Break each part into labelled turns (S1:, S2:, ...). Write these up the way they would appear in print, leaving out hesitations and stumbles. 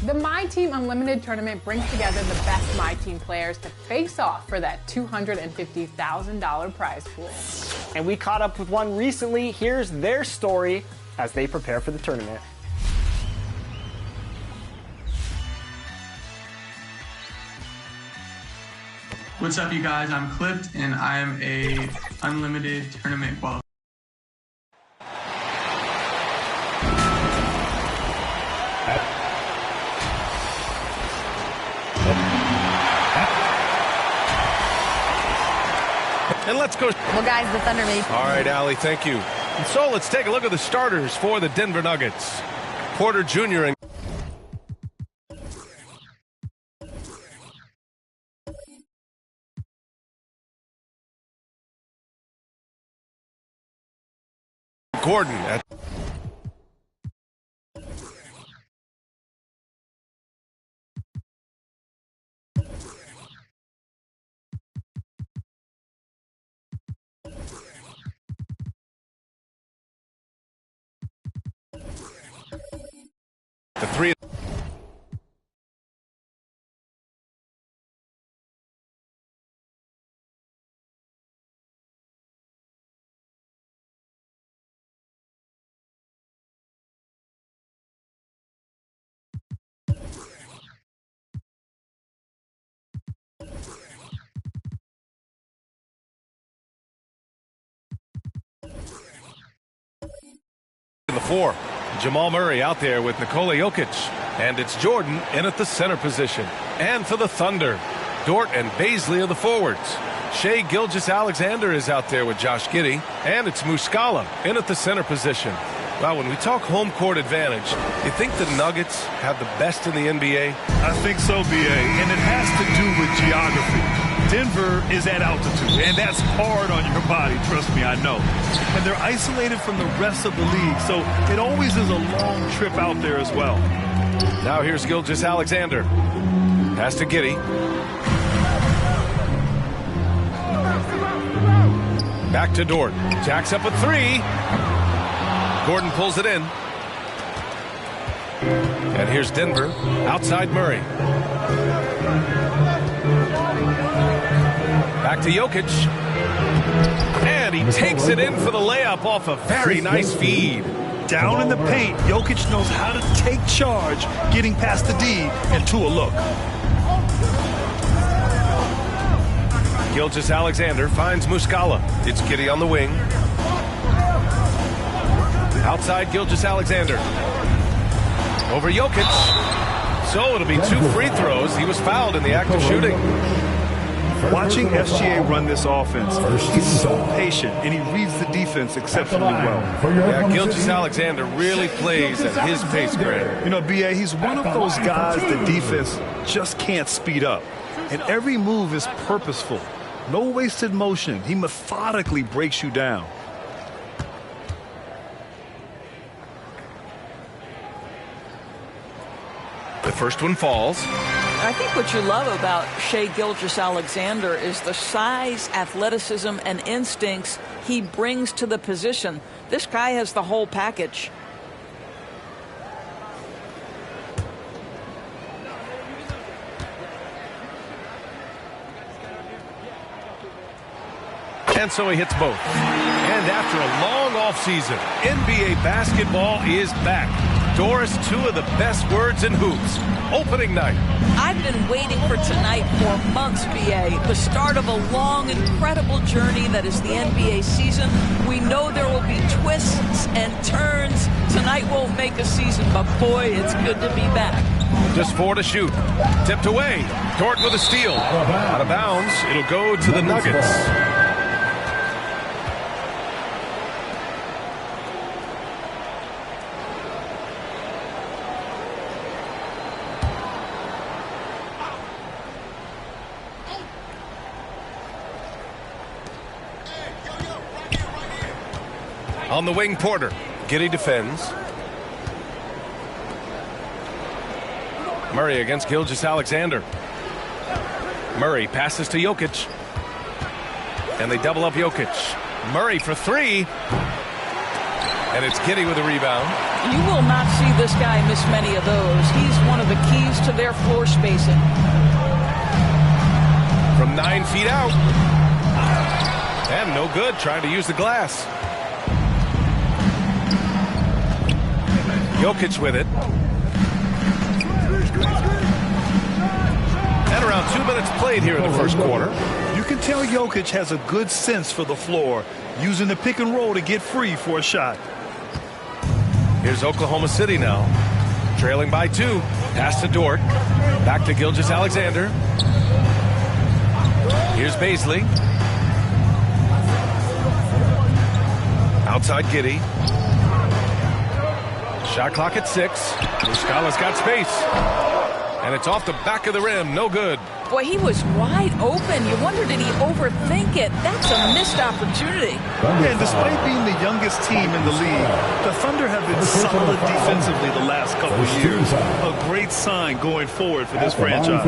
S1: The My Team Unlimited tournament brings together the best My Team players to face off for that $250,000 prize pool.
S2: And we caught up with one recently. Here's their story as they prepare for the tournament.
S3: What's up, you guys? I'm Clipped, and I am a Unlimited tournament qualifier.
S4: And let's go.
S5: Well, guys, the Thunder made.
S4: All right, Allie, thank you. And so let's take a look at the starters for the Denver Nuggets. Porter Jr. and Gordon at the three. In the four, Jamal Murray out there with Nikola Jokic. And it's Jordan in at the center position. And for the Thunder, Dort and Bazley are the forwards. Shai Gilgeous-Alexander is out there with Josh Giddey. And it's Muscala in at the center position. Well, when we talk home court advantage, you think the Nuggets have the best in the NBA?
S6: I think so, B.A., and it has to do with geography. Denver is at altitude, and that's hard on your body, trust me, I know. And they're isolated from the rest of the league, so it always is a long trip out there as well.
S4: Now here's Gilgeous-Alexander. Pass to Giddey. Back to Dort. Jacks up a three. Gordon pulls it in. And here's Denver outside Murray. Back to Jokic. And he takes it in for the layup off a very nice feed.
S6: Down in the paint, Jokic knows how to take charge, getting past the D and to a look.
S4: Gilgeous-Alexander finds Muscala. It's Giddey on the wing. Outside Gilgeous-Alexander. Over Jokic. So it'll be 2 free throws. He was fouled in the act of shooting.
S6: Watching SGA run this offense, he's so patient, and he reads the defense exceptionally well.
S4: Yeah, Gilgeous-Alexander really plays at his pace, Grant.
S6: You know, B.A., he's one of those guys the defense just can't speed up. And every move is purposeful. No wasted motion. He methodically breaks you down.
S4: The first one falls.
S7: I think what you love about Shai Gilgeous-Alexander is the size, athleticism, and instincts he brings to the position. This guy has the whole package.
S4: And so he hits both. And after a long offseason, NBA basketball is back. Doris, 2 of the best words in hoops. Opening night.
S7: I've been waiting for tonight for months, BA. The start of a long, incredible journey that is the NBA season. We know there will be twists and turns. Tonight won't make a season, but boy, it's good to be back.
S4: Just 4 to shoot. Tipped away. Dort with a steal. Out of bounds. It'll go to the Nuggets. On the wing, Porter. Giddey defends. Murray against Gilgeous-Alexander. Murray passes to Jokic. And they double up Jokic. Murray for 3. And it's Giddey with a rebound.
S7: You will not see this guy miss many of those. He's one of the keys to their floor spacing.
S4: From 9 feet out. And no good, trying to use the glass. Jokic with it. And around 2 minutes played here in the first quarter.
S6: You can tell Jokic has a good sense for the floor, using the pick and roll to get free for a shot.
S4: Here's Oklahoma City now. Trailing by 2. Pass to Dort. Back to Gilgeous-Alexander. Here's Bazley. Outside Giddey. Shot clock at 6. Muscala's got space. And it's off the back of the rim. No good.
S7: Boy, he was wide open. You wonder, did he overthink it? That's a missed opportunity.
S6: Yeah, and despite being the youngest team in the league, the Thunder have been solid defensively the last couple of years. A great sign going forward for this franchise.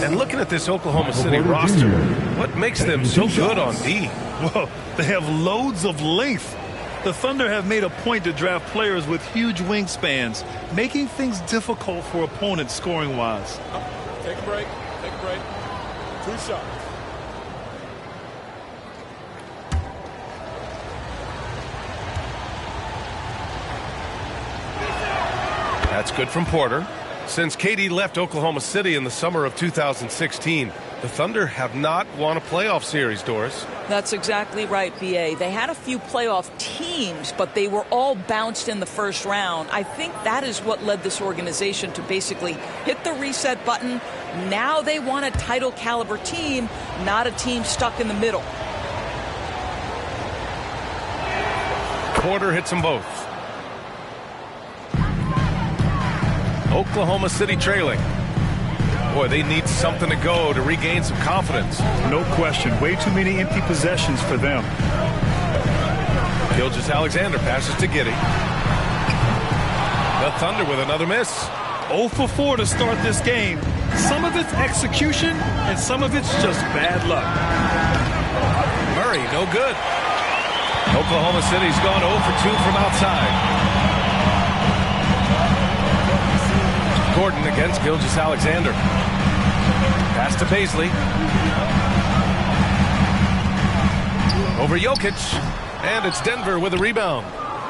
S4: And looking at this Oklahoma City roster, what makes them so good on D?
S6: Well, they have loads of length. The Thunder have made a point to draft players with huge wingspans, making things difficult for opponents scoring-wise.
S5: Take a break. Take a break. 2 shots.
S4: That's good from Porter. Since KD left Oklahoma City in the summer of 2016, the Thunder have not won a playoff series, Doris.
S7: That's exactly right, B.A. They had a few playoff teams, but they were all bounced in the first round. I think that is what led this organization to basically hit the reset button. Now they want a title caliber team, not a team stuck in the middle.
S4: Porter hits them both. Oklahoma City trailing. Boy, they need something to go to regain some confidence.
S6: No question. Way too many empty possessions for them.
S4: Gilgeous-Alexander passes to Giddey. The Thunder with another miss.
S6: 0 for 4 to start this game. Some of it's execution, and some of it's just bad luck.
S4: Murray, no good. Oklahoma City's gone 0 for 2 from outside. Gordon against Gilgeous-Alexander. Pass to Bazley. Over Jokic. And it's Denver with a rebound.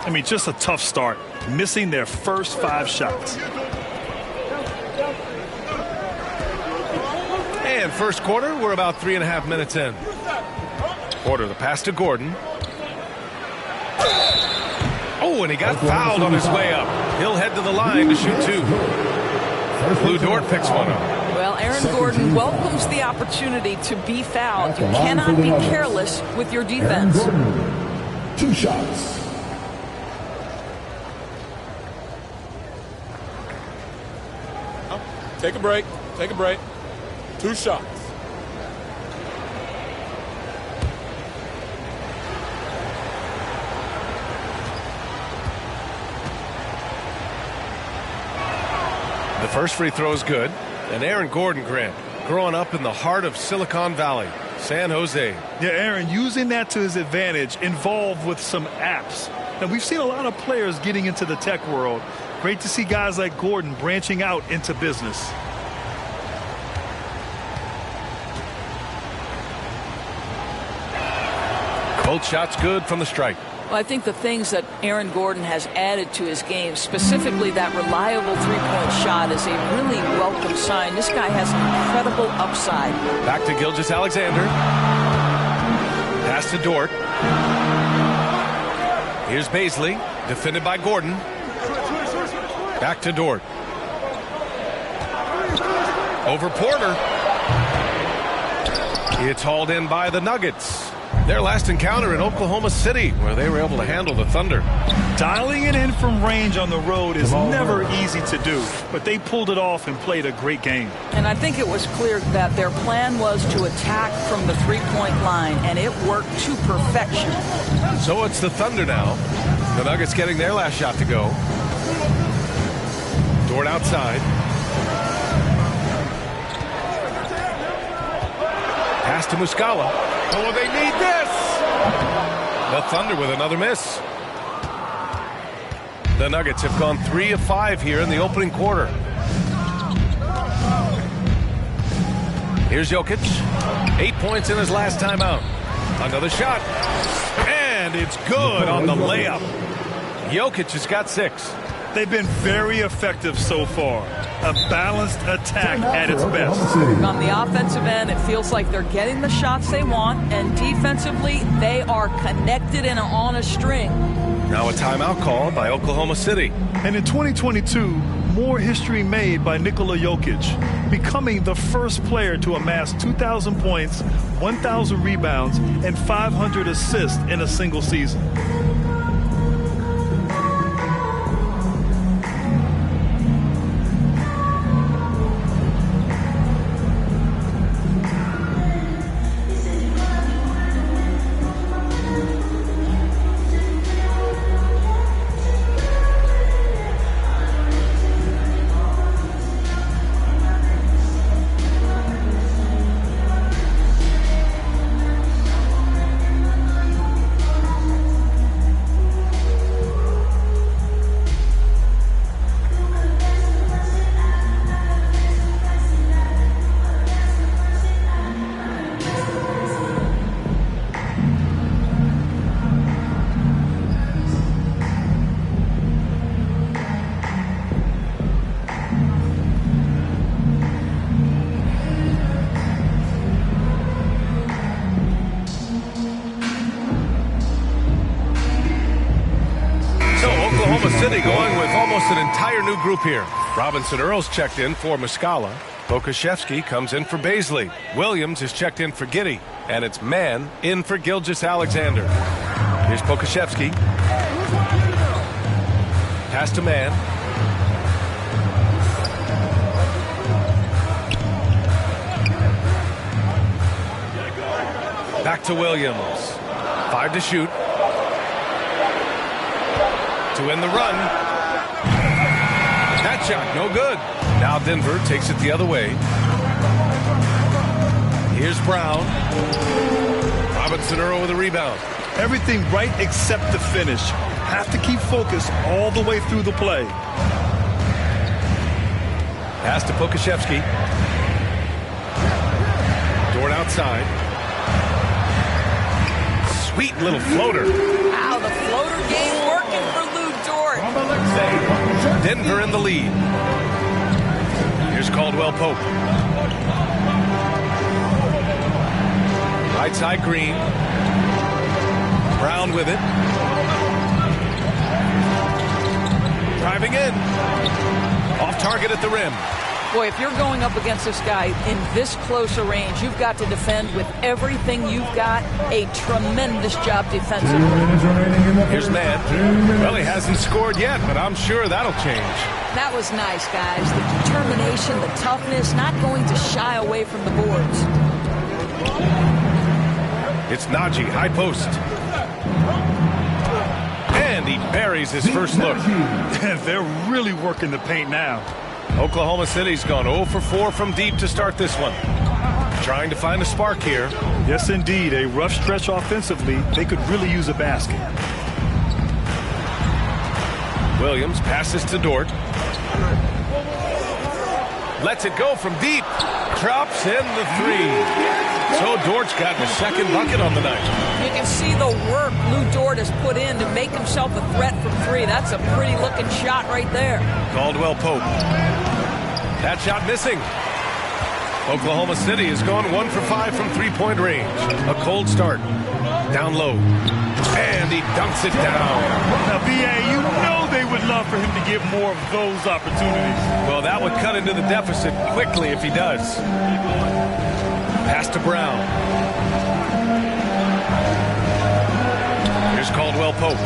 S6: I mean, just a tough start. Missing their first 5 shots.
S4: And first quarter, we're about 3.5 minutes in. Porter, the pass to Gordon. Oh, and he got fouled on his way up. He'll head to the line to shoot 2. Lou Dort picks one up.
S7: Well, Aaron Gordon welcomes the opportunity to be fouled. You cannot be careless with your defense.
S8: 2 shots.
S5: Take a break. Take a break. 2 shots.
S4: The first free throw is good. And Aaron Gordon, Grant, growing up in the heart of Silicon Valley, San Jose.
S6: Yeah, Aaron, using that to his advantage, involved with some apps. Now, we've seen a lot of players getting into the tech world. Great to see guys like Gordon branching out into business.
S4: Both shots good from the stripe.
S7: Well, I think the things that Aaron Gordon has added to his game, specifically that reliable three-point shot, is a really welcome sign. This guy has an incredible upside.
S4: Back to Gilgeous-Alexander. Pass to Dort. Here's Bazley, defended by Gordon. Back to Dort. Over Porter. It's hauled in by the Nuggets. Their last encounter in Oklahoma City, where they were able to handle the Thunder.
S6: Dialing it in from range on the road is never easy to do, but they pulled it off and played a great game.
S7: And I think it was clear that their plan was to attack from the three-point line, and it worked to perfection.
S4: So it's the Thunder now. The Nuggets getting their last shot to go. Dort outside. Pass to Muscala. Oh, they need this! The Thunder with another miss. The Nuggets have gone 3 of 5 here in the opening quarter. Here's Jokic. 8 points in his last time out. Another shot. And it's good on the layup. Jokic has got 6.
S6: They've been very effective so far. A balanced attack at its best.
S7: On the offensive end, it feels like they're getting the shots they want, and defensively, they are connected and on a string.
S4: Now a timeout called by Oklahoma City.
S6: And in 2022, more history made by Nikola Jokic, becoming the first player to amass 2,000 points, 1,000 rebounds, and 500 assists in a single season.
S4: Oklahoma City going with almost an entire new group here. Robinson Earls checked in for Muscala. Pokusevski comes in for Baisley. Williams is checked in for Giddey. And it's Mann in for Gilgeous-Alexander. Here's Pokusevski. Pass to Mann. Back to Williams. 5 to shoot. To end the run. That shot, no good. Now Denver takes it the other way. Here's Brown. Robinson Earl with a rebound.
S6: Everything right except the finish. Have to keep focused all the way through the play.
S4: Pass to Pokusevski. Dort outside. Sweet little floater.
S7: Wow, the floater game working for Lou Dort.
S4: Denver in the lead. Here's Caldwell Pope. Right side Green. Brown with it. Driving in. Off target at the rim.
S7: Boy, if you're going up against this guy in this close a range, you've got to defend with everything you've got. A tremendous job defensively.
S4: Here's Mann. Well, he hasn't scored yet, but I'm sure that'll change.
S7: That was nice, guys. The determination, the toughness, not going to shy away from the boards.
S4: It's Najee, high post. And he buries his first look.
S6: They're really working the paint now.
S4: Oklahoma City's gone 0 for 4 from deep to start this one. Trying to find a spark here.
S6: Yes, indeed. A rough stretch offensively. They could really use a basket.
S4: Williams passes to Dort. Lets it go from deep. Drops in the 3. So Dort's gotten a second bucket on the night.
S7: You can see the work Lou Dort has put in to make himself a threat from 3. That's a pretty looking shot right there.
S4: Caldwell Pope. That shot missing. Oklahoma City is going 1 for 5 from three-point range. A cold start. Down low. And he dunks it down.
S6: Now, B.A., you know they would love for him to get more of those opportunities.
S4: Well, that would cut into the deficit quickly if he does. Pass to Brown. Here's Caldwell Pope.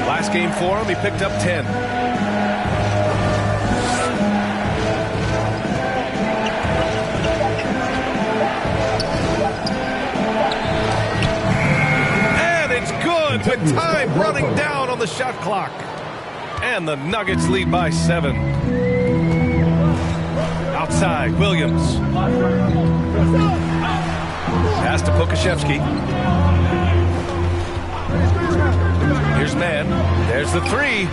S4: Last game for him, he picked up 10. And it's good, but time running down on the shot clock. And the Nuggets lead by 7. Outside, Williams. Pass to Pokusevski. Here's Mann. There's the 3.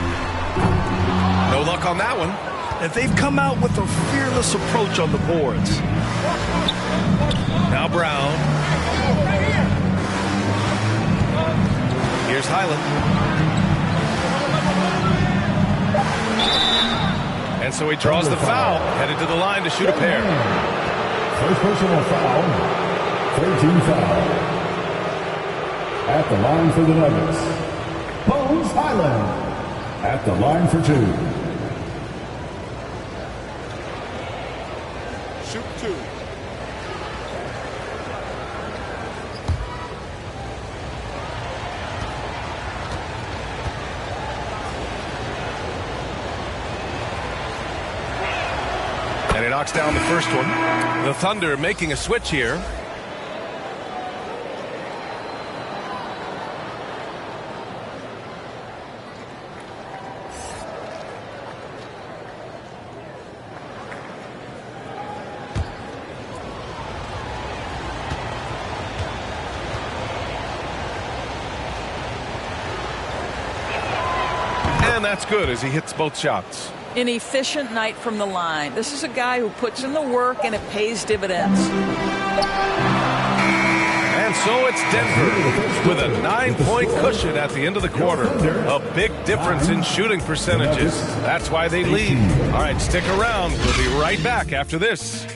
S4: No luck on that one.
S6: And they've come out with a fearless approach on the boards.
S4: Now Brown. Here's Highland. And so he draws the foul, headed to the line to shoot a pair.
S8: First personal foul, 13 foul. At the line for the Nuggets, Bones Highland. At the line for 2.
S5: Shoot 2.
S4: And he knocks down the first one. The Thunder making a switch here. And that's good as he hits both shots.
S7: An efficient night from the line. This is a guy who puts in the work and it pays dividends.
S4: And so it's Denver with a 9-point cushion at the end of the quarter. A big difference in shooting percentages. That's why they lead. All right, stick around. We'll be right back after this.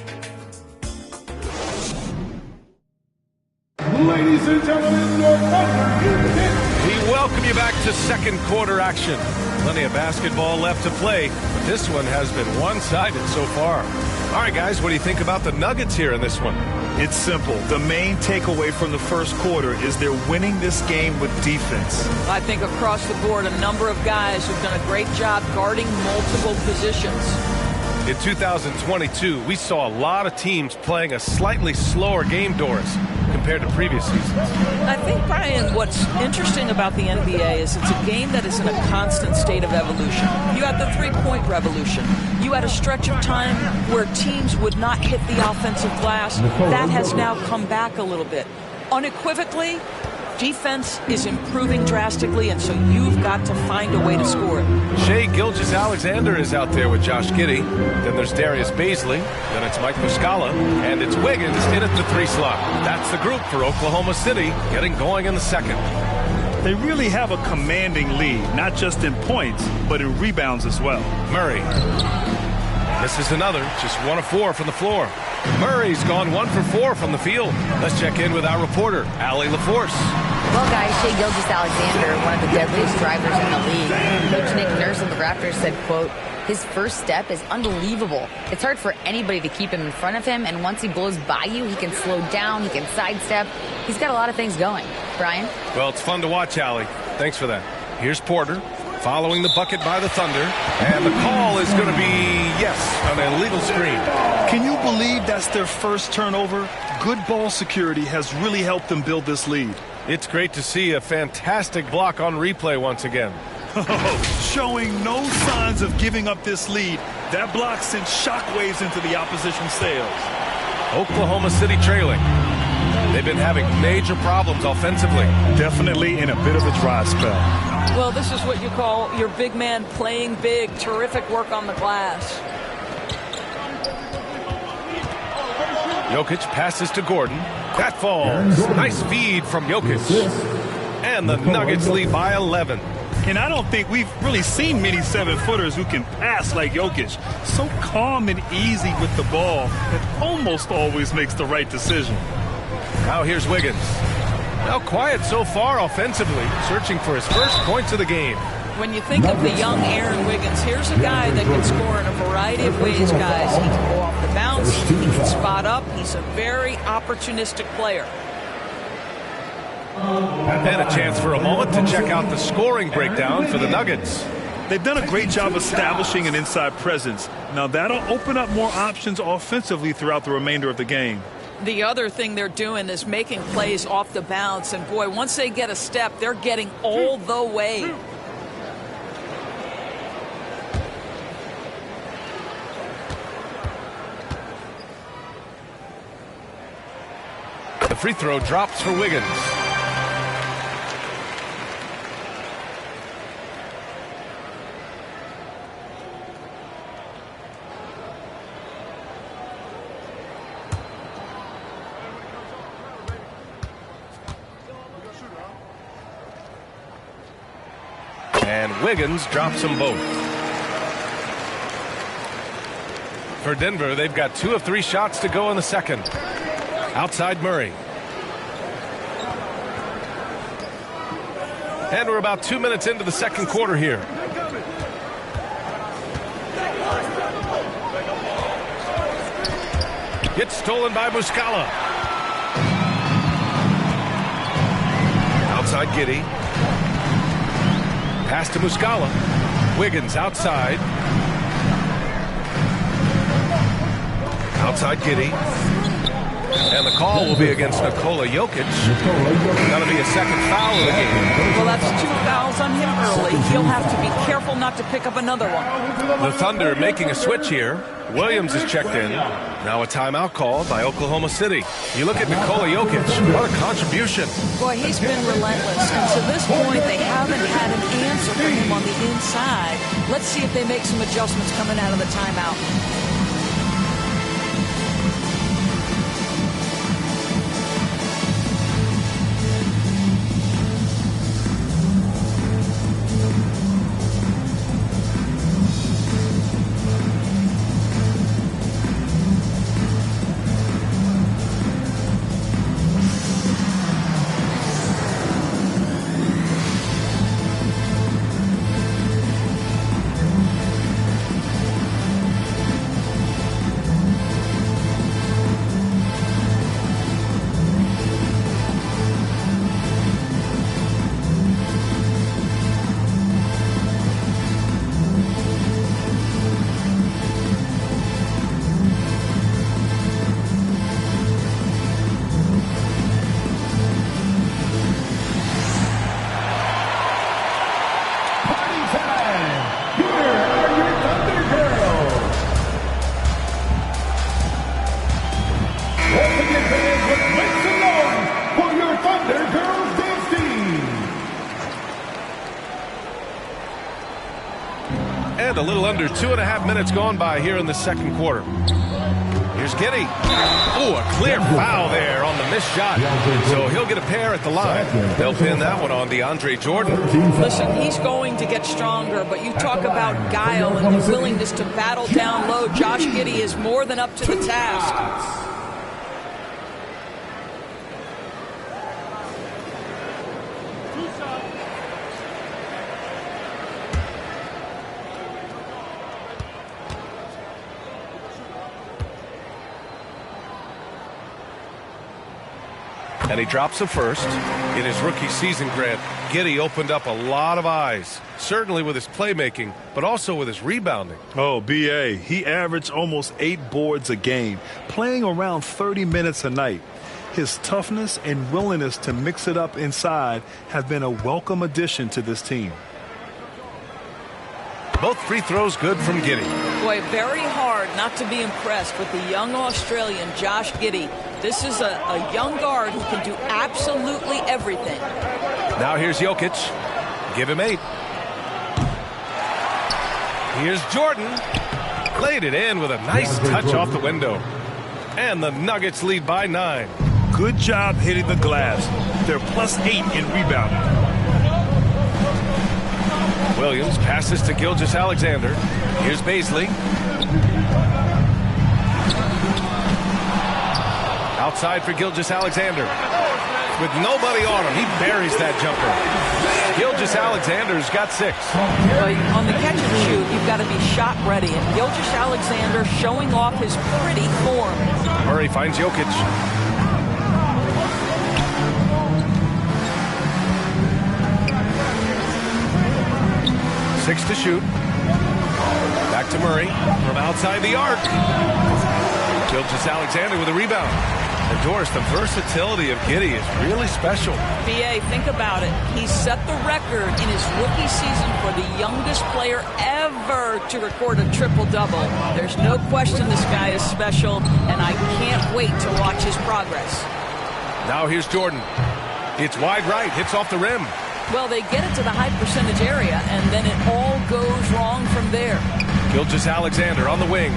S8: Ladies and gentlemen, your Thunder.
S4: We welcome you back to second quarter action. Plenty of basketball left to play, but this one has been one-sided so far. All right, guys, what do you think about the Nuggets here in this one?
S6: It's simple. The main takeaway from the first quarter is they're winning this game with defense.
S7: I think across the board, a number of guys have done a great job guarding multiple positions.
S4: In 2022, we saw a lot of teams playing a slightly slower game, Doris, compared to previous seasons.
S7: I think, Brian, what's interesting about the NBA is it's a game that is in a constant state of evolution. You had the three-point revolution. You had a stretch of time where teams would not hit the offensive glass. That has now come back a little bit. Unequivocally, defense is improving drastically, and so you've got to find a way to score it.
S4: Shai Gilgeous-Alexander is out there with Josh Giddey. Then there's Darius Baisley. Then it's Mike Muscala. And it's Wiggins in at the 3 slot. That's the group for Oklahoma City getting going in the second.
S6: They really have a commanding lead, not just in points, but in rebounds as well.
S4: Murray. This is another, just 1 of 4 from the floor. Murray's gone 1 for 4 from the field. Let's check in with our reporter, Allie LaForce.
S9: Well, guys, Shai Gilgeous-Alexander, one of the deadliest drivers in the league. Coach Nick Nurse of the Raptors said, quote, his first step is unbelievable. It's hard for anybody to keep him in front of him, and once he blows by you, he can slow down, he can sidestep. He's got a lot of things going. Brian?
S4: Well, it's fun to watch, Allie. Thanks for that. Here's Porter, following the bucket by the Thunder, and the call is going to be, yes, an illegal screen.
S6: Can you believe that's their first turnover? Good ball security has really helped them build this lead.
S4: It's great to see a fantastic block on replay once again.
S6: Showing no signs of giving up this lead. That block sent shockwaves into the opposition sails.
S4: Oklahoma City trailing. They've been having major problems offensively.
S6: Definitely in a bit of a dry spell.
S7: Well, this is what you call your big man playing big. Terrific work on the glass.
S4: Jokic passes to Gordon. That falls. Nice feed from Jokic. And the Nuggets lead by 11.
S6: And I don't think we've really seen many 7-footers who can pass like Jokic. So calm and easy with the ball that almost always makes the right decision.
S4: Now here's Wiggins. Now quiet so far offensively, searching for his first points of the game.
S7: When you think of the young Aaron Wiggins, here's a guy that can score in a variety of ways, guys. He can go off the bounce, he can spot up. He's a very opportunistic player.
S4: And a chance for a moment to check out the scoring breakdown for the Nuggets.
S6: They've done a great job establishing an inside presence. Now that'll open up more options offensively throughout the remainder of the game.
S7: The other thing they're doing is making plays off the bounce. And boy, once they get a step, they're getting all the way.
S4: The free throw drops for Wiggins. And Wiggins drops them both. For Denver, they've got 2 of 3 shots to go in the second. Outside Murray. And we're about 2 minutes into the second quarter here. Gets stolen by Muscala. Outside Giddey. Pass to Muscala. Wiggins outside. Outside Giddey. And the call will be against Nikola Jokic. That'll be a second foul of the game.
S7: Well, that's 2 fouls on him early. He'll have to be careful not to pick up another one.
S4: The Thunder making a switch here. Williams is checked in. Now a timeout called by Oklahoma City. You look at Nikola Jokic. What a contribution.
S7: Boy, he's been relentless. And to this point, they haven't had an answer for him on the inside. Let's see if they make some adjustments coming out of the timeout.
S4: And a little under 2.5 minutes gone by here in the second quarter. Here's Giddey. Oh, a clear foul there on the missed shot. So he'll get a pair at the line. They'll pin that one on DeAndre Jordan.
S7: Listen, he's going to get stronger, but you talk about guile and the willingness to battle down low. Josh Giddey is more than up to the task.
S4: And he drops a first. In his rookie season, Grant, Giddey opened up a lot of eyes, certainly with his playmaking, but also with his rebounding.
S6: Oh, B.A., he averaged almost 8 boards a game, playing around 30 minutes a night. His toughness and willingness to mix it up inside have been a welcome addition to this team.
S4: Both free throws good from Giddey.
S7: Boy, very hard not to be impressed with the young Australian, Josh Giddey. This is a young guard who can do absolutely everything.
S4: Now here's Jokic. Give him 8. Here's Jordan. Laid it in with a nice touch off the window. And the Nuggets lead by 9.
S6: Good job hitting the glass. They're +8 in rebounding.
S4: Williams passes to Gilgeous-Alexander. Here's Bazley. Outside for Gilgeous-Alexander. With nobody on him, he buries that jumper. Gilgeous-Alexander's got 6.
S7: Well, on the catch and shoot, you've got to be shot ready. And Gilgeous-Alexander showing off his pretty form.
S4: Murray finds Jokic. 6 to shoot. Back to Murray from outside the arc. Gilgeous-Alexander with a rebound. And Doris, the versatility of Giddey is really special.
S7: B.A., think about it. He set the record in his rookie season for the youngest player ever to record a triple-double. There's no question this guy is special, and I can't wait to watch his progress.
S4: Now here's Jordan. It's wide right, hits off the rim.
S7: Well, they get it to the high percentage area, and then it all goes wrong from there.
S4: Gilgeous-Alexander on the wing.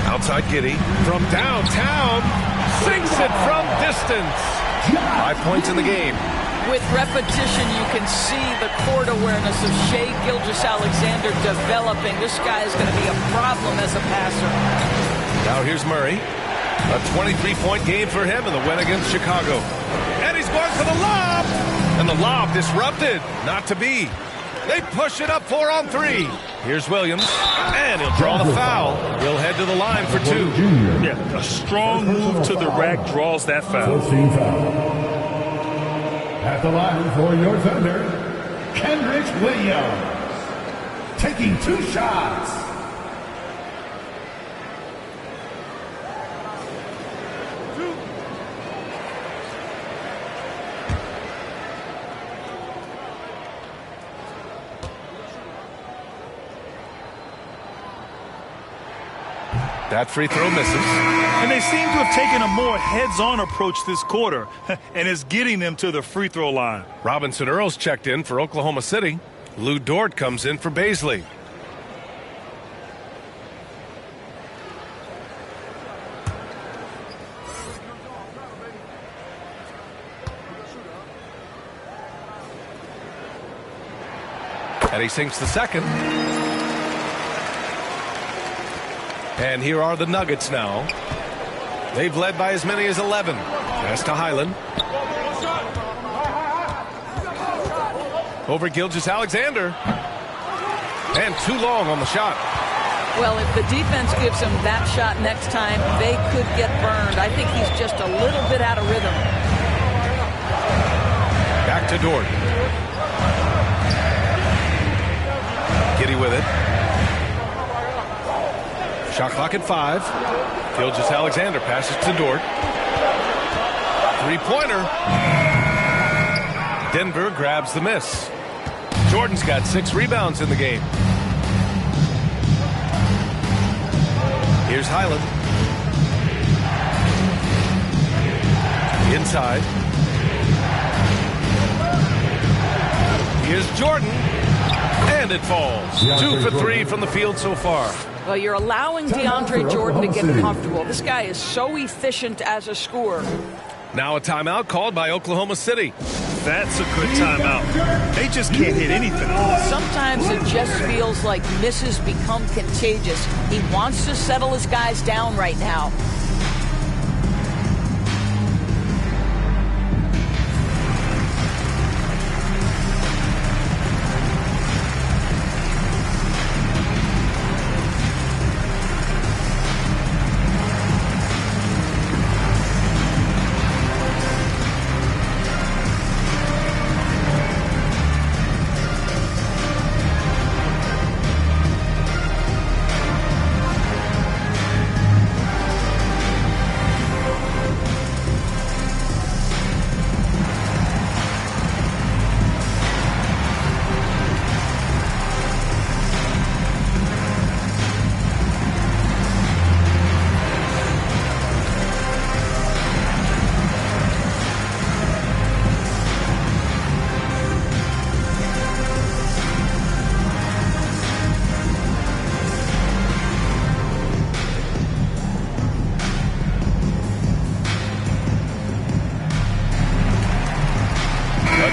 S4: Outside Giddey from downtown. Sinks it from distance. 5 points in the game.
S7: With repetition, you can see the court awareness of Shai Gilgeous-Alexander developing. This guy is going to be a problem as a passer.
S4: Now here's Murray. A 23-point game for him in the win against Chicago. And he's going for the lob. And the lob disrupted. Not to be. They push it up 4 on 3. Here's Williams. And he'll draw the foul. He'll head to the line for 2.
S6: Yeah, a strong move to the rack draws that foul.
S8: 14 foul. At the line for your Thunder, Kenrich Williams. Taking 2 shots.
S4: That free throw misses.
S6: And they seem to have taken a more heads-on approach this quarter, and it's getting them to the free throw line.
S4: Robinson Earls checked in for Oklahoma City. Lou Dort comes in for Bazley. And he sinks the second. And here are the Nuggets now. They've led by as many as 11. Pass to Highland. Over Gilgeous-Alexander. And too long on the shot.
S7: Well, if the defense gives him that shot next time, they could get burned. I think he's just a little bit out of rhythm.
S4: Back to Dort. Giddey with it. Shot clock at 5. Gilgeous-Alexander passes to Dort. 3-pointer. Denver grabs the miss. Jordan's got 6 rebounds in the game. Here's Highland. Inside. Here's Jordan. And it falls. 2 for 3 from the field so far.
S7: Well, you're allowing DeAndre Jordan to get comfortable. This guy is so efficient as a scorer.
S4: Now a timeout called by Oklahoma City.
S6: That's a good timeout. They just can't hit anything.
S7: Sometimes it just feels like misses become contagious. He wants to settle his guys down right now.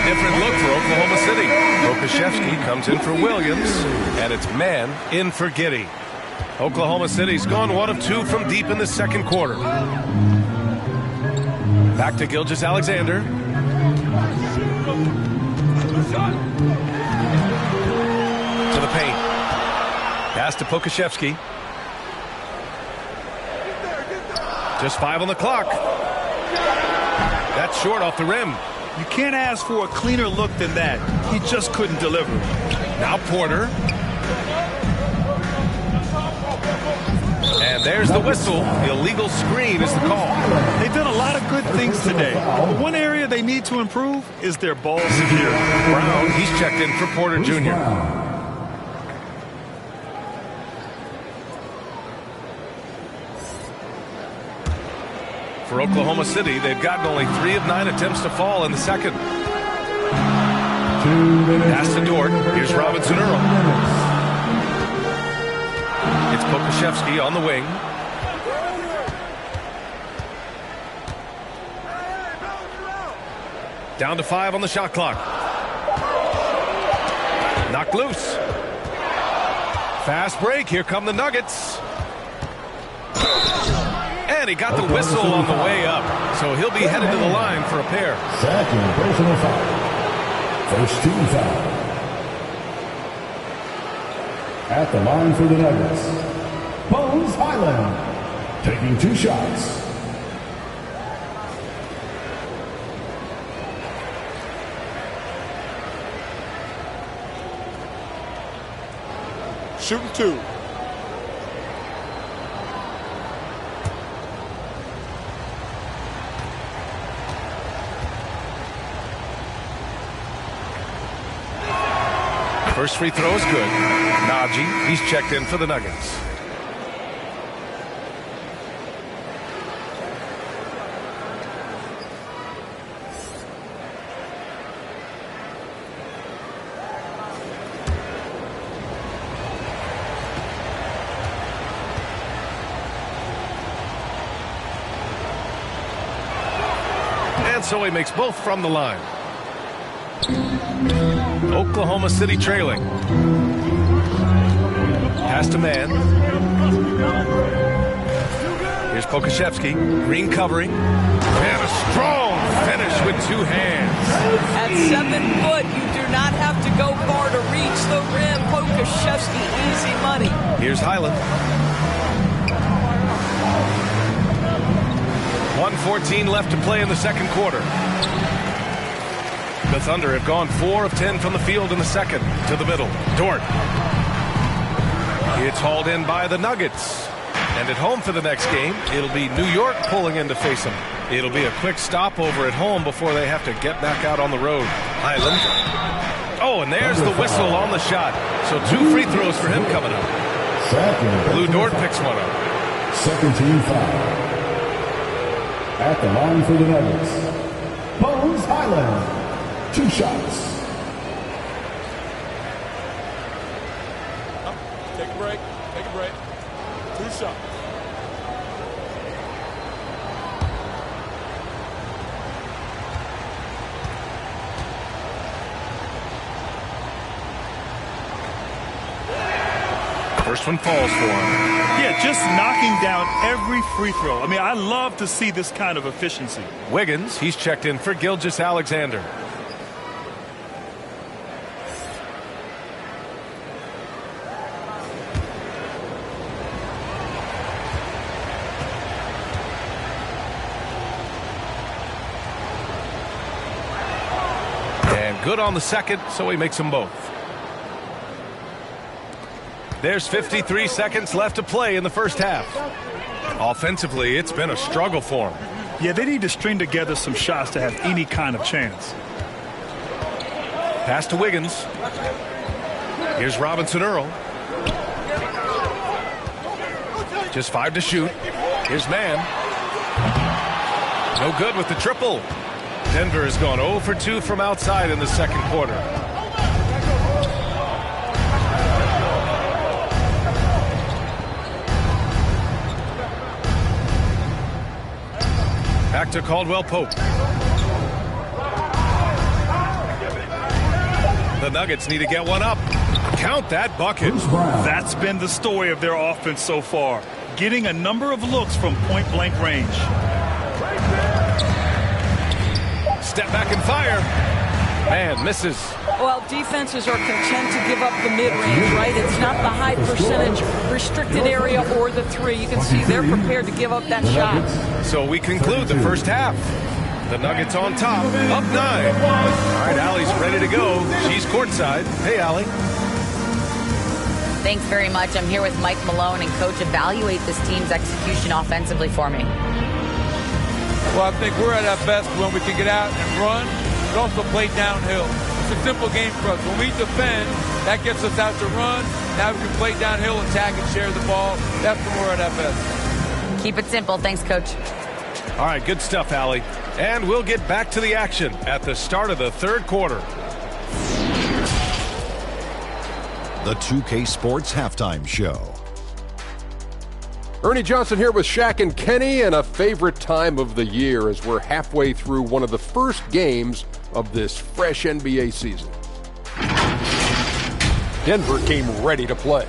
S4: Different look for Oklahoma City. Pokusevski comes in for Williams, and it's man in for Giddey. Oklahoma City's gone 1 of 2 from deep in the second quarter. Back to Gilgeous-Alexander. To the paint. Pass to Pokusevski. Just 5 on the clock. That's short off the rim.
S6: You can't ask for a cleaner look than that. He just couldn't deliver.
S4: Now Porter. And there's the whistle. Illegal screen is the call.
S6: They've done a lot of good things today. But one area they need to improve is their ball security.
S4: Brown, he's checked in for Porter Jr. For Oklahoma City, they've gotten only 3 of 9 attempts to fall in the second. Pass to Dort. Here's Robinson Earl. It's Pokusevski on the wing. Down to 5 on the shot clock. Knocked loose. Fast break. Here come the Nuggets. And he got the whistle on the way up. So he'll be headed to the line for a pair.
S8: Second personal foul. First team foul. At the line for the Nuggets, Bones Hyland, taking 2 shots.
S5: Shooting 2.
S4: First free throw is good. Najee, he's checked in for the Nuggets. And so he makes both from the line. Oklahoma City trailing. Pass to man. Here's Pokusevski. Green covering. And a strong finish with 2 hands.
S7: At 7 foot, you do not have to go far to reach the rim. Pokusevski, easy money.
S4: Here's Hyland. 1:14 left to play in the second quarter. The Thunder have gone 4 of 10 from the field in the second. To the middle. Dort. It's hauled in by the Nuggets. And at home for the next game, it'll be New York pulling in to face them. It'll be a quick stopover at home before they have to get back out on the road. Hyland. Oh, and there's the whistle on the shot. So 2 free throws for him coming up. Lou Dort picks one up.
S8: Second team foul. At the line for the Nuggets, Bones Hyland. 2 shots.
S5: shot.
S4: First one falls for him.
S6: Yeah, just knocking down every free throw. I mean, I love to see this kind of efficiency.
S4: Wiggins, he's checked in for Gilgeous-Alexander. And good on the second, so he makes them both. There's 53 seconds left to play in the first half. Offensively, it's been a struggle for them.
S6: Yeah, they need to string together some shots to have any kind of chance.
S4: Pass to Wiggins. Here's Robinson Earl. Just 5 to shoot. Here's Mann. No good with the triple. Denver has gone 0 for 2 from outside in the second quarter. Back to Caldwell Pope. The Nuggets need to get one up. Count that bucket.
S6: That's been the story of their offense so far. Getting a number of looks from point-blank range.
S4: Step back and fire. Man, misses.
S7: Well, defenses are content to give up the mid-range, right? It's not the high percentage restricted area or the three. You can see they're prepared to give up that shot.
S4: So we conclude the first half. The Nuggets on top, up 9. All right, Allie's ready to go. She's courtside. Hey, Allie.
S9: Thanks very much. I'm here with Mike Malone, and Coach, evaluate this team's execution offensively for me.
S10: Well, I think we're at our best when we can get out and run, but also play downhill. It's a simple game for us. When we defend, that gets us out to run. Now we can play downhill, attack, and share the ball. That's when we're at our best.
S9: Keep it simple. Thanks, Coach.
S4: All right, good stuff, Allie. And we'll get back to the action at the start of the third quarter.
S11: The 2K Sports Halftime Show.
S12: Ernie Johnson here with Shaq and Kenny, and a favorite time of the year as we're halfway through one of the first games of this fresh NBA season. Denver came ready to play.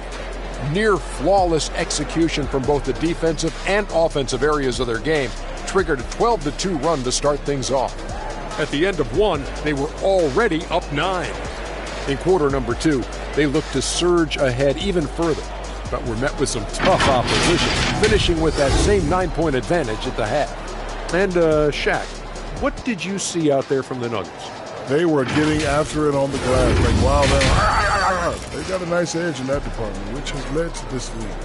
S12: Near flawless execution from both the defensive and offensive areas of their game triggered a 12-2 run to start things off. At the end of one, they were already up 9. In quarter number 2, they looked to surge ahead even further, but were met with some tough opposition, finishing with that same 9-point advantage at the half. And, Shaq, what did you see out there from the Nuggets?
S13: They were getting after it on the glass, like wild animals. They got a nice edge in that department, which has led to this lead.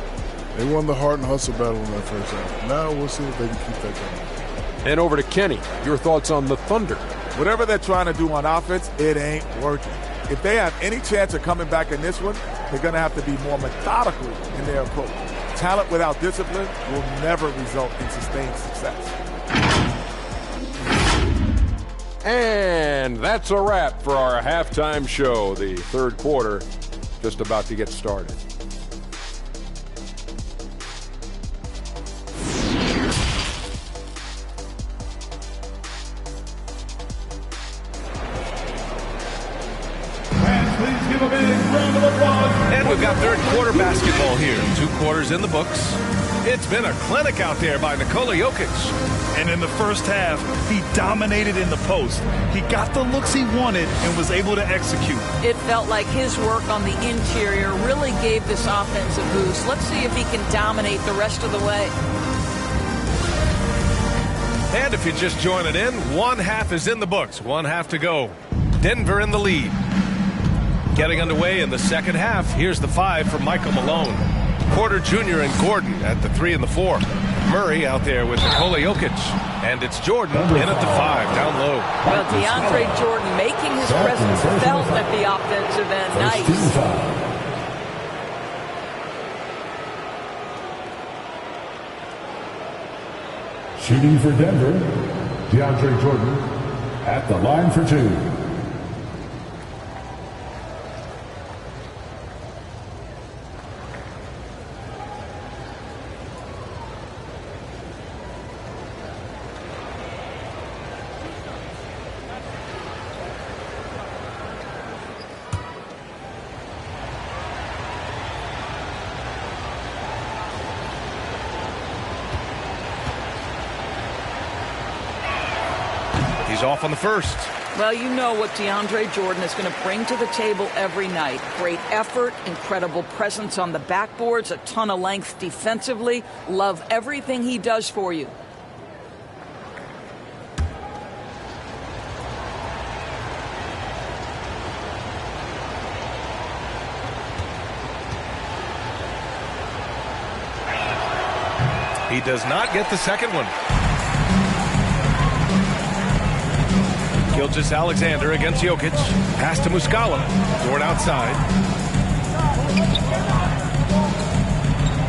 S13: They won the heart and hustle battle in that first half. Now we'll see if they can keep that going.
S12: And over to Kenny, your thoughts on the Thunder.
S14: Whatever they're trying to do on offense, it ain't working. If they have any chance of coming back in this one, they're going to have to be more methodical in their approach. Talent without discipline will never result in sustained success.
S12: And that's a wrap for our halftime show. The third quarter just about to get started.
S4: And we've got third quarter basketball here. 2 quarters in the books. It's been a clinic out there by Nikola Jokic.
S6: And in the first half, he dominated in the post. He got the looks he wanted and was able to execute.
S7: It felt like his work on the interior really gave this offense a boost. Let's see if he can dominate the rest of the way.
S4: And if you're just joining in, one half is in the books. 1 half to go. Denver in the lead. Getting underway in the second half, here's the 5 from Michael Malone. Porter Jr. and Gordon at the 3 and the 4. Murray out there with Nikola Jokic. And it's Jordan in at the 5, down low.
S7: Well, DeAndre Jordan making his presence felt at the offensive end. Nice.
S8: Shooting for Denver, DeAndre Jordan at the line for 2.
S4: He's off on the first.
S7: Well, you know what DeAndre Jordan is going to bring to the table every night. Great effort, incredible presence on the backboards, a ton of length defensively. Love everything he does for you.
S4: He does not get the second one. Gilgeous-Alexander against Jokic. Pass to Muscala. Dort outside.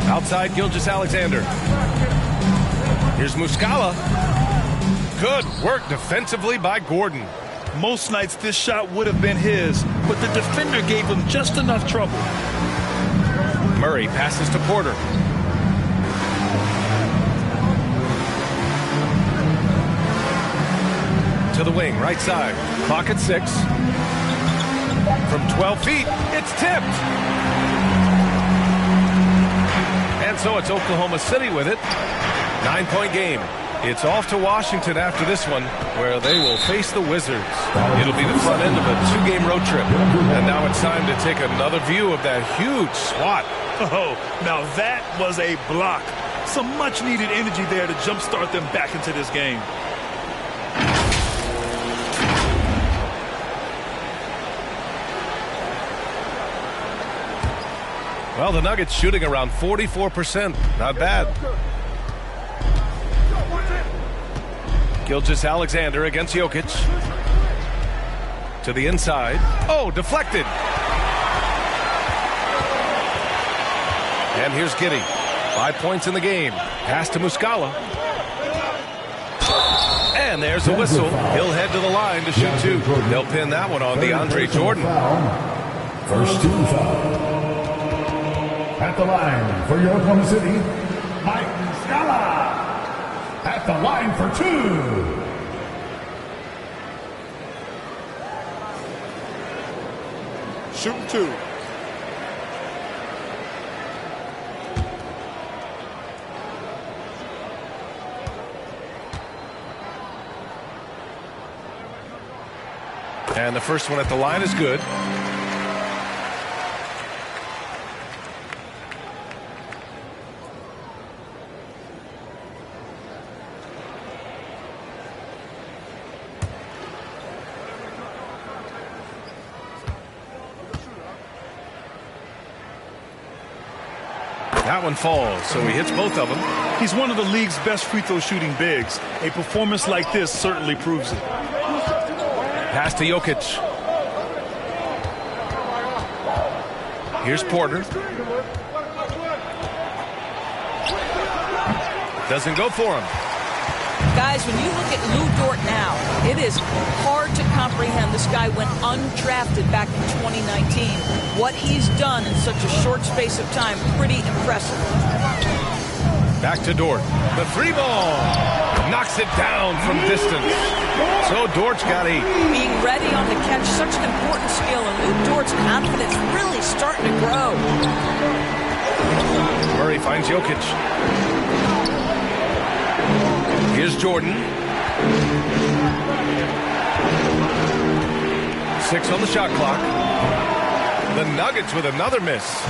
S4: Outside Gilgeous-Alexander. Here's Muscala. Good work defensively by Gordon.
S6: Most nights this shot would have been his, but the defender gave him just enough trouble.
S4: Murray passes to Porter. To the wing, right side. Clock at 6. From 12 feet, it's tipped. And so it's Oklahoma City with it. 9-point game. It's off to Washington after this one, where they will face the Wizards. It'll be the front end of a 2-game road trip. And now it's time to take another view of that huge swat.
S6: Oh, now that was a block. Some much-needed energy there to jumpstart them back into this game.
S4: Well, the Nuggets shooting around 44%. Not bad. Gilgeous-Alexander against Jokic. To the inside. Oh, deflected. And here's Giddey. 5 points in the game. Pass to Muscala. And there's a whistle. He'll head to the line to shoot 2. They'll pin that one on DeAndre Jordan.
S8: First team foul. At the line for your Oklahoma City, Mike Muscala. At the line for 2.
S5: Shooting 2.
S4: And the first one at the line is good. That one falls, so he hits both of them.
S6: He's one of the league's best free throw shooting bigs. A performance like this certainly proves it.
S4: Pass to Jokic. Here's Porter. Doesn't go for him.
S7: Guys, when you look at Lou Dort now, it is hard to comprehend. This guy went undrafted back in 2019. What he's done in such a short space of time, pretty impressive.
S4: Back to Dort. The 3 ball. Knocks it down from distance. So Dort's got 8.
S7: Being ready on the catch, such an important skill, and Lou Dort's confidence really starting to grow.
S4: Murray finds Jokic. Here's Jordan. 6 on the shot clock. The Nuggets with another miss.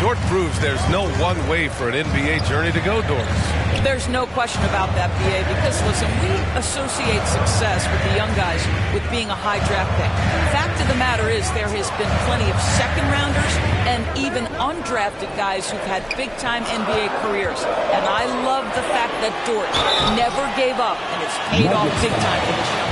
S4: Dort proves there's no one way for an NBA journey to go, Dorts.
S7: There's no question about that, BA, because, listen, we associate success with the young guys with being a high draft pick. Fact of the matter is there has been plenty of second-rounders and even undrafted guys who've had big-time NBA careers. And I love the fact that Dort never gave up, and it's paid off big time for this young man.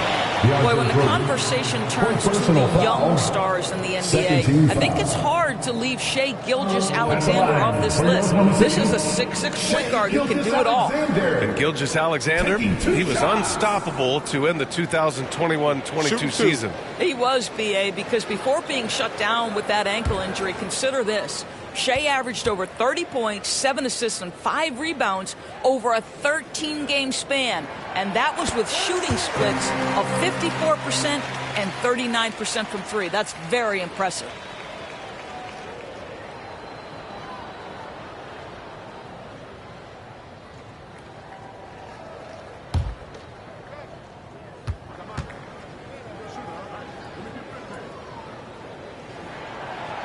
S7: Boy, when the conversation turns to the young stars in the NBA, I think it's hard to leave Shai Gilgeous-Alexander off this list. This is a 6'6" point guard who can do it all.
S4: And Gilgeous-Alexander, he was unstoppable to end the 2021-22 season.
S7: He was, BA, because before being shut down with that ankle injury, consider this. Shai averaged over 30 points, 7 assists, and 5 rebounds over a 13-game span. And that was with shooting splits of 54% and 39% from 3. That's very impressive.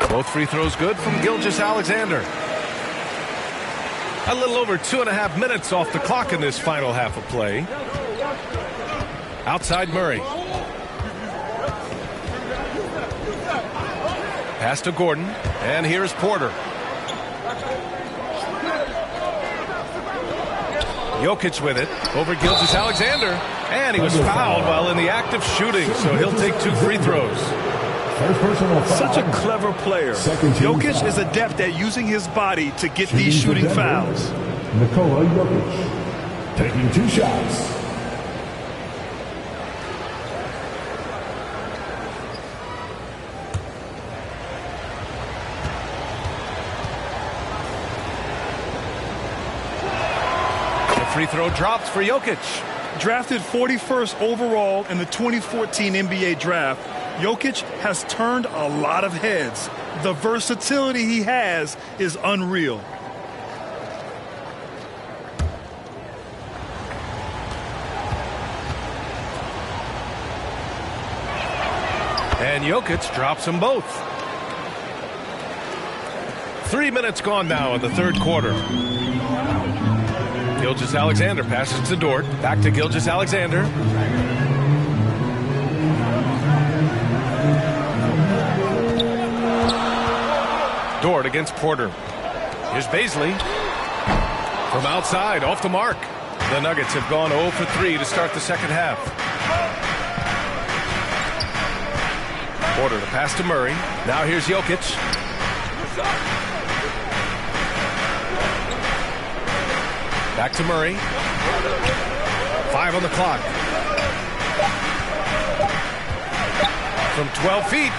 S4: Both free throws good from Gilgeous-Alexander. A little over 2.5 minutes off the clock in this final half of play. Outside Murray. Pass to Gordon, and here's Porter. Jokic with it over Gilgeous-Alexander, and he was fouled while in the act of shooting, so he'll take 2 free throws.
S6: Such a clever player. Jokic is adept at using his body to get these shooting fouls.
S8: Nikola Jokic taking 2 shots.
S4: The free throw drops for Jokic.
S6: Drafted 41st overall in the 2014 NBA draft, Jokic has turned a lot of heads. The versatility he has is unreal.
S4: And Jokic drops them both. 3 minutes gone now in the third quarter. Gilgeous-Alexander passes to Dort. Back to Gilgeous-Alexander. Dort against Porter. Here's Bazley. From outside, off the mark. The Nuggets have gone 0 for 3 to start the second half. Porter to pass to Murray. Now here's Jokic. Back to Murray. 5 on the clock. From 12 feet.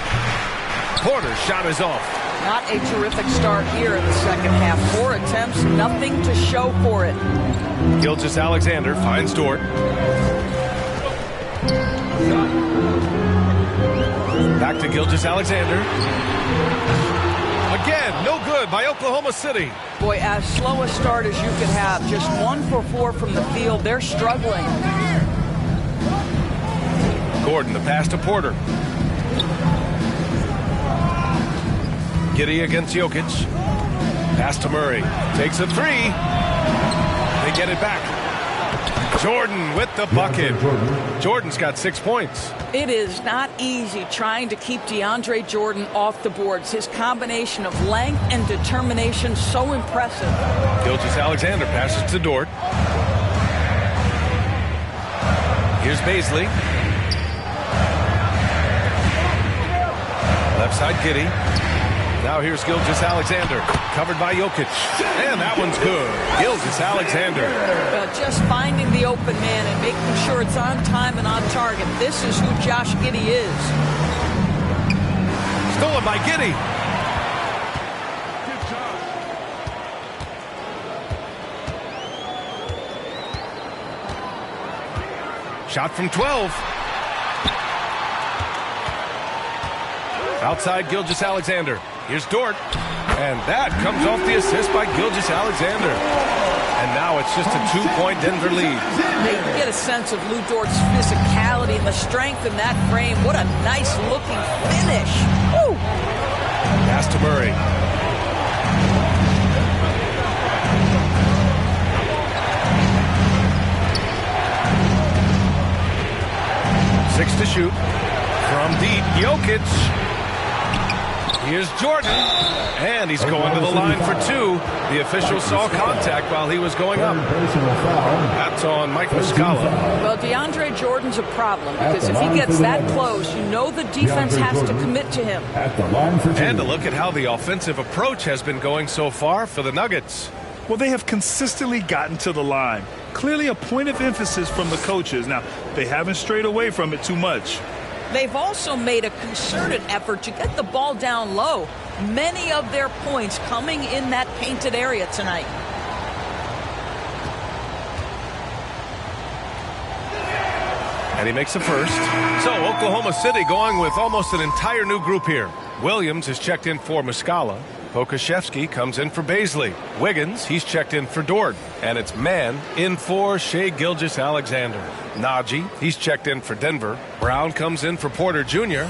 S4: Porter's shot is off.
S7: Not a terrific start here in the second half. 4 attempts, nothing to show for it.
S4: Gilgeous-Alexander finds Dort. Back to Gilgeous-Alexander. Again, no good by Oklahoma City.
S7: Boy, as slow a start as you could have. Just 1 for 4 from the field. They're struggling.
S4: Gordon, the pass to Porter. Giddey against Jokic. Pass to Murray. Takes a 3. They get it back. Jordan with the bucket. Jordan's got 6 points.
S7: It is not easy trying to keep DeAndre Jordan off the boards. His combination of length and determination so impressive.
S4: Gilgeous-Alexander passes to Dort. Here's Bazley. Left side Giddey. Now here's Gilgeous-Alexander, covered by Jokic. And that one's good. Gilgeous-Alexander.
S7: Just finding the open man and making sure it's on time and on target. This is who Josh Giddey is.
S4: Stolen by Giddey. Shot from 12. Outside Gilgeous-Alexander. Here's Dort. And that comes off the assist by Gilgeous-Alexander. And now it's just a 2-point Denver lead.
S7: You get a sense of Lou Dort's physicality and the strength in that frame. What a nice looking finish. Woo!
S4: Pass to Murray. Six to shoot. From deep, Jokic. Here's Jordan, and he's going to the line for 2. The official saw contact while he was going up. That's on Mike Muscala.
S7: Well, DeAndre Jordan's a problem because if he gets that close, you know the defense has to commit to him.
S4: And to look at how the offensive approach has been going so far for the Nuggets.
S6: Well, they have consistently gotten to the line. Clearly a point of emphasis from the coaches. Now, they haven't strayed away from it too much.
S7: They've also made a concerted effort to get the ball down low. Many of their points coming in that painted area tonight.
S4: And he makes the first. So Oklahoma City going with almost an entire new group here. Williams has checked in for Muscala. Pokusevski comes in for Bazley. Wiggins, he's checked in for Dort. And it's Mann in for Shai Gilgeous-Alexander. Najee, he's checked in for Denver. Brown comes in for Porter Jr.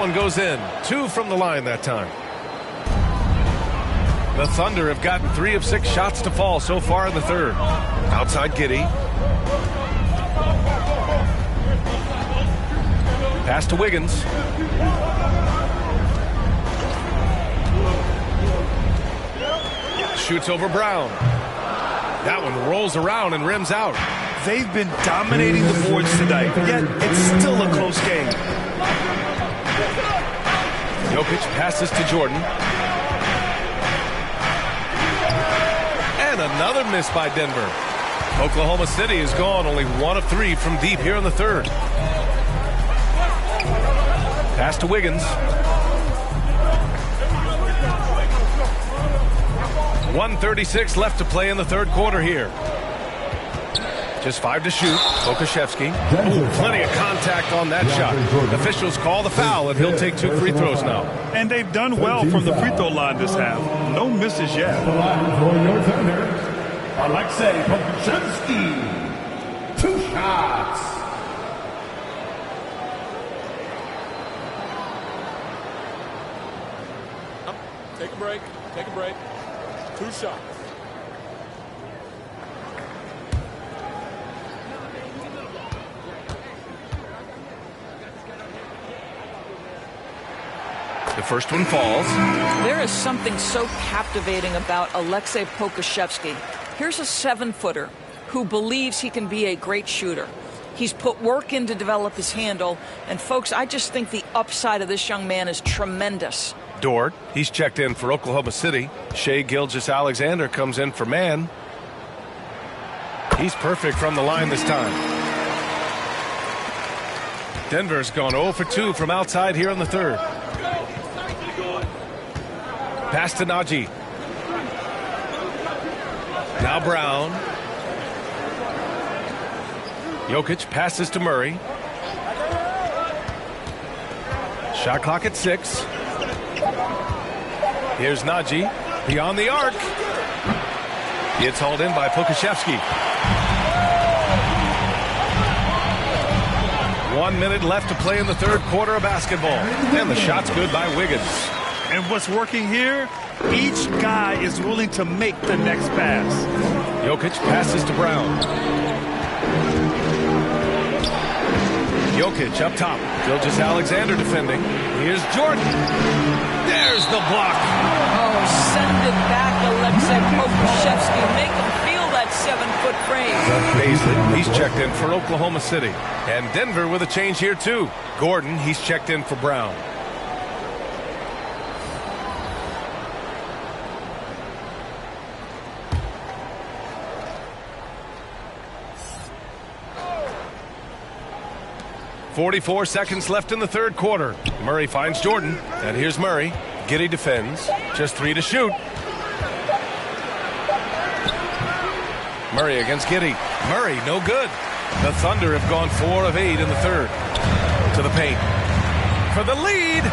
S4: Brown goes in. 2 from the line that time. The Thunder have gotten 3 of 6 shots to fall so far in the third. Outside Giddey. Pass to Wiggins. Shoots over Brown. That one rolls around and rims out.
S6: They've been dominating the boards tonight, yet it's still a close game.
S4: Jokic passes to Jordan. And another miss by Denver. Oklahoma City is gone only 1 of 3 from deep here in the third. Pass to Wiggins. 1:36 left to play in the third quarter here. Just 5 to shoot. Pokusevski. Plenty of contact on that shot. Officials call the foul, and he'll take 2 free throws now.
S6: And they've done well from the free throw line this half. No misses yet.
S8: The line for your Thunder, Aleksej Pokusevski. 2 shots.
S5: Take a break. Take a break. 2 shots.
S4: The first one falls.
S7: There is something so captivating about Aleksej Pokusevski. Here's a 7-footer who believes he can be a great shooter. He's put work in to develop his handle. And, folks, I just think the upside of this young man is tremendous.
S4: Dort, he's checked in for Oklahoma City. Shai Gilgeous-Alexander comes in for man. He's perfect from the line this time. Denver's gone 0 for 2 from outside here in the third. Pass to Najee. Now Brown. Jokic passes to Murray. Shot clock at 6. Here's Najee. Beyond the arc. It's hauled in by Pokusevski. 1 minute left to play in the third quarter of basketball. And the shot's good by Wiggins.
S6: And what's working here, each guy is willing to make the next pass.
S4: Jokic passes to Brown. Jokic up top. Gilgeous-Alexander defending. Here's Jordan. There's the block.
S7: Oh, send it back, Aleksej Pokusevski. Make him feel that 7-foot frame.
S4: Baisley, he's checked in for Oklahoma City. And Denver with a change here, too. Gordon, he's checked in for Brown. .44 seconds left in the third quarter. Murray finds Jordan, and here's Murray. Giddey defends. Just 3 to shoot. Murray against Giddey. Murray, no good. The Thunder have gone 4 of 8 in the third. To the paint. For the lead.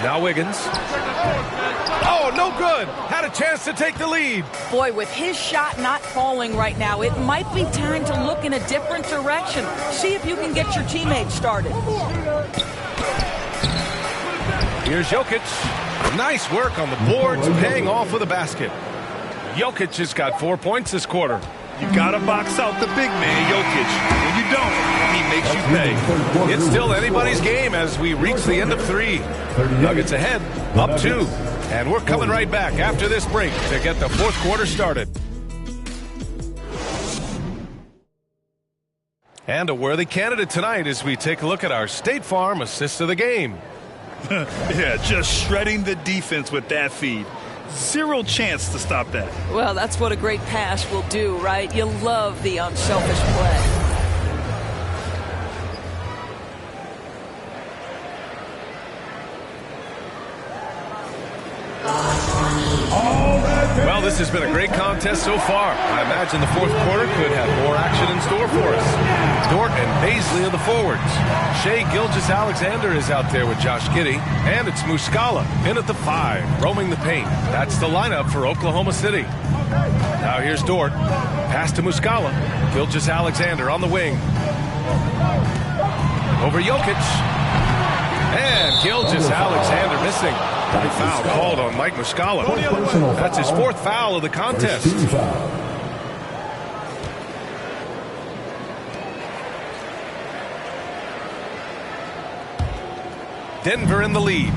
S4: Now Wiggins. Oh, no good. Had a chance to take the lead.
S7: Boy, with his shot not falling right now, it might be time to look in a different direction. See if you can get your teammates started.
S4: Here's Jokic. Nice work on the boards, paying off with a basket. Jokic has got 4 points this quarter.
S6: You got to box out the big man, Jokic. When you don't, he makes you pay.
S4: It's still anybody's game as we reach the end of 3. Nuggets ahead, up 2. And we're coming right back after this break to get the fourth quarter started. And a worthy candidate tonight as we take a look at our State Farm assist of the game.
S6: Yeah, just shredding the defense with that feed. 0 chance to stop that.
S7: Well, that's what a great pass will do, right? You love the unselfish play.
S4: Well, this has been a great contest so far. I imagine the fourth quarter could have more action in store for us. Dort and Baisley are the forwards. Shai Gilgeous-Alexander is out there with Josh Giddey. And it's Muscala in at the 5, roaming the paint. That's the lineup for Oklahoma City. Now here's Dort. Pass to Muscala. Gilgeous-Alexander on the wing. Over Jokic. And Gilgeous-Alexander missing. A foul called on Mike Muscala. That's his 4th foul of the contest. Denver in the lead.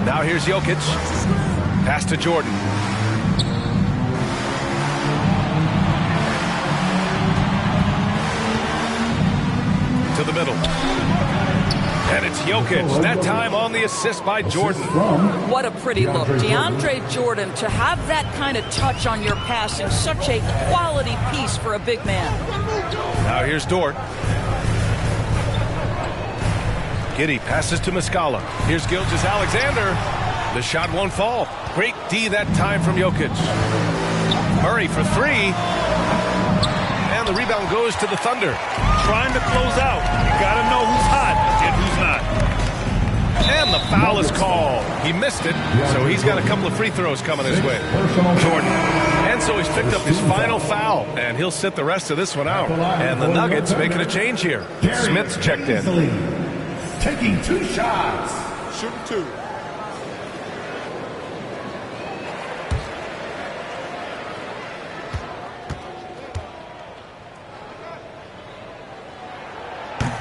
S4: Now here's Jokic. Pass to Jordan. To the middle. And it's Jokic. That time on the assist by Jordan.
S7: What a pretty look. DeAndre Jordan, to have that kind of touch on your passing, such a quality piece for a big man.
S4: Now here's Dort. Giddey passes to Muscala. Here's Gilgeous-Alexander. The shot won't fall. Great D that time from Jokic. Murray for 3. And the rebound goes to the Thunder.
S6: Trying to close out. You got to know who's hot and who's not.
S4: And the foul is called. He missed it, so he's got a couple of free throws coming his way. Jordan. And so he's picked up his final foul, and he'll sit the rest of this one out. And the Nuggets making a change here. Smith's checked in.
S8: Taking 2 shots.
S5: Shooting 2.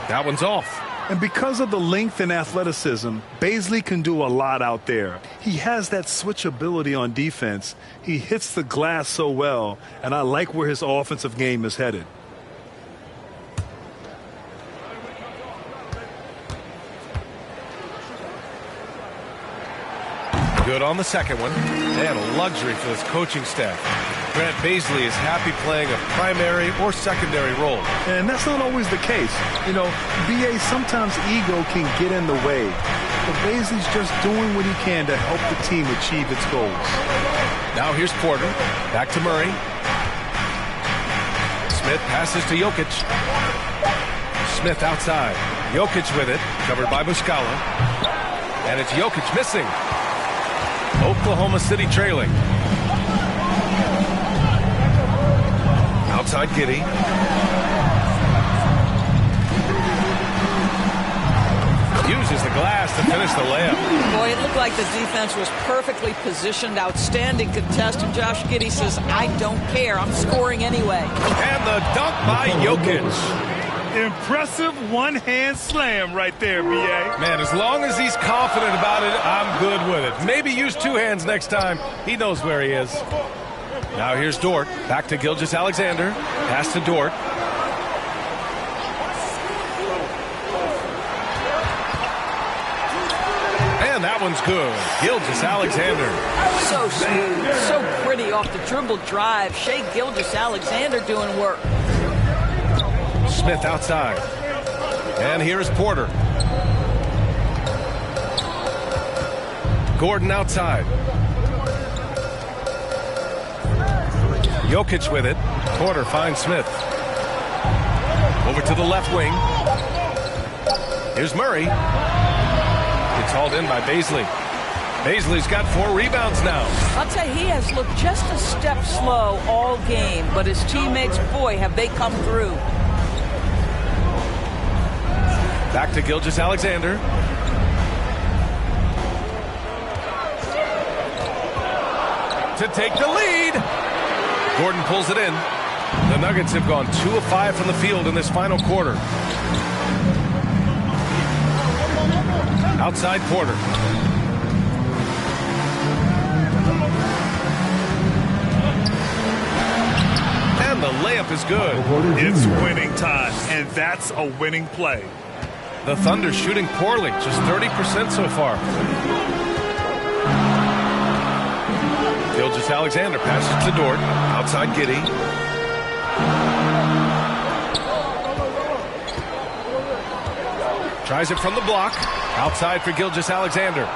S4: That one's off.
S6: And because of the length and athleticism, Bazley can do a lot out there. He has that switch ability on defense. He hits the glass so well, and I like where his offensive game is headed.
S4: Good on the second one. And a luxury for this coaching staff. Grant Bazley is happy playing a primary or secondary role.
S6: And that's not always the case. You know, BA, sometimes ego can get in the way. But Bazley's just doing what he can to help the team achieve its goals.
S4: Now here's Porter. Back to Murray. Smith passes to Jokic. Smith outside. Jokic with it. Covered by Muscala. And it's Jokic missing. Oklahoma City trailing. Outside Giddey. Uses the glass to finish the layup.
S7: Boy, it looked like the defense was perfectly positioned. Outstanding contest. And Josh Giddey says, I don't care. I'm scoring anyway.
S4: And the dunk by Jokic.
S6: Impressive one-hand slam right there, B.A.
S4: Man, as long as he's confident about it, I'm good with it. Maybe use 2 hands next time. He knows where he is. Now here's Dort. Back to Gilgeous-Alexander. Pass to Dort. And that one's good. Gilgeous-Alexander.
S7: So smooth, so pretty off the dribble drive. Shai Gilgeous-Alexander doing work.
S4: Smith outside. And here's Porter. Gordon outside. Jokic with it. Porter finds Smith. Over to the left wing. Here's Murray. It's hauled in by Bazley. Bazley's got 4 rebounds now.
S7: I'll tell you, he has looked just a step slow all game, but his teammates, boy, have they come through.
S4: Back to Gilgeous-Alexander. To take the lead. Gordon pulls it in. The Nuggets have gone 2 of 5 from the field in this final quarter. Outside Porter. And the layup is good.
S6: It's winning time, and that's a winning play.
S4: The Thunder shooting poorly, just 30% so far. Gilgeous-Alexander passes to Dort. Outside Giddey. Tries it from the block. Outside for Gilgeous-Alexander.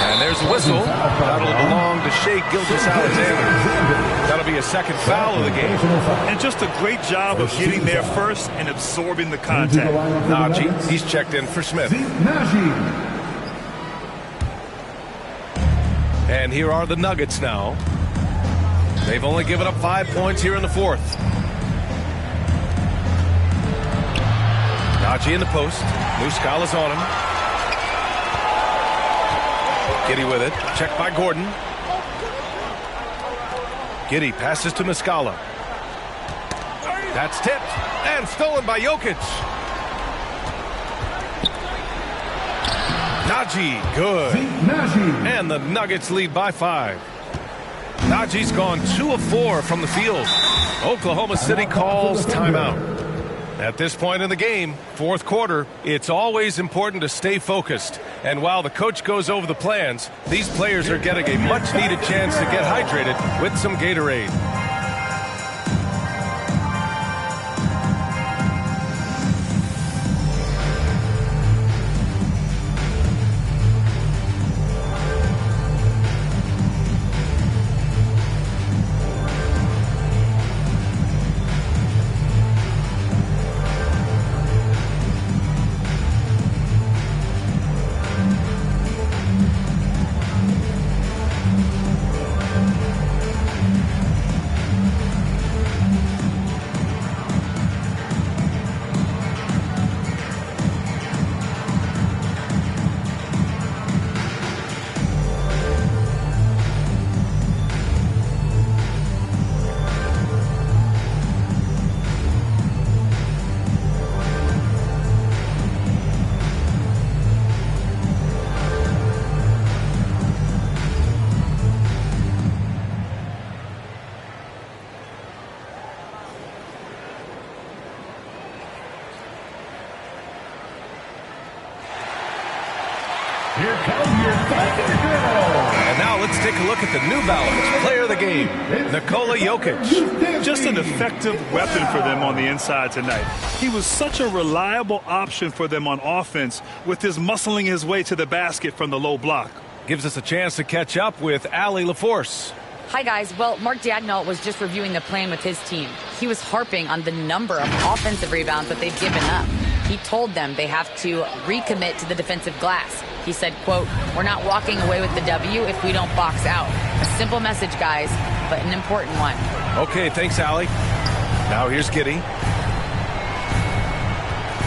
S4: And there's a whistle. That'll belong to Shai Gilgeous-Alexander. That'll be a second foul of the game.
S6: And just a great job of getting there first and absorbing the contact.
S4: Najee, he's checked in for Smith. And here are the Nuggets now. They've only given up 5 points here in the fourth. Najee in the post. Muscala's on him. Giddey with it. Checked by Gordon. Giddey passes to Muscala. That's tipped and stolen by Jokic. Najee, good. And the Nuggets lead by 5. Najee's gone 2 of 4 from the field. Oklahoma City calls timeout. At this point in the game, fourth quarter, it's always important to stay focused. And while the coach goes over the plans, these players are getting a much-needed chance to get hydrated with some Gatorade. And now let's take a look at the New Balance player of the game, Nikola Jokic.
S6: Just an effective weapon for them on the inside tonight. He was such a reliable option for them on offense with his muscling his way to the basket from the low block.
S4: Gives us a chance to catch up with Allie LaForce.
S9: Hi, guys. Well, Mark Daigneault was just reviewing the plan with his team. He was harping on the number of offensive rebounds that they've given up. He told them they have to recommit to the defensive glass. He said, quote, "We're not walking away with the W if we don't box out." A simple message, guys, but an important one.
S4: Okay, thanks, Allie. Now here's Giddey.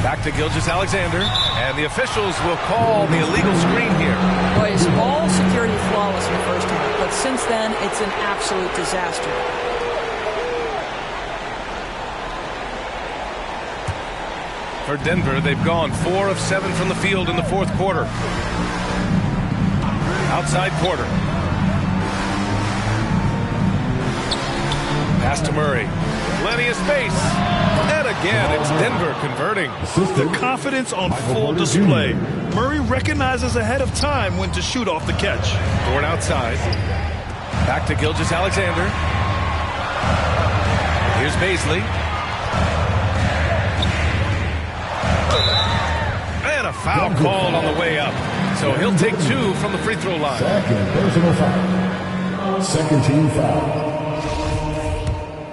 S4: Back to Gilgeous-Alexander, and the officials will call the illegal screen here.
S7: Boy, it's all security flawless in the first half, but since then, it's an absolute disaster.
S4: For Denver, they've gone 4 of 7 from the field in the fourth quarter. Outside Porter. Pass to Murray. Plenty of space. And again, it's Denver converting.
S6: The confidence on full display. Murray recognizes ahead of time when to shoot off the catch.
S4: Gordon outside. Back to Gilgeous-Alexander. Here's Bazley. And a foul called on the way up. So he'll take 2 from the free throw line.
S8: Second personal foul. Second team foul.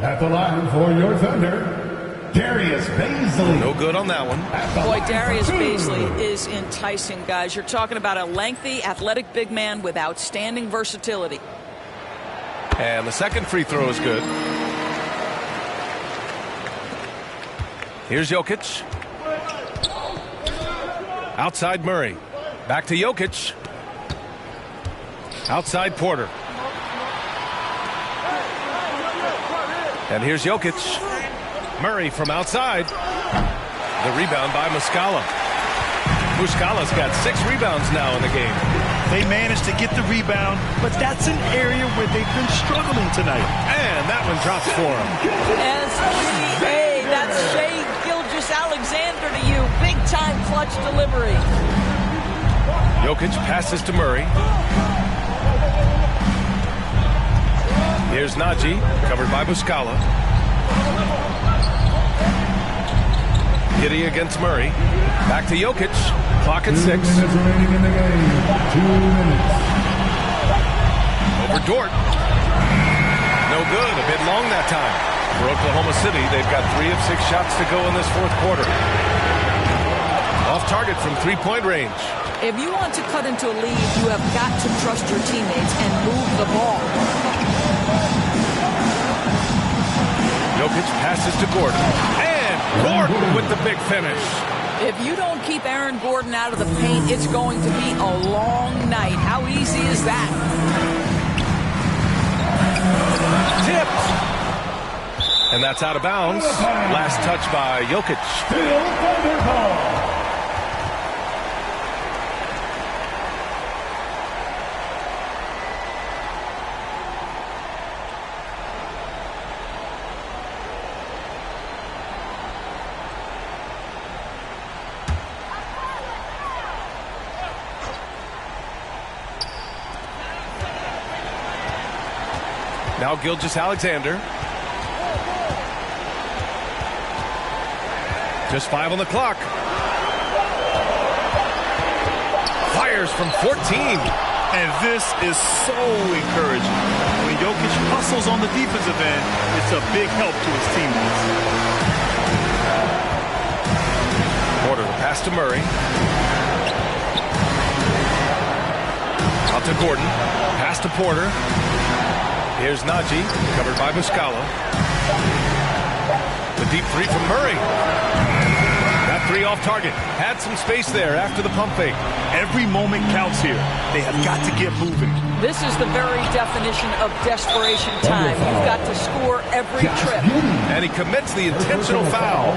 S8: At the line for your Thunder, Darius Bazley.
S4: No good on that one.
S7: Boy, Darius Bazley is enticing, guys. You're talking about a lengthy, athletic big man with outstanding versatility.
S4: And the second free throw is good. Here's Jokic. Outside Murray. Back to Jokic. Outside Porter. And here's Jokic. Murray from outside. The rebound by Muscala. Muscala's got 6 rebounds now in the game.
S6: They managed to get the rebound, but that's an area where they've been struggling tonight.
S4: And that one drops for him.
S7: SGA, that's Shai Gilgeous-Alexander to you. Big-time clutch delivery.
S4: Jokic passes to Murray. Here's Najee, covered by Muscala. Giddey against Murray. Back to Jokic. Clock at 6.
S8: 2 minutes remaining in the game. 2 minutes.
S4: Over Dort. No good. A bit long that time. For Oklahoma City, they've got 3 of 6 shots to go in this fourth quarter. Off target from 3-point range.
S7: If you want to cut into a lead, you have got to trust your teammates and move the ball.
S4: Jokic passes to Gordon. And Gordon with the big finish.
S7: If you don't keep Aaron Gordon out of the paint, it's going to be a long night. How easy is that?
S4: Tipped. And that's out of bounds. Last touch by Jokic. Now Gilgeous-Alexander. Just 5 on the clock. Fires from 14.
S6: And this is so encouraging. When Jokic hustles on the defensive end, it's a big help to his teammates.
S4: Porter, the pass to Murray. Out to Gordon. Pass to Porter. Here's Najee, covered by Muscala. The deep three from Murray. That three off target. Had some space there after the pump fake.
S6: Every moment counts here. They have got to get moving.
S7: This is the very definition of desperation time. You've got to score every trip.
S4: And he commits the intentional foul.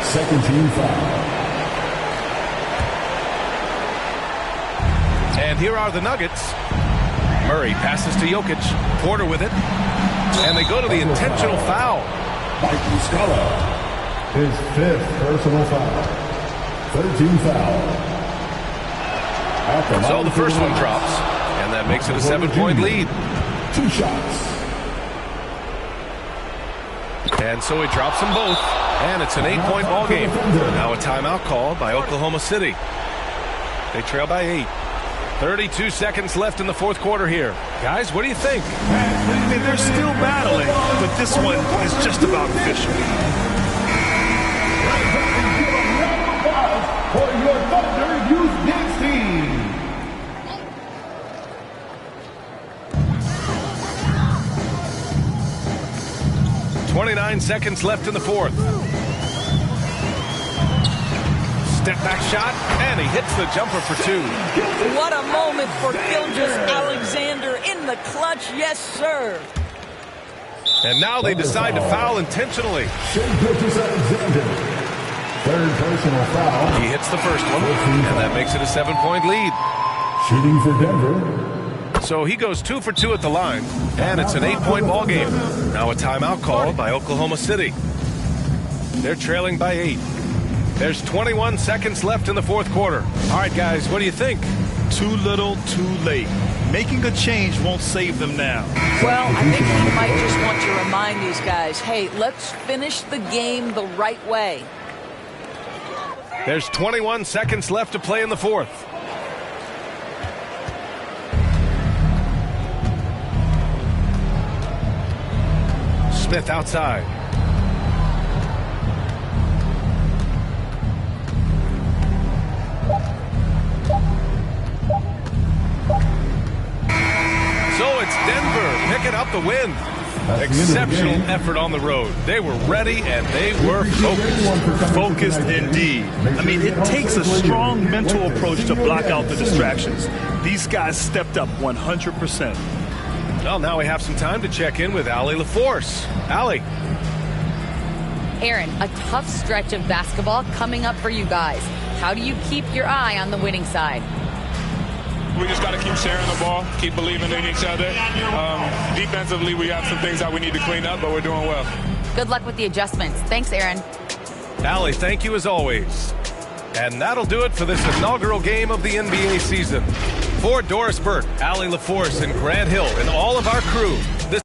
S8: Second team foul.
S4: And here are the Nuggets. Murray passes to Jokic. Porter with it. And they go to the intentional foul.
S8: Mike Muscala. His 5th personal foul. 13 foul.
S4: So the first one drops. And that makes it a 7-point lead.
S8: 2 shots.
S4: And so he drops them both. And it's an 8-point ball game. Now a timeout called by Oklahoma City. They trail by 8. 32 seconds left in the fourth quarter here. Guys, what do you think?
S6: I mean, they're still battling, but this one is just about official.
S8: For your Thunder Youth Knicks team.
S4: .29 seconds left in the fourth. Step back shot, and he hits the jumper for 2.
S7: What a moment for Gilgeous-Alexander in the clutch. Yes, sir.
S4: And now they decide to foul intentionally.
S8: Gilgeous-Alexander. 3rd personal foul.
S4: He hits the first one, and that makes it a 7-point lead.
S8: Shooting for Denver.
S4: So he goes 2 for 2 at the line, and it's an 8-point ball game. Now a timeout called by Oklahoma City. They're trailing by 8. There's 21 seconds left in the fourth quarter. All right, guys, what do you think?
S6: Too little, too late. Making a change won't save them now.
S7: Well, I think he might just want to remind these guys, hey, let's finish the game the right way.
S4: There's 21 seconds left to play in the fourth. Smith outside. So it's Denver picking up the win. Exceptional effort on the road. They were ready and they were focused.
S6: Focused indeed. I mean, it takes a strong mental approach to block out the distractions. These guys stepped up 100%.
S4: Well, now we have some time to check in with Allie LaForce. Allie.
S9: Aaron, a tough stretch of basketball coming up for you guys. How do you keep your eye on the winning side?
S5: We just got to keep sharing the ball, keep believing in each other. Defensively, we have some things that we need to clean up, but we're doing well.
S9: Good luck with the adjustments. Thanks, Aaron.
S4: Allie, thank you as always. And that'll do it for this inaugural game of the NBA season. For Doris Burke, Allie LaForce, and Grant Hill, and all of our crew, this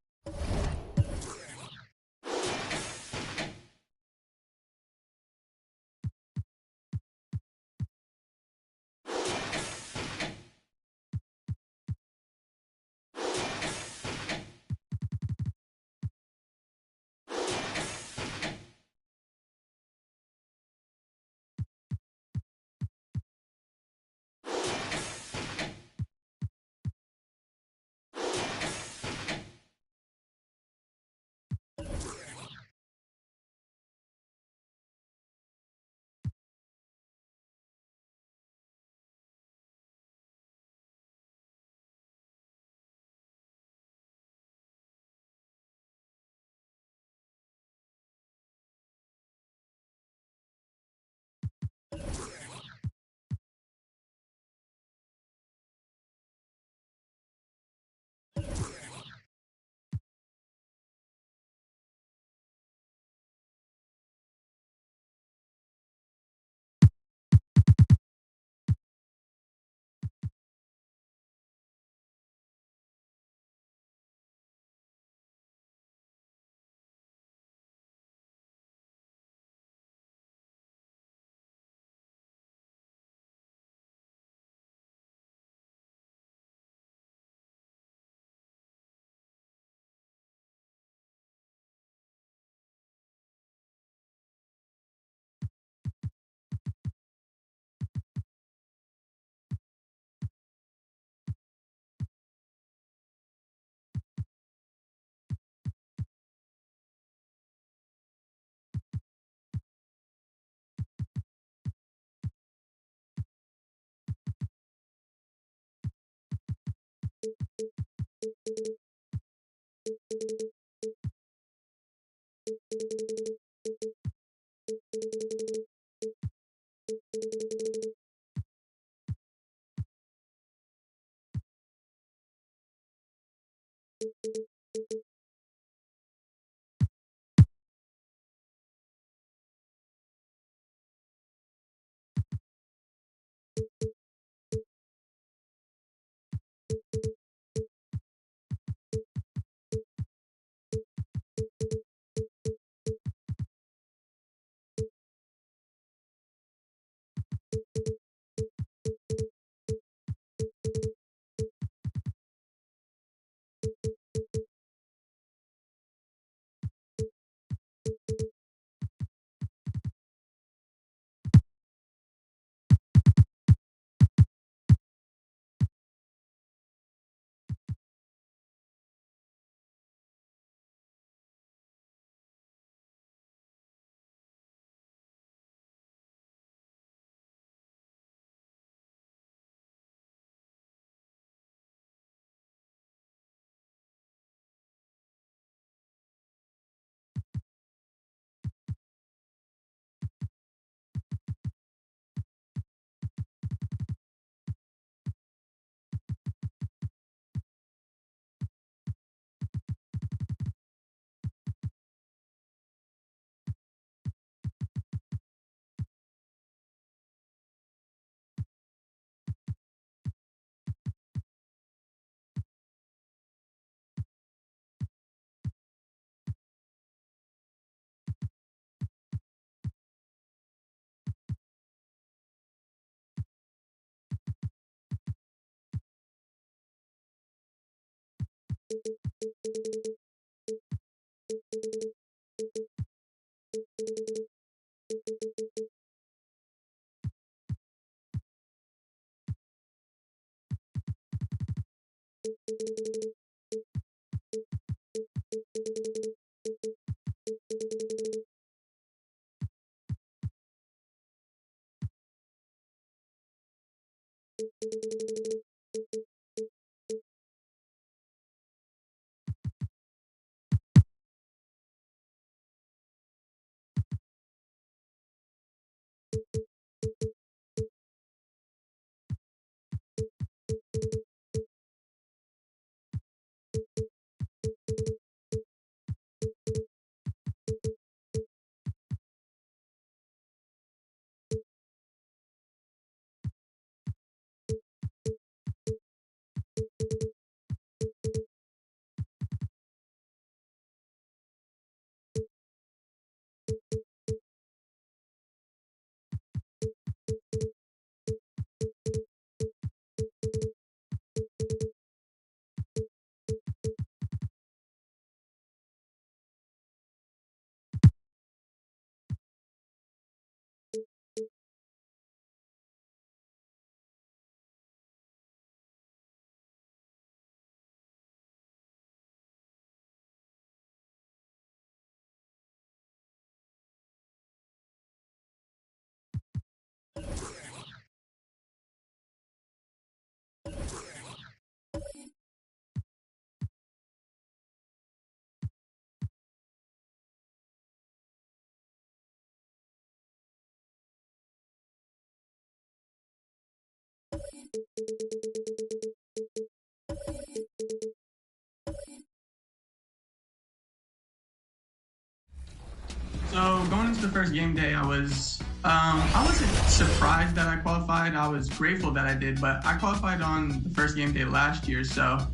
S3: So going into the first game day, I wasn't surprised that I qualified. I was grateful that I did, but I qualified on the first game day last year, so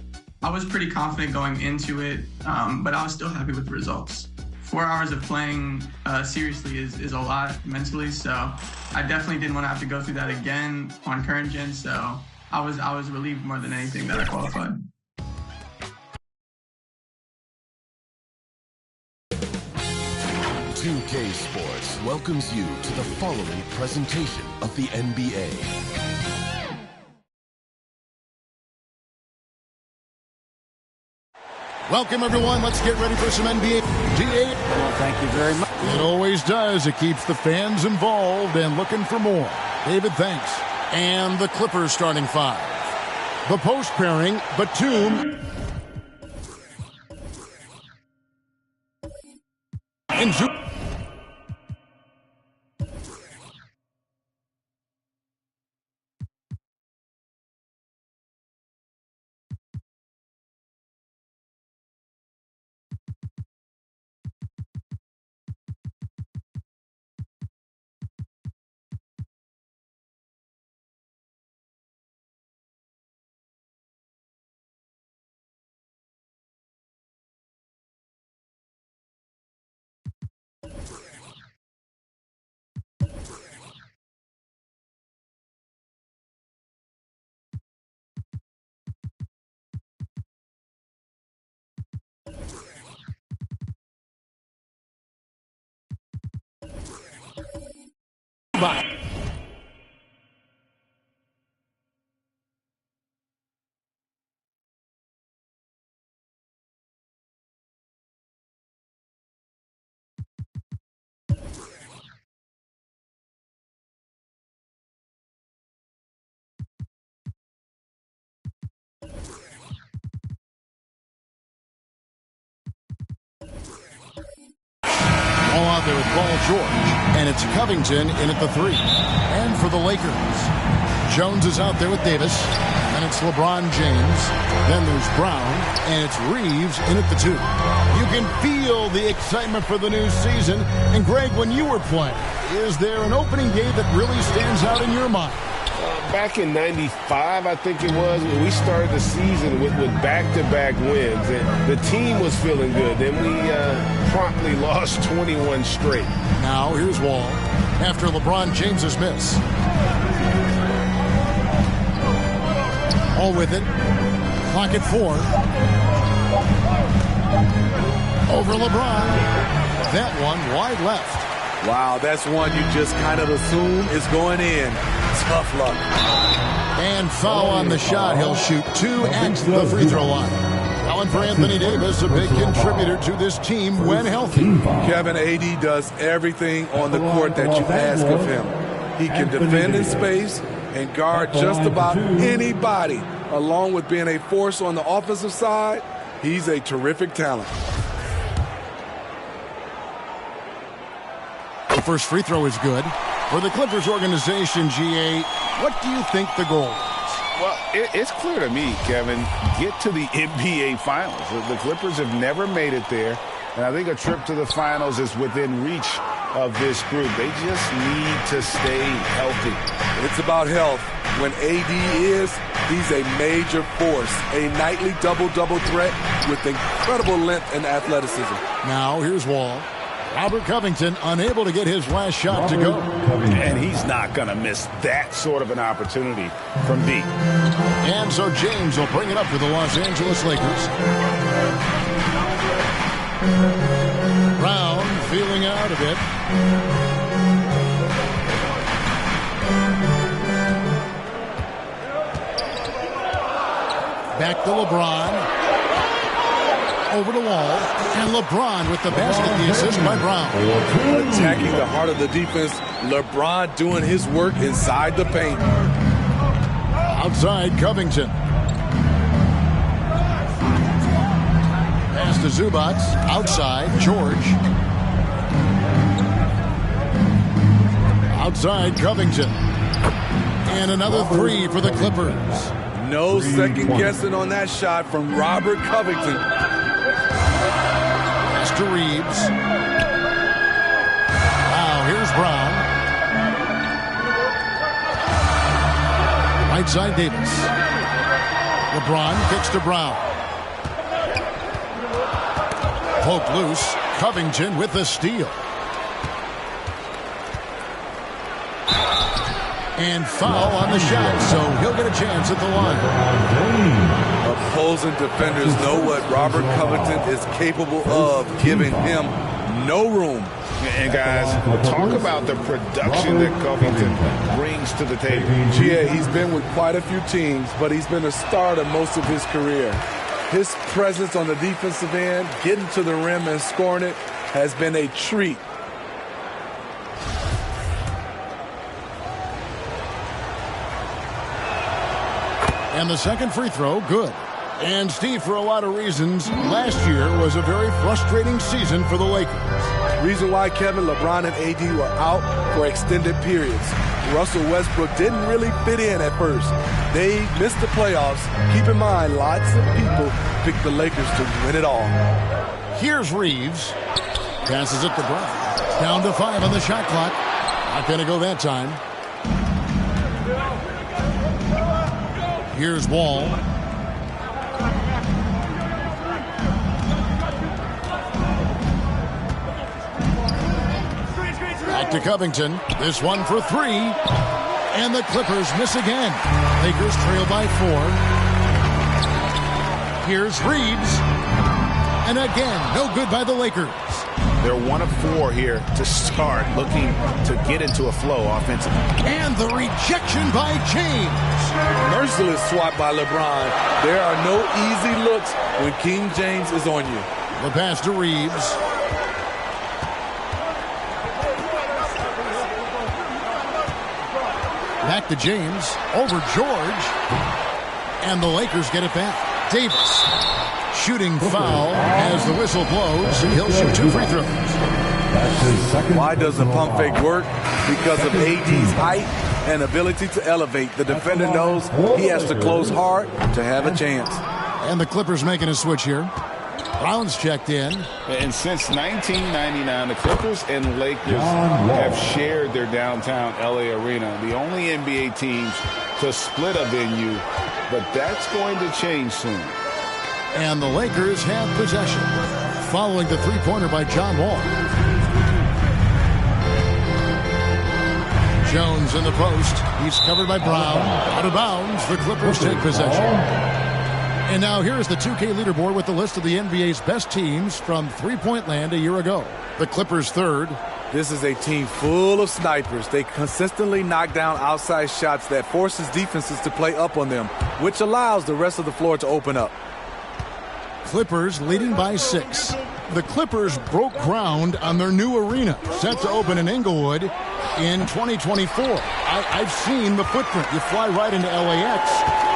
S3: I was pretty confident going into it, but I was still happy with the results. 4 hours of playing seriously is a lot mentally, so I definitely didn't want to have to go through that again on current gen, so I was relieved more than anything that I qualified.
S15: $2K Sports welcomes you to the following presentation of the NBA.
S11: Welcome, everyone. Let's get ready for some NBA.
S16: Well, thank you very much.
S11: It always does. It keeps the fans involved and looking for more. David, thanks. And the Clippers starting five. The post pairing, Batum And all out there with Paul George, and it's Covington in at the 3. And for the Lakers, Jones is out there with Davis, and it's LeBron James. Then there's Brown, and it's Reeves in at the 2. You can feel the excitement for the new season. And Greg, when you were playing, is there an opening game that really stands out in your mind?
S17: Back in '95, I think it was, we started the season with back-to-back wins, and the team was feeling good. Then we promptly lost 21 straight.
S11: Now here's Wall after LeBron James's miss. All with it. Clock at 4. Over LeBron. That one wide left.
S14: Wow, that's one you just kind of assume is going in. Tough luck.
S11: And foul on the shot. He'll shoot 2 at the free throw line. Well, for Anthony Davis, a big contributor to this team when healthy.
S14: Kevin, AD does everything on the court that you ask of him. He can defend in space and guard just about anybody. Along with being a force on the offensive side, he's a terrific talent.
S11: The first free throw is good. For the Clippers organization, GA, what do you think the goal is?
S17: Well, it's clear to me, Kevin, get to the NBA Finals. The Clippers have never made it there, and I think a trip to the Finals is within reach of this group. They just need to stay healthy.
S14: It's about health. When AD he's a major force, a nightly double-double threat with incredible length and athleticism.
S11: Now here's Wall. Robert Covington unable to get his last shot to go.
S17: And he's not going to miss that sort of an opportunity from deep.
S11: And so James will bring it up for the Los Angeles Lakers. Brown feeling out a bit. Back to LeBron. Over the wall, and LeBron with the basket, the assist by Brown.
S14: Attacking the heart of the defense, LeBron doing his work inside the paint.
S11: Outside, Covington. Pass to Zubac, outside, George. Outside, Covington. And another 3 for the Clippers.
S14: No second guessing on that shot from Robert Covington.
S11: To Reeves. Now here's Brown. Right side Davis. LeBron kicks to Brown. Poked loose. Covington with the steal. And foul on the shot, so he'll get a chance at the line.
S14: Opposing defenders know what Robert Covington is capable of, giving him no room.
S17: And guys, talk about the production that Covington brings to the table.
S14: GA, he's been with quite a few teams, but he's been a starter most of his career. His presence on the defensive end, getting to the rim and scoring it, has been a treat.
S11: And the second free throw, good. And Steve, for a lot of reasons, last year was a very frustrating season for the Lakers.
S18: Reason why, Kevin, LeBron and AD were out for extended periods. Russell Westbrook didn't really fit in at first. They missed the playoffs. Keep in mind, lots of people picked the Lakers to win it all.
S11: Here's Reeves. Passes it to Brown. Down to 5 on the shot clock. Not going to go that time. Here's Wall. Back to Covington. This one for 3. And the Clippers miss again. Lakers trail by 4. Here's Reeves. And again, no good by the Lakers.
S17: They're 1 of 4 here to start, looking to get into a flow offensively.
S11: And the rejection by James.
S18: Merciless swat by LeBron. There are no easy looks when King James is on you.
S11: The pass to Reeves. Back to James. Over George. And the Lakers get it back. Davis. Shooting foul as the whistle blows. He'll shoot 2 free throws.
S18: Why does the pump fake work? Because of AD's height and ability to elevate. The defender knows he has to close hard to have a chance.
S11: And the Clippers making a switch here. Brown's checked in.
S17: And since 1999, the Clippers and Lakers have shared their downtown LA arena. The only NBA teams to split a venue, but that's going to change soon.
S11: And the Lakers have possession. Following the three-pointer by John Wall. Jones in the post. He's covered by Brown. Out of bounds. The Clippers take possession. And now here's the 2K leaderboard with the list of the NBA's best teams from three-point land a year ago. The Clippers third.
S18: This is a team full of snipers. They consistently knock down outside shots that forces defenses to play up on them, which allows the rest of the floor to open up.
S11: Clippers leading by 6. The Clippers broke ground on their new arena, set to open in Inglewood in 2024. I've seen the footprint. You fly right into LAX,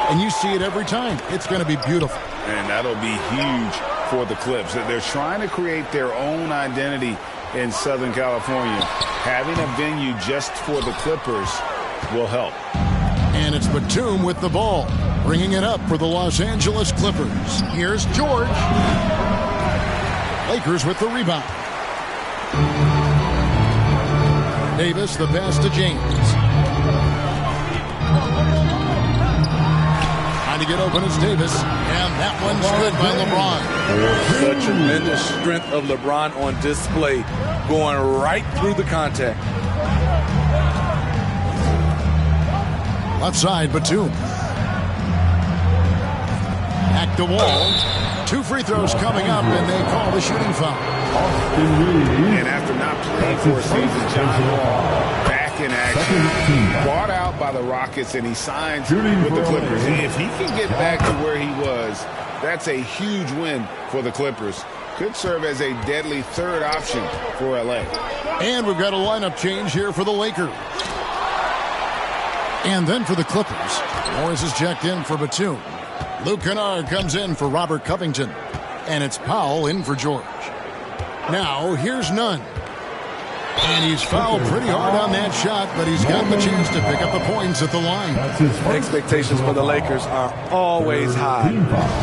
S11: and you see it every time. It's going to be beautiful.
S17: And that'll be huge for the Clips. They're trying to create their own identity in Southern California. Having a venue just for the Clippers will help.
S11: And it's Batum with the ball, bringing it up for the Los Angeles Clippers. Here's George. Lakers with the rebound. Davis, the pass to James. Trying to get open is Davis, and that one's good by LeBron.
S18: The tremendous strength of LeBron on display, going right through the contact.
S11: Left side, Batum. Back to Wall. 2 free throws coming up, and they call the shooting foul.
S17: And after not playing for a season, John Wall back in action. Brought out by the Rockets, and he signs with the Clippers. If he can get back to where he was, that's a huge win for the Clippers. Could serve as a deadly third option for LA.
S11: And we've got a lineup change here for the Lakers. And then for the Clippers, Morris is checked in for Batum. Luke Kennard comes in for Robert Covington. And it's Powell in for George. Now, here's Nunn. And he's fouled pretty hard on that shot, but he's got the chance to pick up the points at the line.
S18: Expectations for the Lakers are always high.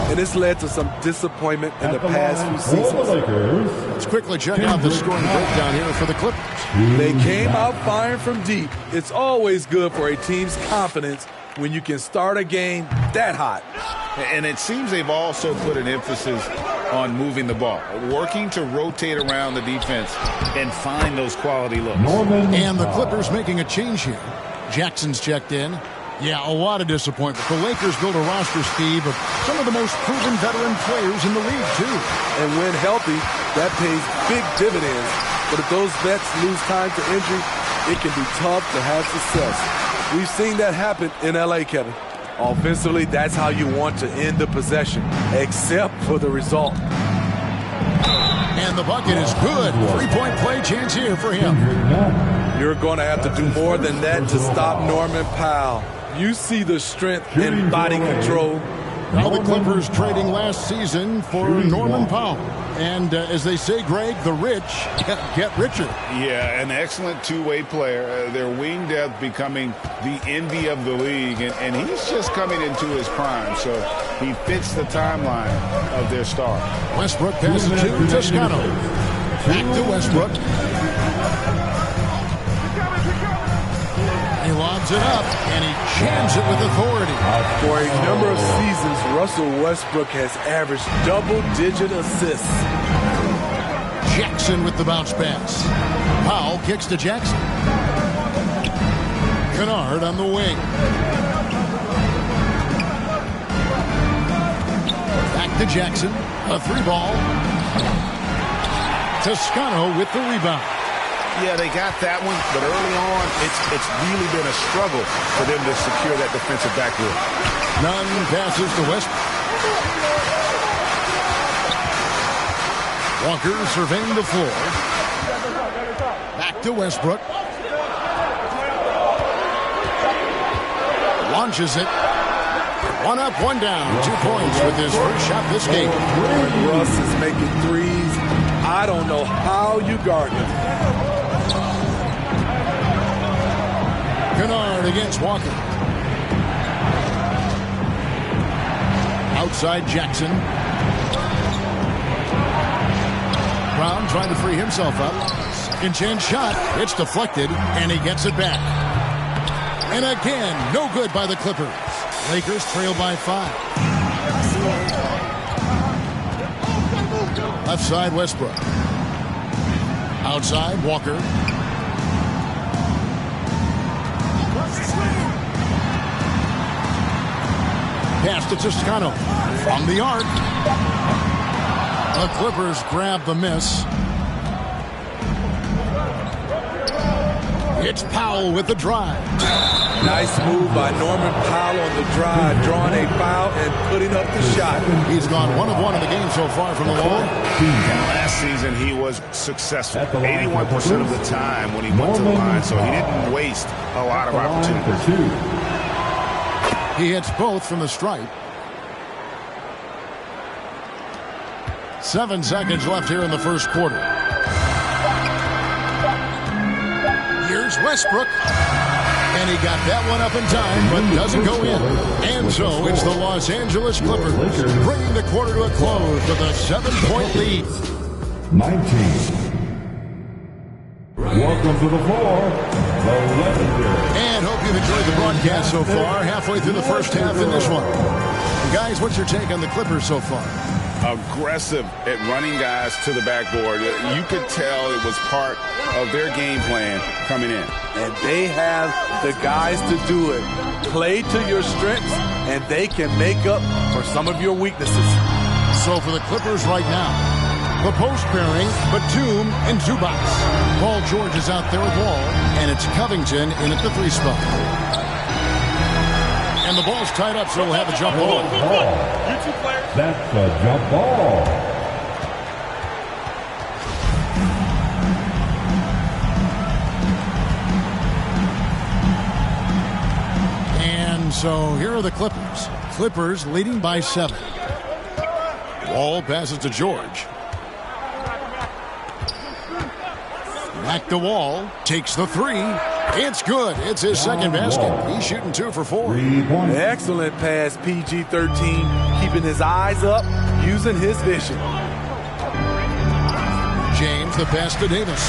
S18: And this led to some disappointment in the past few seasons.
S11: Let's quickly check out the scoring breakdown here for the Clippers.
S18: They came out firing from deep. It's always good for a team's confidence when you can start a game that hot.
S17: And it seems they've also put an emphasis on moving the ball, working to rotate around the defense and find those quality looks.
S11: And the Clippers making a change here. Jackson's checked in. Yeah, a lot of disappointment. The Lakers built a roster, Steve, of some of the most proven veteran players in the league, too.
S18: And when healthy, that pays big dividends. But if those vets lose time to injury, it can be tough to have success. We've seen that happen in LA, Kevin. Offensively, that's how you want to end the possession, except for the result.
S11: And the bucket is good. 3-point play chance here for him.
S18: You're going to have to do more than that to stop Norman Powell. You see the strength and body control.
S11: Now the Clippers trading last season for Norman Powell. And as they say, Greg, the rich get richer.
S17: Yeah, an excellent two-way player. Their wing depth becoming the envy of the league. And he's just coming into his prime, so he fits the timeline of their star.
S11: Westbrook passes to Toscano. Back to Westbrook. He lobs it up, and he jams it with authority.
S18: For a number of seasons, Russell Westbrook has averaged double-digit assists.
S11: Jackson with the bounce pass. Powell kicks to Jackson. Kennard on the wing. Back to Jackson. A three ball. Toscano with the rebound.
S17: Yeah, they got that one, but early on, it's really been a struggle for them to secure that defensive backboard.
S11: Nunn passes to Westbrook. Walker surveying the floor. Back to Westbrook. Launches it. One up, one down. 2 points with his first shot this game.
S18: Russ is making threes. I don't know how you guard him.
S11: Kennard against Walker. Outside Jackson. Brown trying to free himself up. Second chance shot. It's deflected, and he gets it back. And again, no good by the Clippers. Lakers trail by 5. Left side, Westbrook. Outside, Walker. Pass to Toscano from the arc. The Clippers grab the miss. It's Powell with the drive.
S18: Nice move by Norman Powell on the drive, drawing a foul and putting up the shot.
S11: He's gone 1 of 1 in the game so far from the wall.
S17: Last season, he was successful 81% of the time when he went to the line, so he didn't waste a lot of opportunities.
S11: He hits both from the stripe. 7 seconds left here in the first quarter. Here's Westbrook. And he got that one up in time, but doesn't go in. And so it's the Los Angeles Clippers bringing the quarter to a close with a 7-point lead.
S8: 19. Welcome to the floor, the legendary.
S11: And hope you've enjoyed the broadcast so far. Halfway through the first half in this one. Guys, what's your take on the Clippers so far?
S17: Aggressive at running guys to the backboard. You could tell it was part of their game plan coming in.
S18: And they have the guys to do it. Play to your strengths, and they can make up for some of your weaknesses.
S11: So for the Clippers right now, the post pairing, Batum and Zubac. Paul George is out there with Wall, and it's Covington in at the 3 spot. And the ball's tied up, so we'll have a jump ball.
S8: That's a jump ball.
S11: And so here are the Clippers. Clippers leading by 7. Wall passes to George. Back to Wall. Takes the 3. It's good. It's his second basket. He's shooting 2 for 4.
S18: Excellent pass, PG-13. Keeping his eyes up, using his vision.
S11: James, the pass to Davis.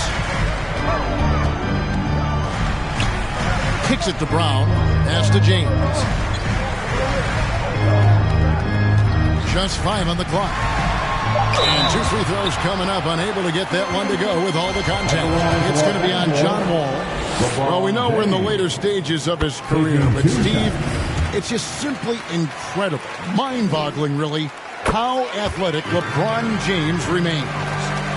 S11: Kicks it to Brown. Pass to James. Just 5 on the clock. And 2 free throws coming up. Unable to get that one to go with all the contact. It's going to be on John Wall. Well, we know we're in the later stages of his career, but Steve, it's just simply incredible, mind-boggling, really, how athletic LeBron James remains.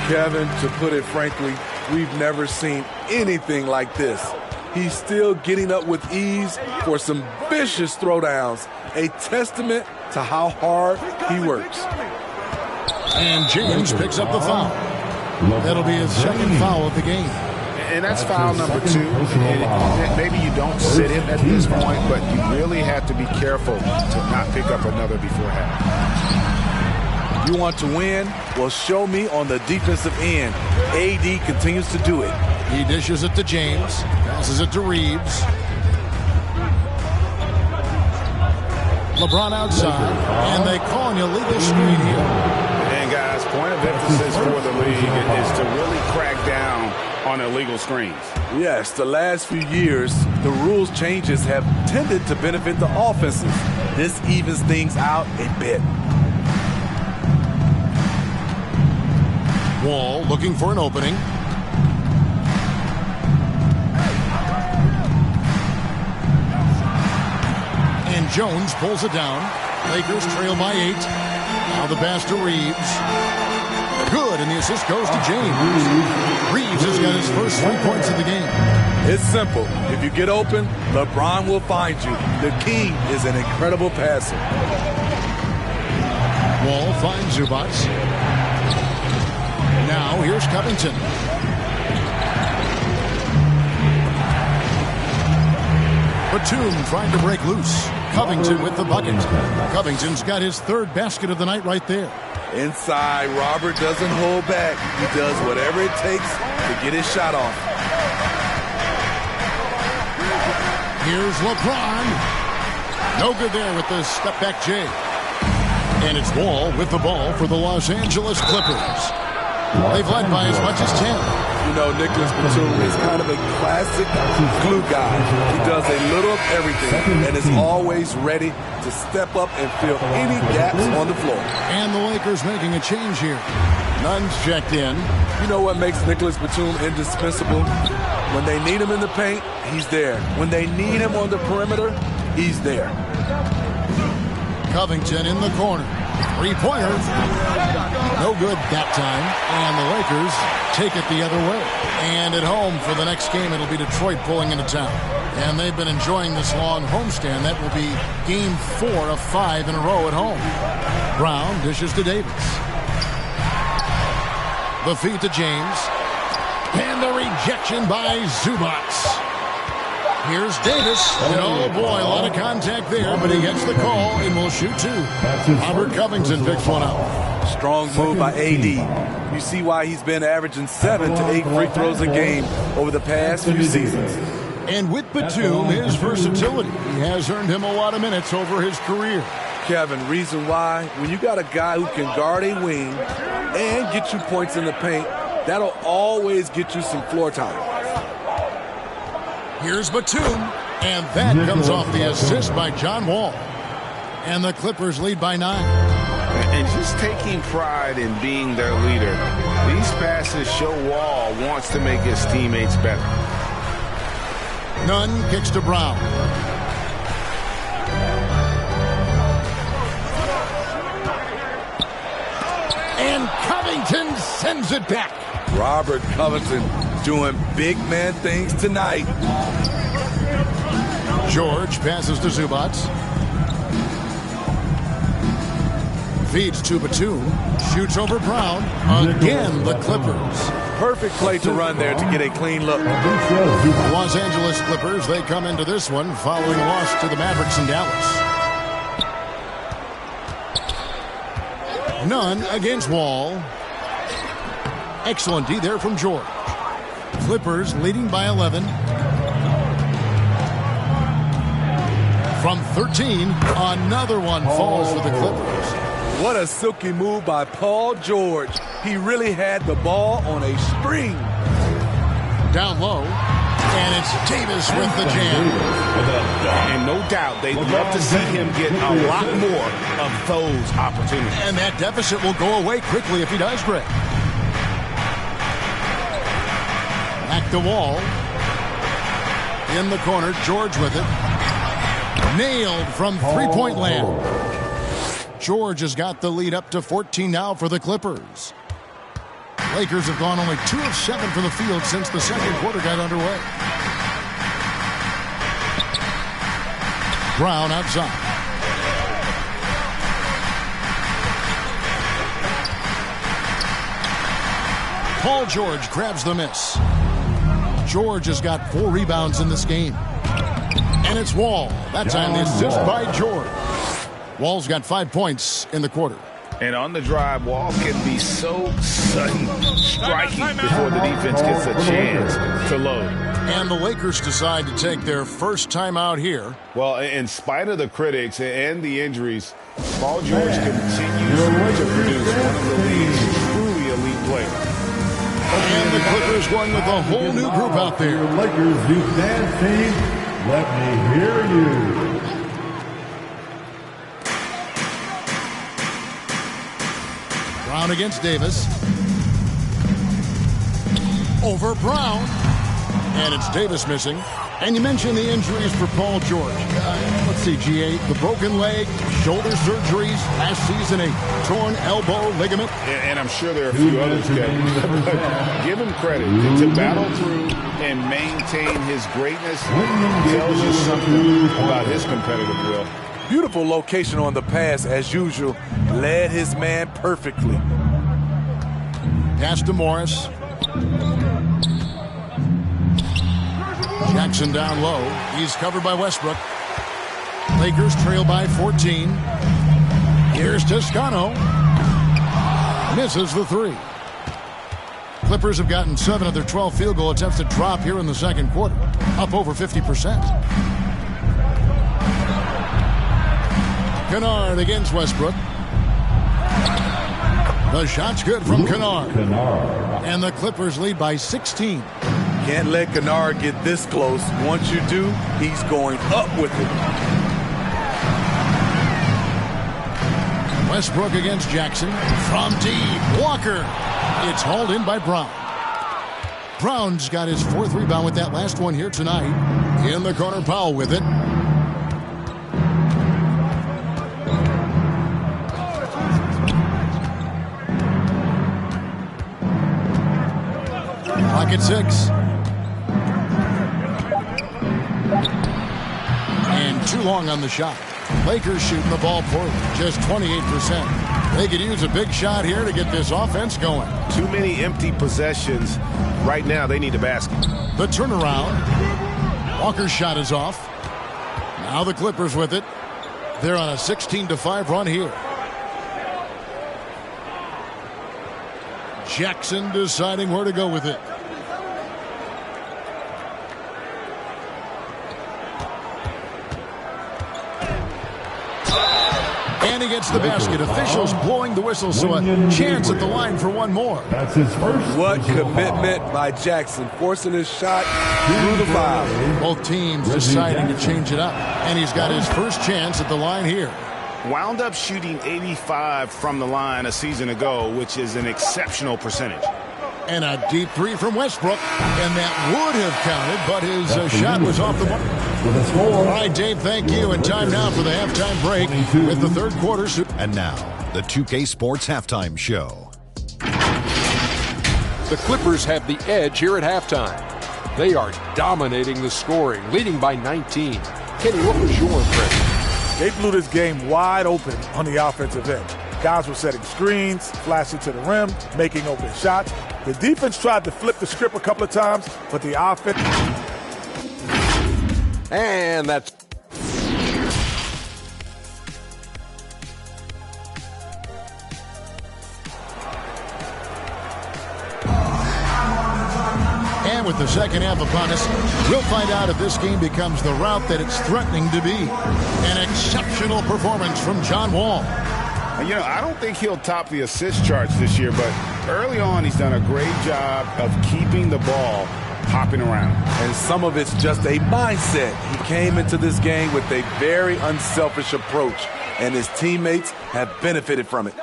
S18: Kevin, to put it frankly, we've never seen anything like this. He's still getting up with ease for some vicious throwdowns, a testament to how hard he works.
S11: And James picks up the foul. That'll be his second foul of the game.
S17: And that's foul number 2. Maybe you don't sit him at this point, but you really have to be careful to not pick up another before half.
S18: You want to win? Well, show me on the defensive end. AD continues to do it.
S11: He dishes it to James, passes it to Reeves. LeBron outside, and they call an illegal screen here.
S17: And guys, point of emphasis for the league is to really crack down on illegal screens.
S18: Yes, the last few years, the rules changes have tended to benefit the offenses. This evens things out a bit.
S11: Wall looking for an opening. And Jones pulls it down. Lakers trail by 8. Now the pass to Reeves. Good, and the assist goes to James. Reeves has got his first 3 points of the game.
S18: It's simple. If you get open, LeBron will find you. The king is an incredible passer.
S11: Wall finds Zubac. Now here's Covington. Batum trying to break loose. Covington with the bucket. Covington's got his 3rd basket of the night right there.
S18: Inside, Robert doesn't hold back. He does whatever it takes to get his shot off.
S11: Here's LeBron. No good there with the step-back J. And it's Wall with the ball for the Los Angeles Clippers. They've led by as much as 10.
S18: You know, Nicholas Batum is kind of a classic glue guy. He does a little of everything and is always ready to step up and fill any gaps on the floor.
S11: And the Lakers making a change here. Nunn's checked in.
S18: You know what makes Nicholas Batum indispensable? When they need him in the paint, he's there. When they need him on the perimeter, he's there.
S11: Covington in the corner. 3-pointer. No good that time. And the Lakers take it the other way. And at home for the next game, it'll be Detroit pulling into town. And they've been enjoying this long homestand. That will be game 4 of 5 in a row at home. Brown dishes to Davis. The feed to James. And the rejection by Zubac. Here's Davis. And oh boy, a lot of contact there, but he gets the call and will shoot 2. Robert Covington picks one up.
S18: Strong move by AD. You see why he's been averaging 7 to 8 free throws a game over the past few seasons.
S11: And with Batum, his versatility has earned him a lot of minutes over his career.
S18: Kevin, reason why, when you got a guy who can guard a wing and get you points in the paint, that'll always get you some floor time.
S11: Here's Batum, and that comes off the assist by John Wall. And the Clippers lead by 9.
S17: And just taking pride in being their leader, these passes show Wall wants to make his teammates better.
S11: Nunn kicks to Brown. And Covington sends it back.
S18: Robert Covington doing big man things tonight.
S11: George passes to Zubac. Feeds to Batum. Shoots over Brown. Again, the Clippers.
S18: Perfect play to run there to get a clean look.
S11: Los Angeles Clippers, they come into this one following a loss to the Mavericks in Dallas. Nunn against Wall. Excellent D there from George. Clippers leading by 11. From 13, another one falls for the Clippers.
S18: What a silky move by Paul George. He really had the ball on a string.
S11: Down low, and it's Davis with the jam.
S17: And no doubt, they'd love to see him get a lot more of those opportunities.
S11: And that deficit will go away quickly if he does, Greg. Back to Wall. In the corner, George with it. Nailed from three-point land. George has got the lead up to 14 now for the Clippers. Lakers have gone only 2 of 7 from the field since the second quarter got underway. Brown outside. Paul George grabs the miss. George has got 4 rebounds in this game. And it's Wall. That time the assist by George. Wall's got 5 points in the quarter.
S17: And on the drive, Wall can be so sudden, striking before the defense gets a chance to load.
S11: And the Lakers decide to take their first timeout here.
S17: Well, in spite of the critics and the injuries, Paul George continues to produce one of the league's truly elite players.
S11: And the Clippers going with a whole new group out there.
S8: Lakers youth dance team, let me hear you.
S11: Brown against Davis. Over Brown. And it's Davis missing. And you mentioned the injuries for Paul George. Let's see, G8, the broken leg, shoulder surgeries, last season a torn elbow ligament.
S17: And I'm sure there are a few others, Kevin. But give him credit. To battle through and maintain his greatness tells you something about his competitive will.
S18: Beautiful location on the pass, as usual. Led his man perfectly.
S11: Pass to Morris. Jackson down low. He's covered by Westbrook. Lakers trail by 14. Here's Toscano. Misses the 3. Clippers have gotten 7 of their 12 field goal attempts to drop here in the second quarter. Up over 50%. Kennard against Westbrook. The shot's good from Kennard. And the Clippers lead by 16.
S18: Can't let Kennard get this close. Once you do, he's going up with it.
S11: Westbrook against Jackson. From deep, Walker. It's hauled in by Brown. Brown's got his 4th rebound with that last one here tonight. In the corner, Powell with it. Clock at 6. And too long on the shot. Lakers shooting the ball poorly, just 28%. They could use a big shot here to get this offense going.
S4: Too many empty possessions. Right now, they need a basket.
S11: The turnaround. Walker's shot is off. Now the Clippers with it. They're on a 16-5 run here. Jackson deciding where to go with it. And he gets the basket. Officials blowing the whistle, so a chance at the line for one more.
S8: That's his first.
S18: What commitment by Jackson, forcing his shot through the foul.
S11: Both teams deciding to change it up. And he's got his first chance at the line here.
S17: Wound up shooting 85 from the line a season ago, which is an exceptional percentage.
S11: And a deep 3 from Westbrook. And that would have counted, but his shot was off the mark. All right, Dave, thank you. And time now for the halftime break with the third quarter.
S19: And now, the 2K Sports Halftime Show.
S12: The Clippers have the edge here at halftime. They are dominating the scoring, leading by 19. Kenny, what was your impression?
S14: They blew this game wide open on the offensive end. Guys were setting screens, flashing to the rim, making open shots. The defense tried to flip the script a couple of times, but the offense...
S12: And that's...
S11: And with the second half upon us, we'll find out if this game becomes the route that it's threatening to be. An exceptional performance from John Wall.
S17: You know, I don't think he'll top the assist charts this year, but early on he's done a great job of keeping the ball hopping around.
S18: And some of it's just a mindset. He came into this game with a very unselfish approach, and his teammates have benefited from it.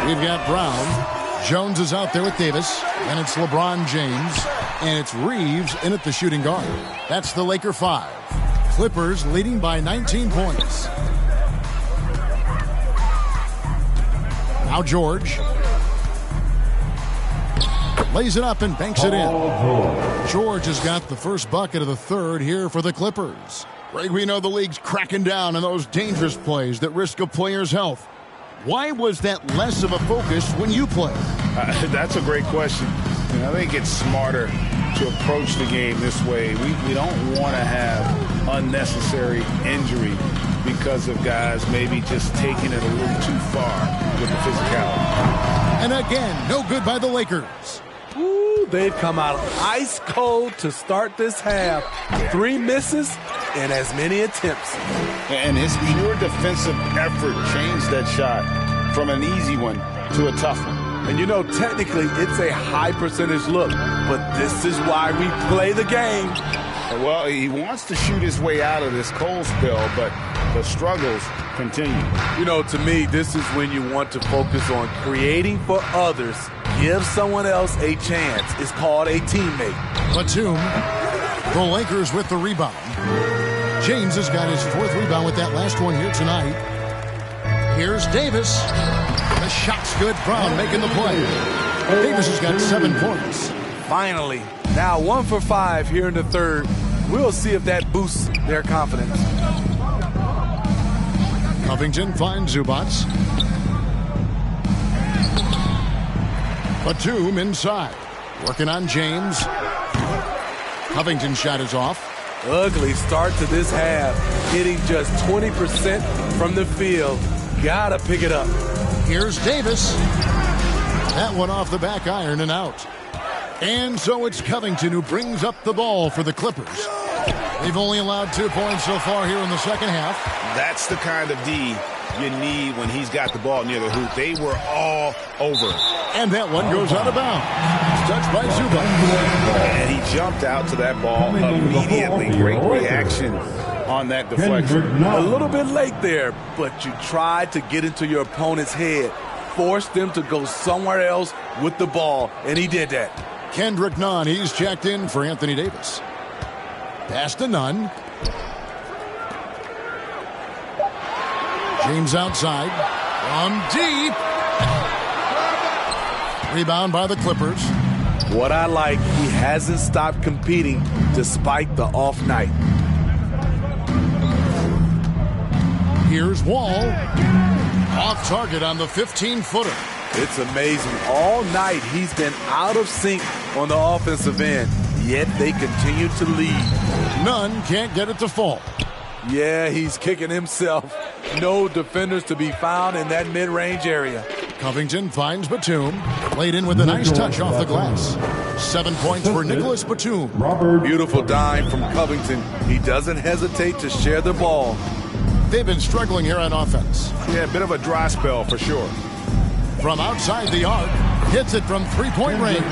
S11: We've got Brown. Jones is out there with Davis, and it's LeBron James, and it's Reeves in at the shooting guard. That's the Laker 5. Clippers leading by 19 points. Now George lays it up and banks it in. George has got the first bucket of the third here for the Clippers. Greg, we know the league's cracking down on those dangerous plays that risk a player's health. Why was that less of a focus when you played?
S17: That's a great question. I think it's smarter to approach the game this way. We don't want to have unnecessary injury because of guys maybe just taking it a little too far with the physicality.
S11: And again, no good by the Lakers.
S18: Ooh, they've come out ice cold to start this half. 3 misses and as many attempts.
S17: And his pure defensive effort changed that shot from an easy one to a tough one.
S18: And you know, technically, it's a high percentage look, but this is why we play the game.
S17: Well, he wants to shoot his way out of this cold spell, but the struggles continue.
S18: You know, to me, this is when you want to focus on creating for others. Give someone else a chance. It's called a teammate.
S11: Batum, the Lakers with the rebound. James has got his 4th rebound with that last one here tonight. Here's Davis. The shot's good. Brown making the play. Davis has got 7 points.
S18: Finally. Now 1 for 5 here in the third. We'll see if that boosts their confidence.
S11: Covington finds Zubac. Batum inside. Working on James. Covington's shot is off.
S18: Ugly start to this half. Hitting just 20% from the field. Gotta pick it up.
S11: Here's Davis. That one off the back iron and out. And so it's Covington who brings up the ball for the Clippers. They've only allowed 2 points so far here in the second half.
S17: That's the kind of D you need when he's got the ball near the hoop. They were all over.
S11: And that one goes out of bounds. It's touched by Zubac.
S17: And he jumped out to that ball immediately. Great reaction on that deflection.
S18: A little bit late there, but you tried to get into your opponent's head. Force them to go somewhere else with the ball, and he did that.
S11: Kendrick Nunn, he's checked in for Anthony Davis. Pass to Nunn. James outside. From deep. Rebound by the Clippers.
S18: What I like, he hasn't stopped competing despite the off night.
S11: Here's Wall. Off target on the 15-footer.
S18: It's amazing. All night he's been out of sync on the offensive end, yet they continue to lead.
S11: Nunn can't get it to fall.
S18: Yeah, he's kicking himself. No defenders to be found in that mid-range area.
S11: Covington finds Batum. Laid in with a nice touch off the glass. 7 points for Nicholas Batum.
S18: Beautiful dime from Covington. He doesn't hesitate to share the ball.
S11: They've been struggling here on offense.
S17: Yeah, a bit of a dry spell for sure.
S11: From outside the arc, hits it from three-point range.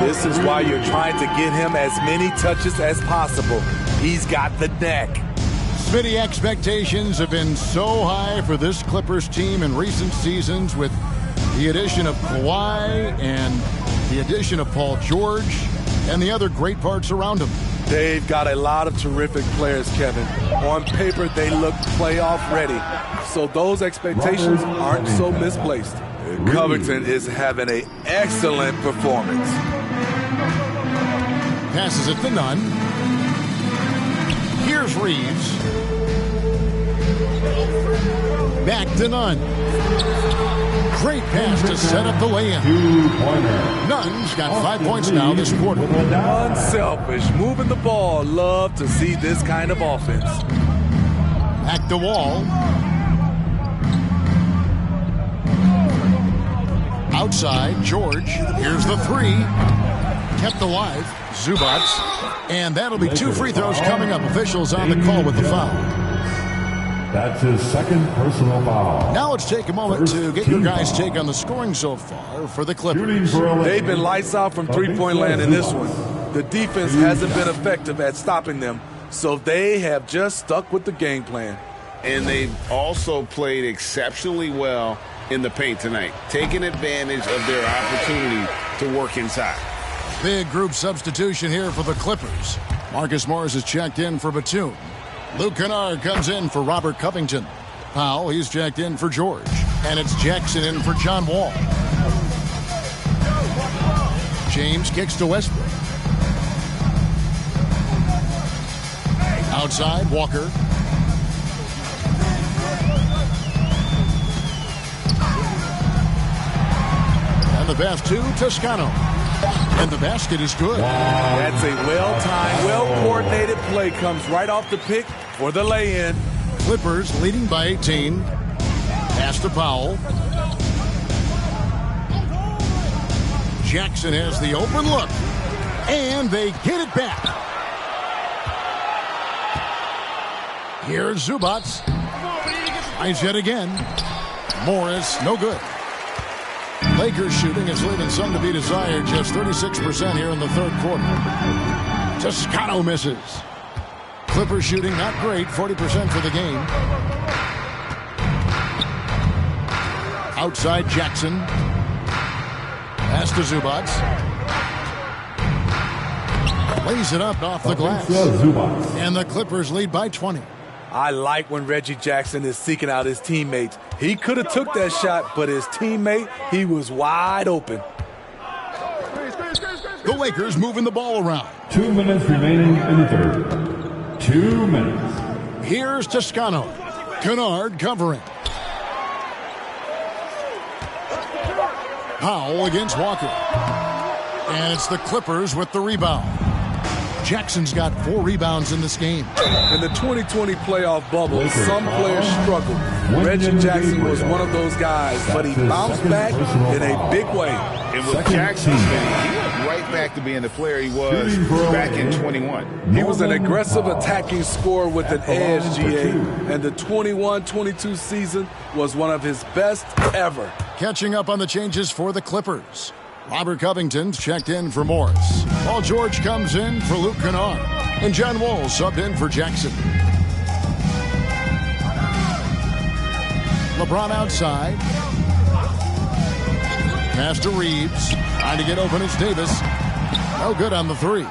S18: This is why you're trying to get him as many touches as possible. He's got the neck.
S11: Smitty, expectations have been so high for this Clippers team in recent seasons with the addition of Kawhi and the addition of Paul George and the other great parts around him.
S18: They've got a lot of terrific players, Kevin. On paper, they look playoff ready. So those expectations aren't so misplaced. Covington is having an excellent performance.
S11: Passes it to Nunn. Here's Reeves. Back to Nunn. Great pass to set up the lay-in. Nunn's got 5 points now this quarter.
S18: Unselfish, moving the ball. Love to see this kind of offense.
S11: Back to Wall. Outside, George. Here's the three. Kept alive. Zubac. And that'll be 2 free throws coming up. Officials on the call with the foul.
S8: That's his second personal foul.
S11: Now let's take a moment to get your guys' take on the scoring so far for the Clippers.
S18: They've been lights out from three-point land in this one. The defense hasn't been effective at stopping them, so they have just stuck with the game plan.
S17: And they've also played exceptionally well in the paint tonight, taking advantage of their opportunity to work inside.
S11: Big group substitution here for the Clippers. Marcus Morris is checked in for Batum. Luke Kennard comes in for Robert Covington. Powell, he's checked in for George. And it's Jackson in for John Wall. James kicks to Westbrook. Outside, Walker. And the pass to Toscano. And the basket is good.
S18: That's a well-timed, well-coordinated play. Comes right off the pick for the lay-in.
S11: Clippers leading by 18. Pass to Powell. Jackson has the open look. And they get it back. Here's Zubac. Tries yet again. Morris, no good. Lakers shooting is leaving some to be desired. Just 36% here in the third quarter. Toscano misses. Clippers shooting not great, 40% for the game. Outside Jackson. Pass to Zubac. Lays it up off the glass. And the Clippers lead by 20.
S18: I like when Reggie Jackson is seeking out his teammates. He could have took that shot, but his teammate, he was wide open.
S11: The Lakers moving the ball around.
S8: 2 minutes remaining in the third. 2 minutes.
S11: Here's Toscano. Kennard covering. Powell against Walker. And it's the Clippers with the rebound. Jackson's got 4 rebounds in this game.
S18: In the 2020 playoff bubble, some players struggled. Reggie Jackson was one of those guys, but he bounced back in a big way.
S17: And with Jackson, he went right back to being the player he was back in 21.
S18: He was an aggressive attacking scorer with an edge, GA, and the 21-22 season was one of his best ever.
S11: Catching up on the changes for the Clippers. Robert Covington's checked in for Morris. Paul George comes in for Luke Kennard. And John Wall subbed in for Jackson. LeBron outside. Pass to Reeves. Trying to get open as Davis. No good on the 3.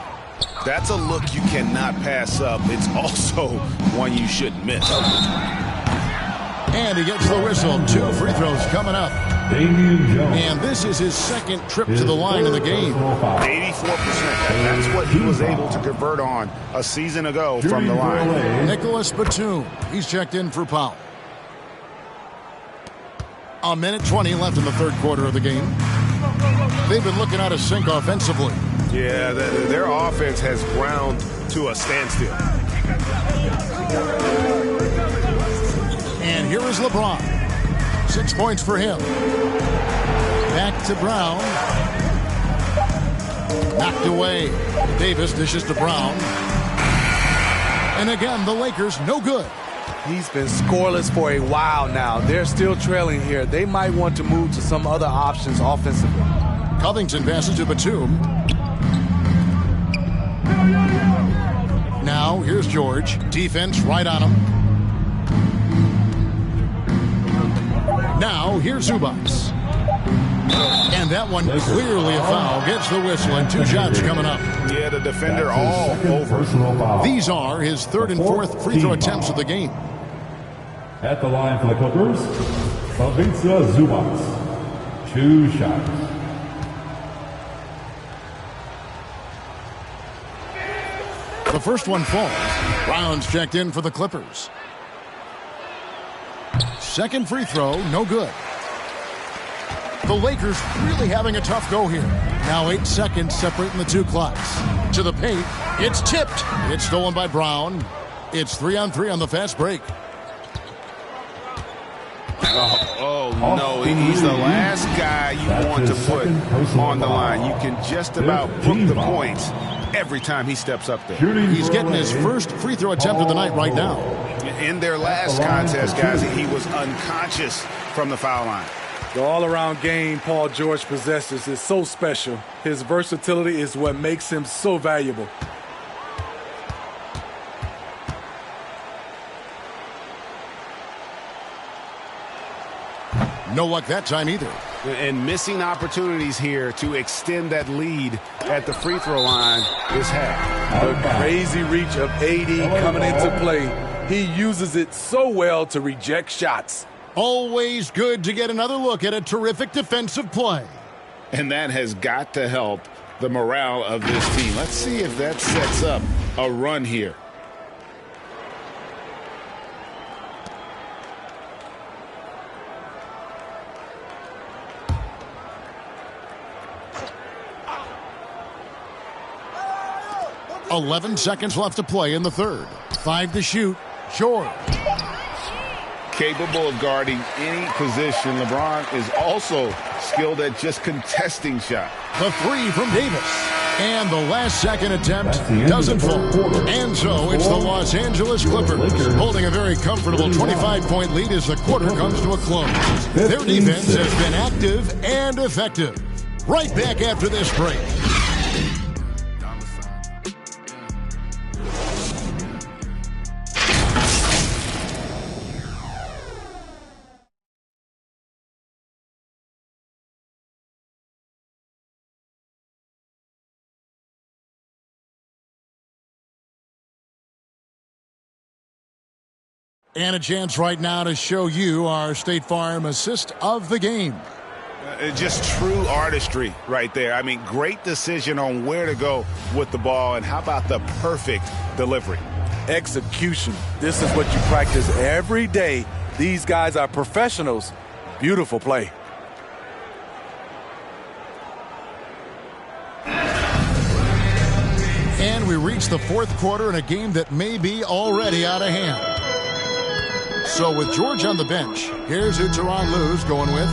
S17: That's a look you cannot pass up. It's also one you shouldn't miss.
S11: And he gets the whistle. 2 free throws coming up. And this is his second trip to the line in the game.
S17: 84%. That's what he was able to convert on a season ago from the line.
S11: Nicholas Batum. He's checked in for Powell. 1:20 left in the third quarter of the game. They've been looking out of sync offensively.
S4: Yeah, their offense has ground to a standstill.
S11: And here is LeBron. 6 points for him. Back to Brown. Knocked away. Davis dishes to Brown. And again, the Lakers no good.
S18: He's been scoreless for a while now. They're still trailing here. They might want to move to some other options offensively.
S11: Covington passes to Batum. Now, here's George. Defense right on him. Now, here's Zubac. And that one clearly a foul. Gets the whistle and 2 shots coming up.
S17: Yeah, the defender all over.
S11: These are his 3rd and 4th free throw attempts of the game.
S8: At the line for the Clippers, Ivica Zubac. 2 shots.
S11: The first one falls. Brown's checked in for the Clippers. Second free throw, no good. The Lakers really having a tough go here. Now 8 seconds separating the 2 clocks. To the paint, it's tipped. It's stolen by Brown. It's 3-on-3 on the fast break.
S17: Oh, no, he's the last guy you want to put on the line. You can just about book the points every time he steps up there.
S11: He's getting his first free throw attempt of the night right now.
S17: In their last contest, guys, he was unconscious from the foul line.
S18: The all-around game Paul George possesses is so special. His versatility is what makes him so valuable.
S11: No luck that time either.
S17: And missing opportunities here to extend that lead at the free throw line is had.
S18: The crazy reach of AD coming into play. He uses it so well to reject shots.
S11: Always good to get another look at a terrific defensive play.
S17: And that has got to help the morale of this team. Let's see if that sets up a run here.
S11: 11 seconds left to play in the third. 5 to shoot. George.
S17: Capable of guarding any position. LeBron is also skilled at just contesting shots.
S11: The three from Davis. And the last second attempt doesn't fall. And so it's the Los Angeles Clippers holding a very comfortable 25-point lead as the quarter comes to a close. Their defense has been active and effective. Right back after this break. And a chance right now to show you our State Farm assist of the game.
S17: Just true artistry right there. I mean, great decision on where to go with the ball, and how about the perfect delivery?
S18: Execution. This is what you practice every day. These guys are professionals. Beautiful play.
S11: And we reach the fourth quarter in a game that may be already out of hand. So with George on the bench, here's who Tyronn Lue's going with.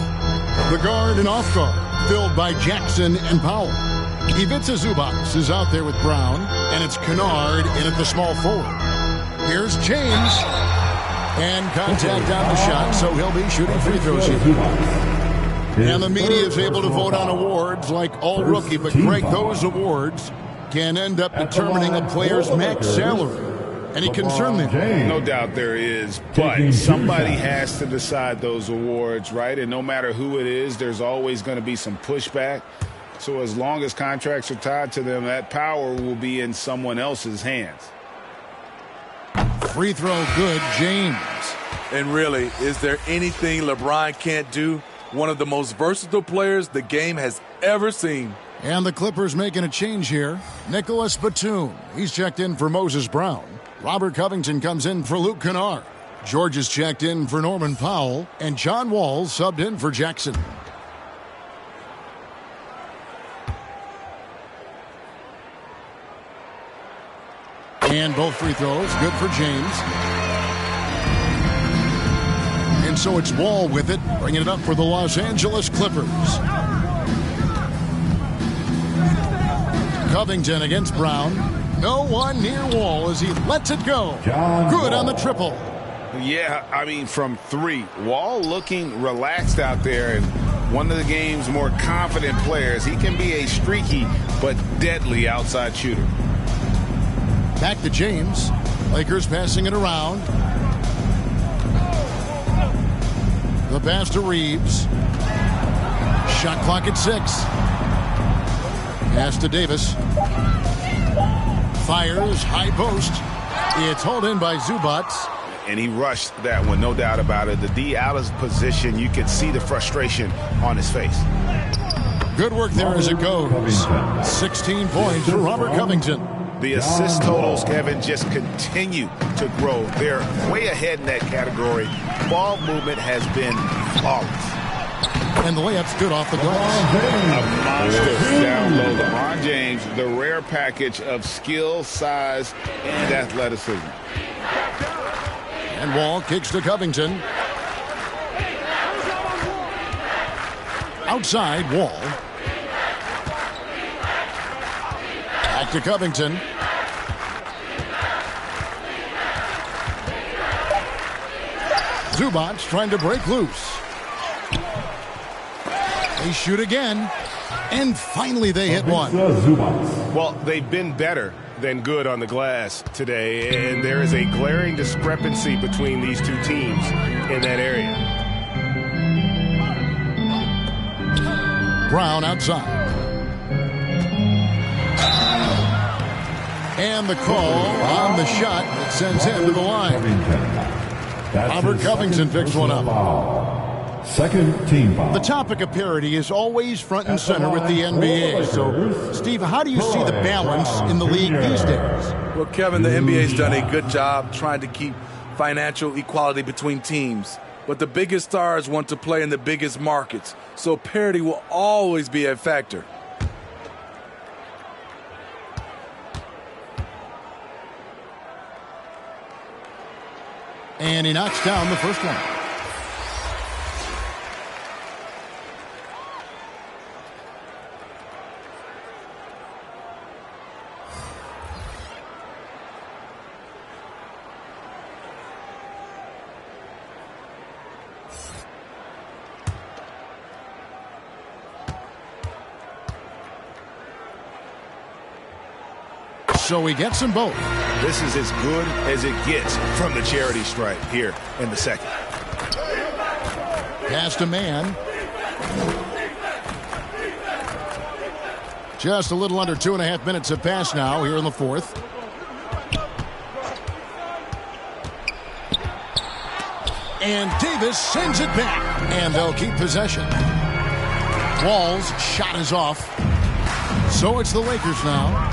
S11: The guard and off guard, filled by Jackson and Powell. Ivica Zubac is out there with Brown, and it's Kennard in at the small forward. Here's James. And contact on the shot, so he'll be shooting free throws here. And the media is able to vote on awards like all rookie, but Greg, those awards can end up determining a player's max salary. Any concern there?
S17: No doubt there is, but somebody has to decide those awards, right? And no matter who it is, there's always going to be some pushback. So as long as contracts are tied to them, that power will be in someone else's hands.
S11: Free throw good, James.
S18: And really, is there anything LeBron can't do? One of the most versatile players the game has ever seen.
S11: And the Clippers making a change here. Nicholas Batum. He's checked in for Moses Brown. Robert Covington comes in for Luke Kennard. George is checked in for Norman Powell. And John Wall subbed in for Jackson. And both free throws, good for James. And so it's Wall with it, bringing it up for the Los Angeles Clippers. Covington against Brown. No one near Wall as he lets it go. Good on the triple.
S17: Yeah, I mean, from three. Wall looking relaxed out there, and one of the game's more confident players. He can be a streaky but deadly outside shooter.
S11: Back to James. Lakers passing it around. The pass to Reeves. Shot clock at 6. Pass to Davis. Fires, high post. It's hauled in by Zubac.
S17: And he rushed that one, no doubt about it. The D out of position, you can see the frustration on his face.
S11: Good work there as it goes. 16 points for Robert Covington.
S17: The assist totals, Kevin, just continue to grow. They're way ahead in that category. Ball movement has been flawless.
S11: And the layup's good off the glass.
S17: A monster down low. LeBron James, the rare package of skill, size, and athleticism.
S11: And Wall kicks to Covington. Outside, Wall. Back to Covington. Zubac trying to break loose. They shoot again, and finally they hit one.
S4: Well, they've been better than good on the glass today, and there is a glaring discrepancy between these two teams in that area.
S11: Brown outside. And the call on the shot that sends him to the line. Robert Covington picks one up.
S8: Second team foul.
S11: The topic of parity is always front and center with the NBA. So, Steve, how do you see the balance in the league these days?
S18: Well, Kevin, the NBA's done a good job trying to keep financial equality between teams. But the biggest stars want to play in the biggest markets. So parity will always be a factor.
S11: And he knocks down the first one. So he gets them both.
S17: This is as good as it gets from the charity stripe here in the second.
S11: Past a man. Just a little under 2.5 minutes have passed now here in the fourth. And Davis sends it back. And they'll keep possession. Wall's shot is off. So it's the Lakers now.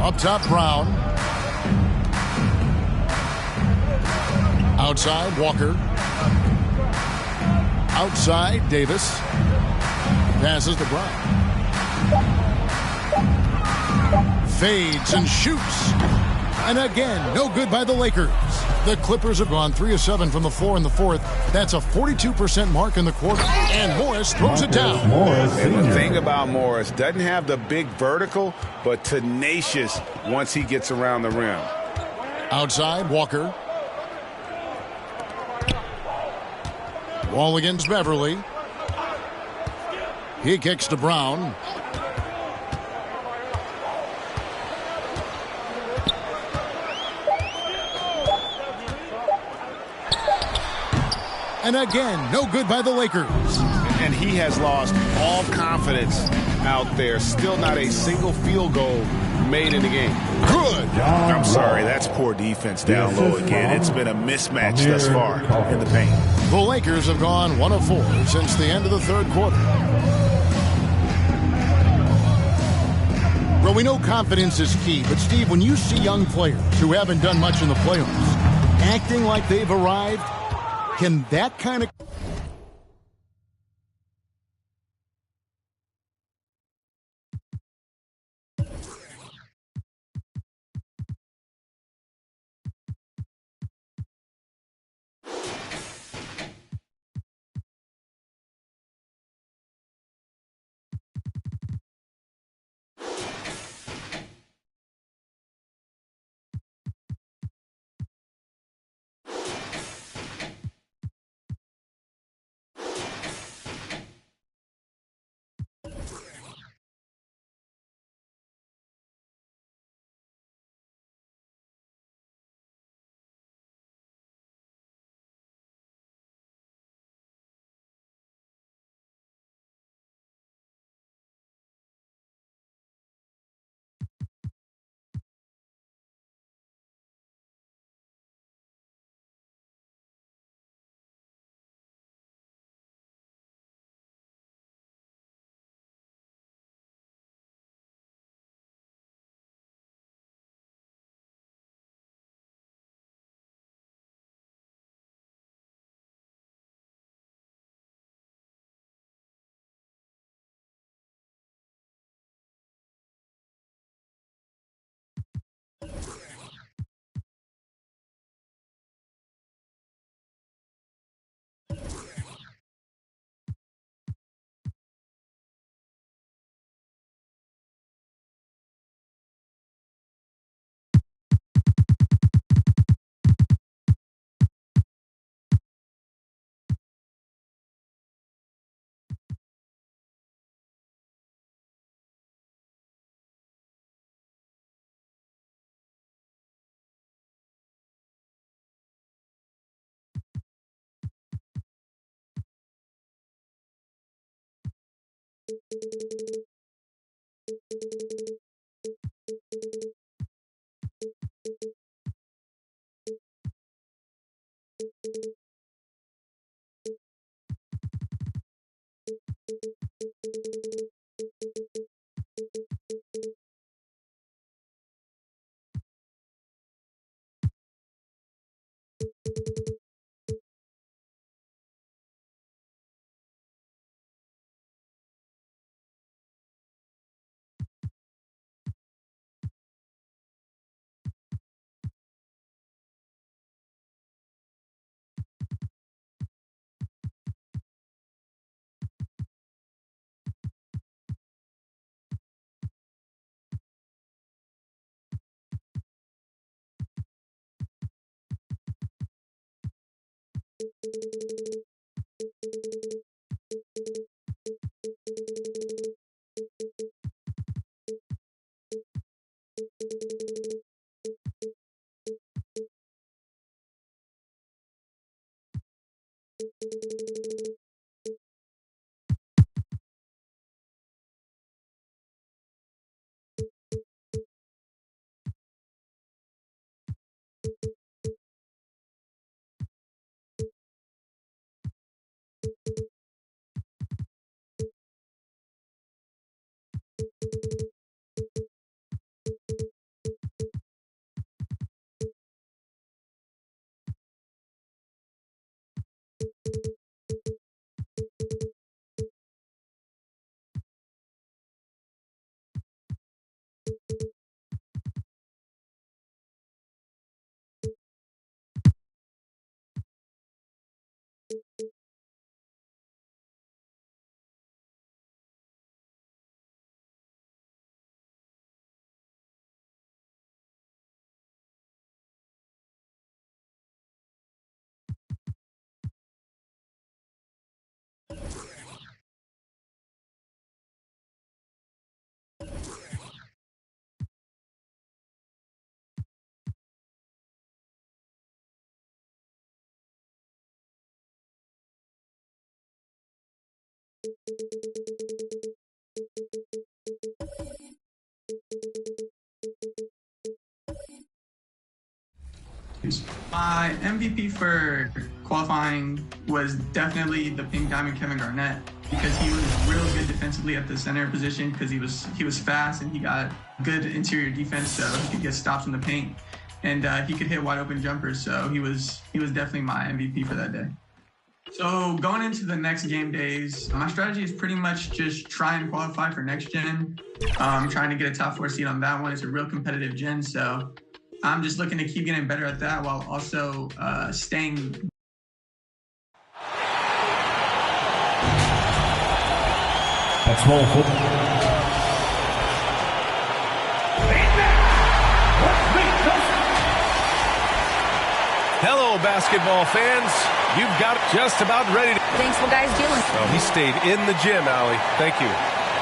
S11: Up top, Brown. Outside, Walker. Outside, Davis. Passes to Brown. Fades and shoots. And again, no good by the Lakers. The Clippers have gone 3 of 7 from the floor in the fourth. That's a 42% mark in the quarter. And Morris throws it down.
S17: And the thing about Morris, doesn't have the big vertical, but tenacious once he gets around the rim.
S11: Outside, Walker. Wall against Beverly. He kicks to Brown. And again, no good by the Lakers.
S17: And he has lost all confidence out there. Still not a single field goal made in the game.
S11: Good.
S17: I'm sorry, that's poor defense down low again. It's been a mismatch thus far in the paint.
S11: The Lakers have gone 1 of 4 since the end of the third quarter. Well, we know confidence is key, but Steve, when you see young players who haven't done much in the playoffs acting like they've arrived, can that kind of
S3: My MVP for qualifying was definitely the Pink Diamond Kevin Garnett, because he was real good defensively at the center position, because he was fast and he got good interior defense, so he could get stops in the paint, and he could hit wide open jumpers. So he was definitely my MVP for that day. So going into the next game days, my strategy is pretty much just try and qualify for next gen. Trying to get a top 4 seed on that one. It's a real competitive gen, so I'm just looking to keep getting better at that while also staying.
S8: That's small football.
S4: Hello, basketball fans. You've got it just about ready to...
S9: Thanks, well, guys, doing?
S4: Oh, he stayed in the gym, Allie. Thank you.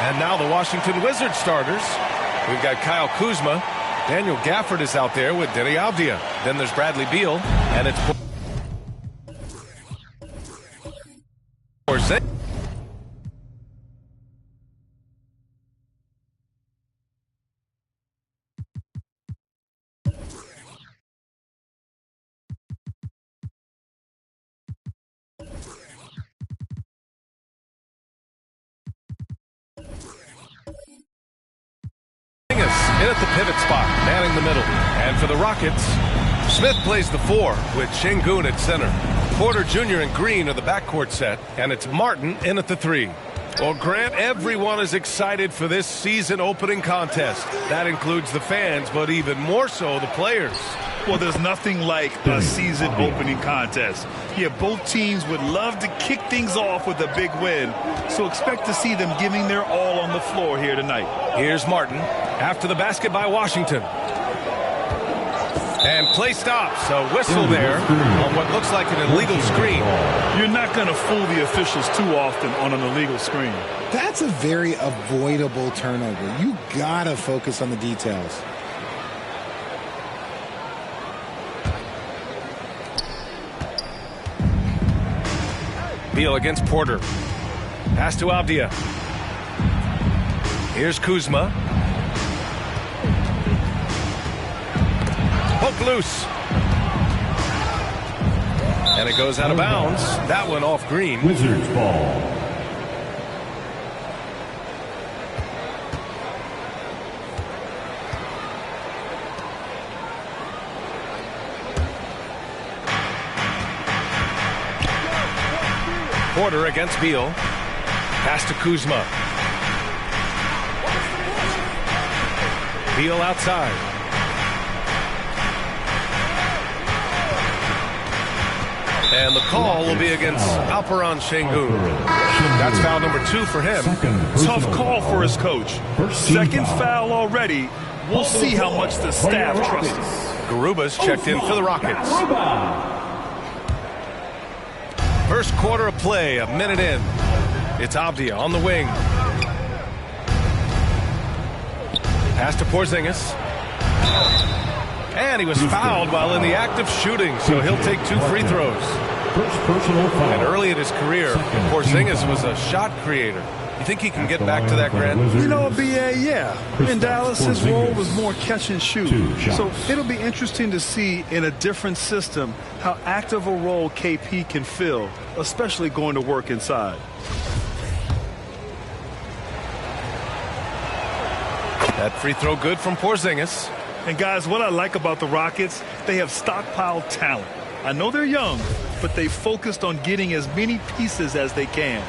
S4: And now the Washington Wizards starters. We've got Kyle Kuzma. Daniel Gafford is out there with Denny Avdia. Then there's Bradley Beal. And it's... in at the pivot spot, manning the middle. And for the Rockets, Smith plays the 4 with Şengün at center. Porter Jr. and Green are the backcourt set, and it's Martin in at the 3. Well, Grant, everyone is excited for this season opening contest. That includes the fans, but even more so the players.
S6: Well, there's nothing like a season opening contest. Yeah, both teams would love to kick things off with a big win, so expect to see them giving their all on the floor here tonight.
S4: Here's Martin after the basket by Washington. And play stops. A whistle there on what looks like an illegal screen.
S6: You're not going to fool the officials too often on an illegal screen.
S20: That's a very avoidable turnover. You got to focus on the details.
S4: Beal against Porter. Pass to Avdia. Here's Kuzma. Poke loose. And it goes out of bounds. That one off Green.
S8: Wizards ball.
S4: Porter against Beal. Pass to Kuzma. Beal outside. And the call will be against Alperen Şengün. That's foul number 2 for him.
S6: Tough call for his coach. Second foul already. We'll see how much the staff trusts him.
S4: Garubas checked in for the Rockets. First quarter of play, a minute in. It's Avdia on the wing. Pass to Porzingis. And he was fouled while in the act of shooting, so he'll take 2 free throws.
S8: First personal foul.
S4: And early in his career, Porzingis was a shot creator. You think he can get back to that, Grant?
S6: You know, BA, yeah. In Dallas, his role was more catch and shoot. So it'll be interesting to see in a different system how active a role KP can fill, especially going to work inside.
S4: That free throw good from Porzingis.
S6: And guys, what I like about the Rockets, they have stockpiled talent. I know they're young, but they focused on getting as many pieces as they can.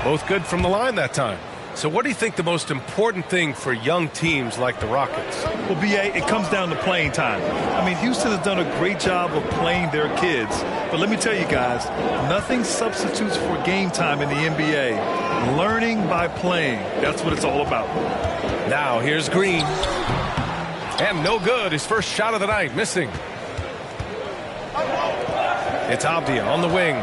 S4: Both good from the line that time. So what do you think the most important thing for young teams like the Rockets?
S6: Well, BA, it comes down to playing time. I mean, Houston has done a great job of playing their kids. But let me tell you guys, nothing substitutes for game time in the NBA. Learning by playing. That's what it's all about.
S4: Now here's Green. And no good. His first shot of the night, missing. It's Avdia on the wing.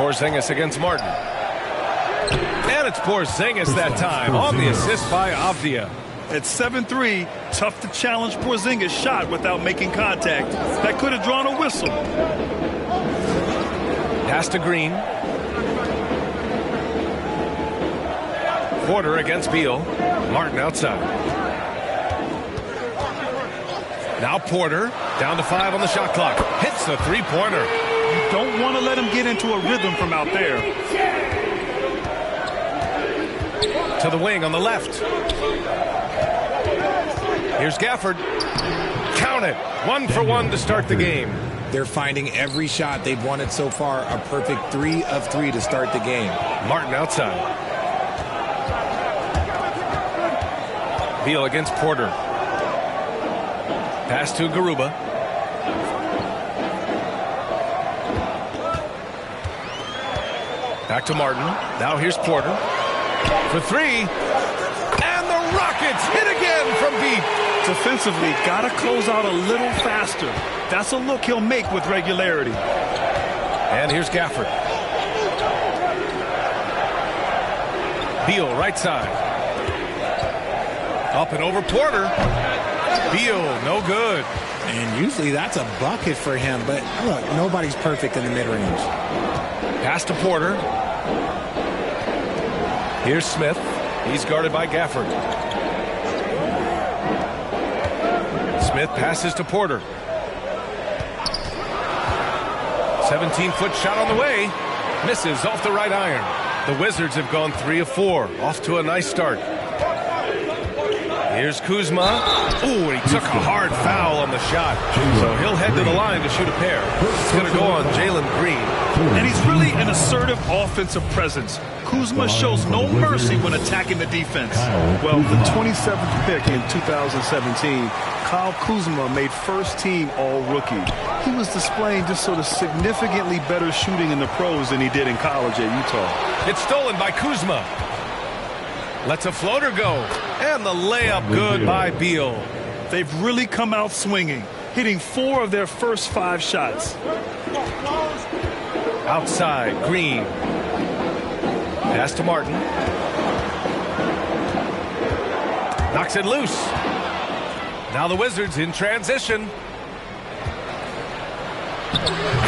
S4: Porzingis against Martin. And it's Porzingis that time on the assist by Avdia.
S6: At 7-3, tough to challenge Porzingis' shot without making contact. That could have drawn a whistle.
S4: Pass to Green. Porter against Beal. Martin outside. Now Porter down to 5 on the shot clock. Hits the three-pointer.
S6: You don't want to let him get into a rhythm from out there.
S4: To the wing on the left. Here's Gafford. Count it. 1 for 1 to start the game.
S20: They're finding every shot they've wanted so far. A perfect 3 of 3 to start the game.
S4: Martin outside. Beal against Porter. Pass to Garuba. Back to Martin. Now here's Porter. For 3. And the Rockets hit again from deep.
S6: Defensively, got to close out a little faster. That's a look he'll make with regularity.
S4: And here's Gafford. Beal right side. Up and over Porter. Beal, no good.
S20: And usually that's a bucket for him, but look, nobody's perfect in the mid-range.
S4: Pass to Porter. Here's Smith. He's guarded by Gafford. Smith passes to Porter. 17-foot shot on the way. Misses off the right iron. The Wizards have gone 3 of 4. Off to a nice start. Here's Kuzma. Ooh, and he took a hard foul on the shot. So he'll head to the line to shoot a pair. It's going to go on Jalen Green.
S6: And he's really an assertive offensive presence. Kuzma shows no mercy when attacking the defense. Well, the 27th pick in 2017, Kyle Kuzma made first-team All-Rookie. He was displaying just sort of significantly better shooting in the pros than he did in college at Utah.
S4: It's stolen by Kuzma. Lets a floater go. And the layup good by Beal.
S6: They've really come out swinging, hitting 4 of their first 5 shots.
S4: Outside, Green. Pass to Martin. Knocks it loose. Now the Wizards in transition.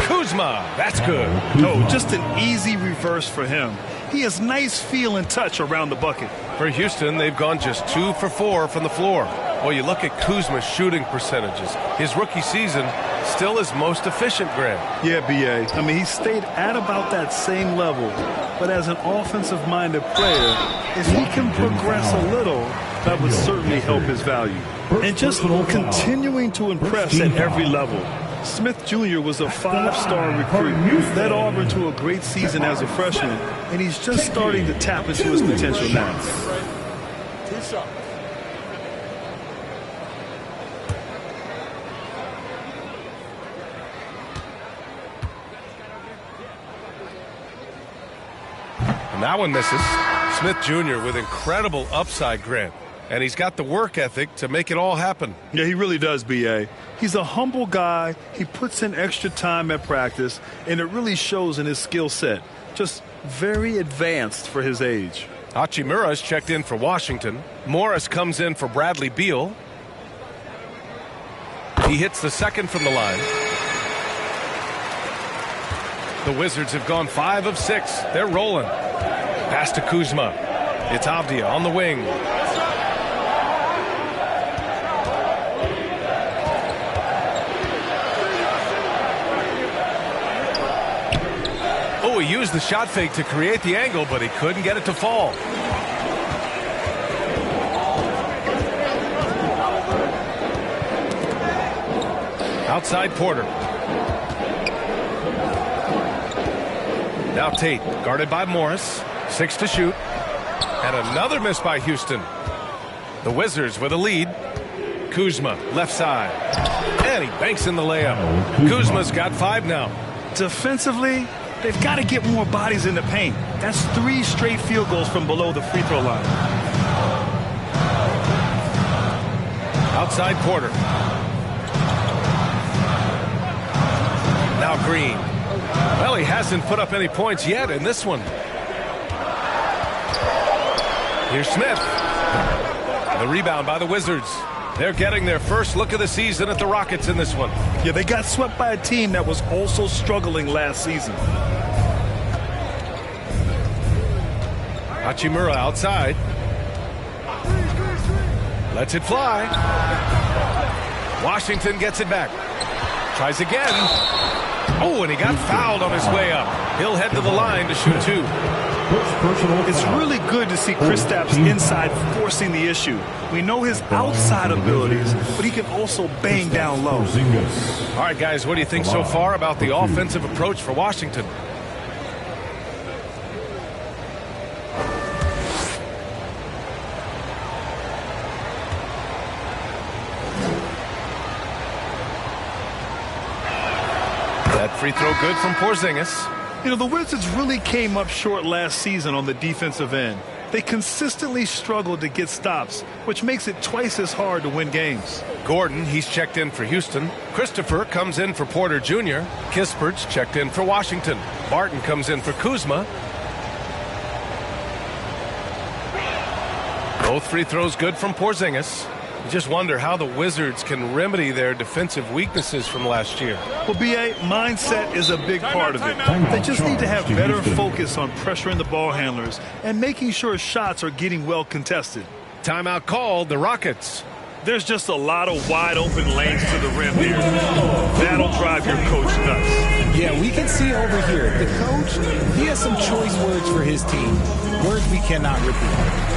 S4: Kuzma, that's good.
S6: No, just an easy reverse for him. He has nice feel and touch around the bucket.
S4: For Houston, they've gone just 2 for 4 from the floor. Well, you look at Kuzma's shooting percentages. His rookie season, still his most efficient, Grant.
S6: Yeah, B.A. I mean, he stayed at about that same level. But as an offensive-minded player, if he can progress a little, that would certainly help his value. And just continuing to impress at every level. Smith Jr. was a 5-star recruit, led Auburn to a great season as a freshman, and he's just starting to tap into his potential now.
S4: And that one misses. Smith Jr. with incredible upside, Grant. and he's got the work ethic to make it all happen.
S6: Yeah, he really does, B.A. He's a humble guy. He puts in extra time at practice, and it really shows in his skill set. Just very advanced for his age.
S4: Hachimura's checked in for Washington. Morris comes in for Bradley Beal. He hits the second from the line. The Wizards have gone 5 of 6. They're rolling. Pass to Kuzma. It's Avdia on the wing. Oh, he used the shot fake to create the angle, but he couldn't get it to fall. Outside Porter. Now Tate, guarded by Morris. 6 to shoot. And another miss by Houston. The Wizards with a lead. Kuzma, left side. And he banks in the layup. Kuzma's got 5 now.
S6: Defensively, they've got to get more bodies in the paint. That's 3 straight field goals from below the free throw line.
S4: Outside Porter. Now Green. Well, he hasn't put up any points yet in this one. Here's Smith. The rebound by the Wizards. They're getting their first look of the season at the Rockets in this one.
S6: Yeah, they got swept by a team that was also struggling last season.
S4: Hachimura outside. Lets it fly. Washington gets it back. Tries again. Oh, and he got fouled on his way up. He'll head to the line to shoot 2.
S6: It's really good to see Kristaps inside forcing the issue. We know his outside abilities, but he can also bang down low.
S4: All right, guys, what do you think so far about the offensive approach for Washington? That free throw good from Porzingis.
S6: You know, the Wizards really came up short last season on the defensive end. They consistently struggled to get stops, which makes it twice as hard to win games.
S4: Gordon, he's checked in for Houston. Christopher comes in for Porter Jr. Kispert's checked in for Washington. Barton comes in for Kuzma. Both free throws good from Porzingis. You just wonder how the Wizards can remedy their defensive weaknesses from last year.
S6: Well, B.A., mindset is a big part of it. They just need to have better focus on pressuring the ball handlers and making sure shots are getting well contested.
S4: Timeout called, the Rockets.
S6: There's just a lot of wide open lanes to the rim here. That'll drive your coach nuts.
S20: Yeah, we can see over here, the coach, he has some choice words for his team. Words we cannot repeat.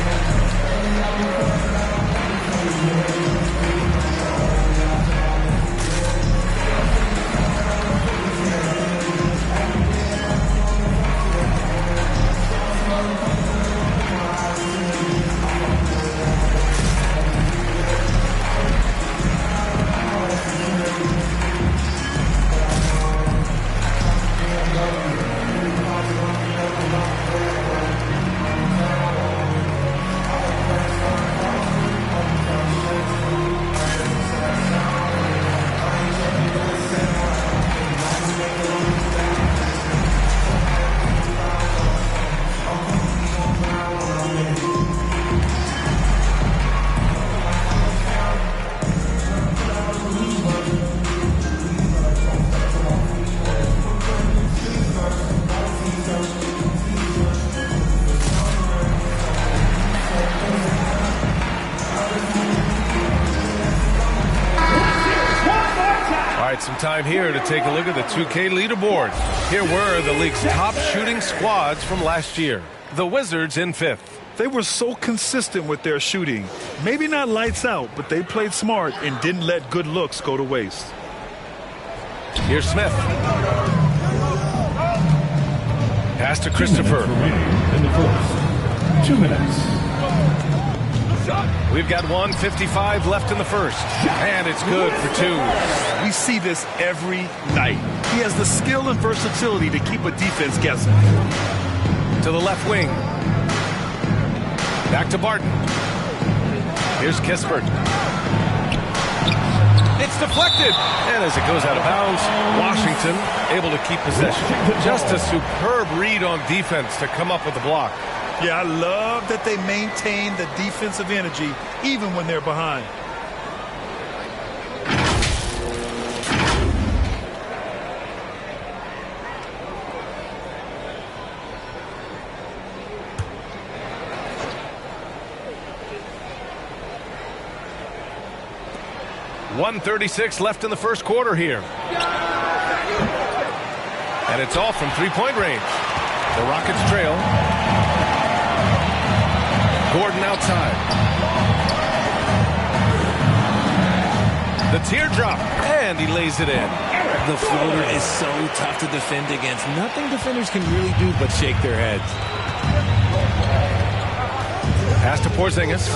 S4: Some time here to take a look at the 2K leaderboard. Here were the league's top shooting squads from last year. The Wizards in 5th.
S6: They were so consistent with their shooting. Maybe not lights out, but they played smart and didn't let good looks go to waste.
S4: Here's Smith. Pass to Christopher.
S8: In the first. 2 minutes.
S4: We've got 1:55 left in the first. And it's good for 2.
S6: We see this every night. He has the skill and versatility to keep a defense guessing.
S4: To the left wing. Back to Barton. Here's Kispert. It's deflected. And as it goes out of bounds, Washington able to keep possession. Just a superb read on defense to come up with the block.
S6: Yeah, I love that they maintain the defensive energy even when they're behind.
S4: .136 left in the first quarter here. And it's all from three-point range. The Rockets trail. Gordon outside. The teardrop, and he lays it in.
S20: The floater is so tough to defend against. Nothing defenders can really do but shake their heads.
S4: Pass to Porzingis.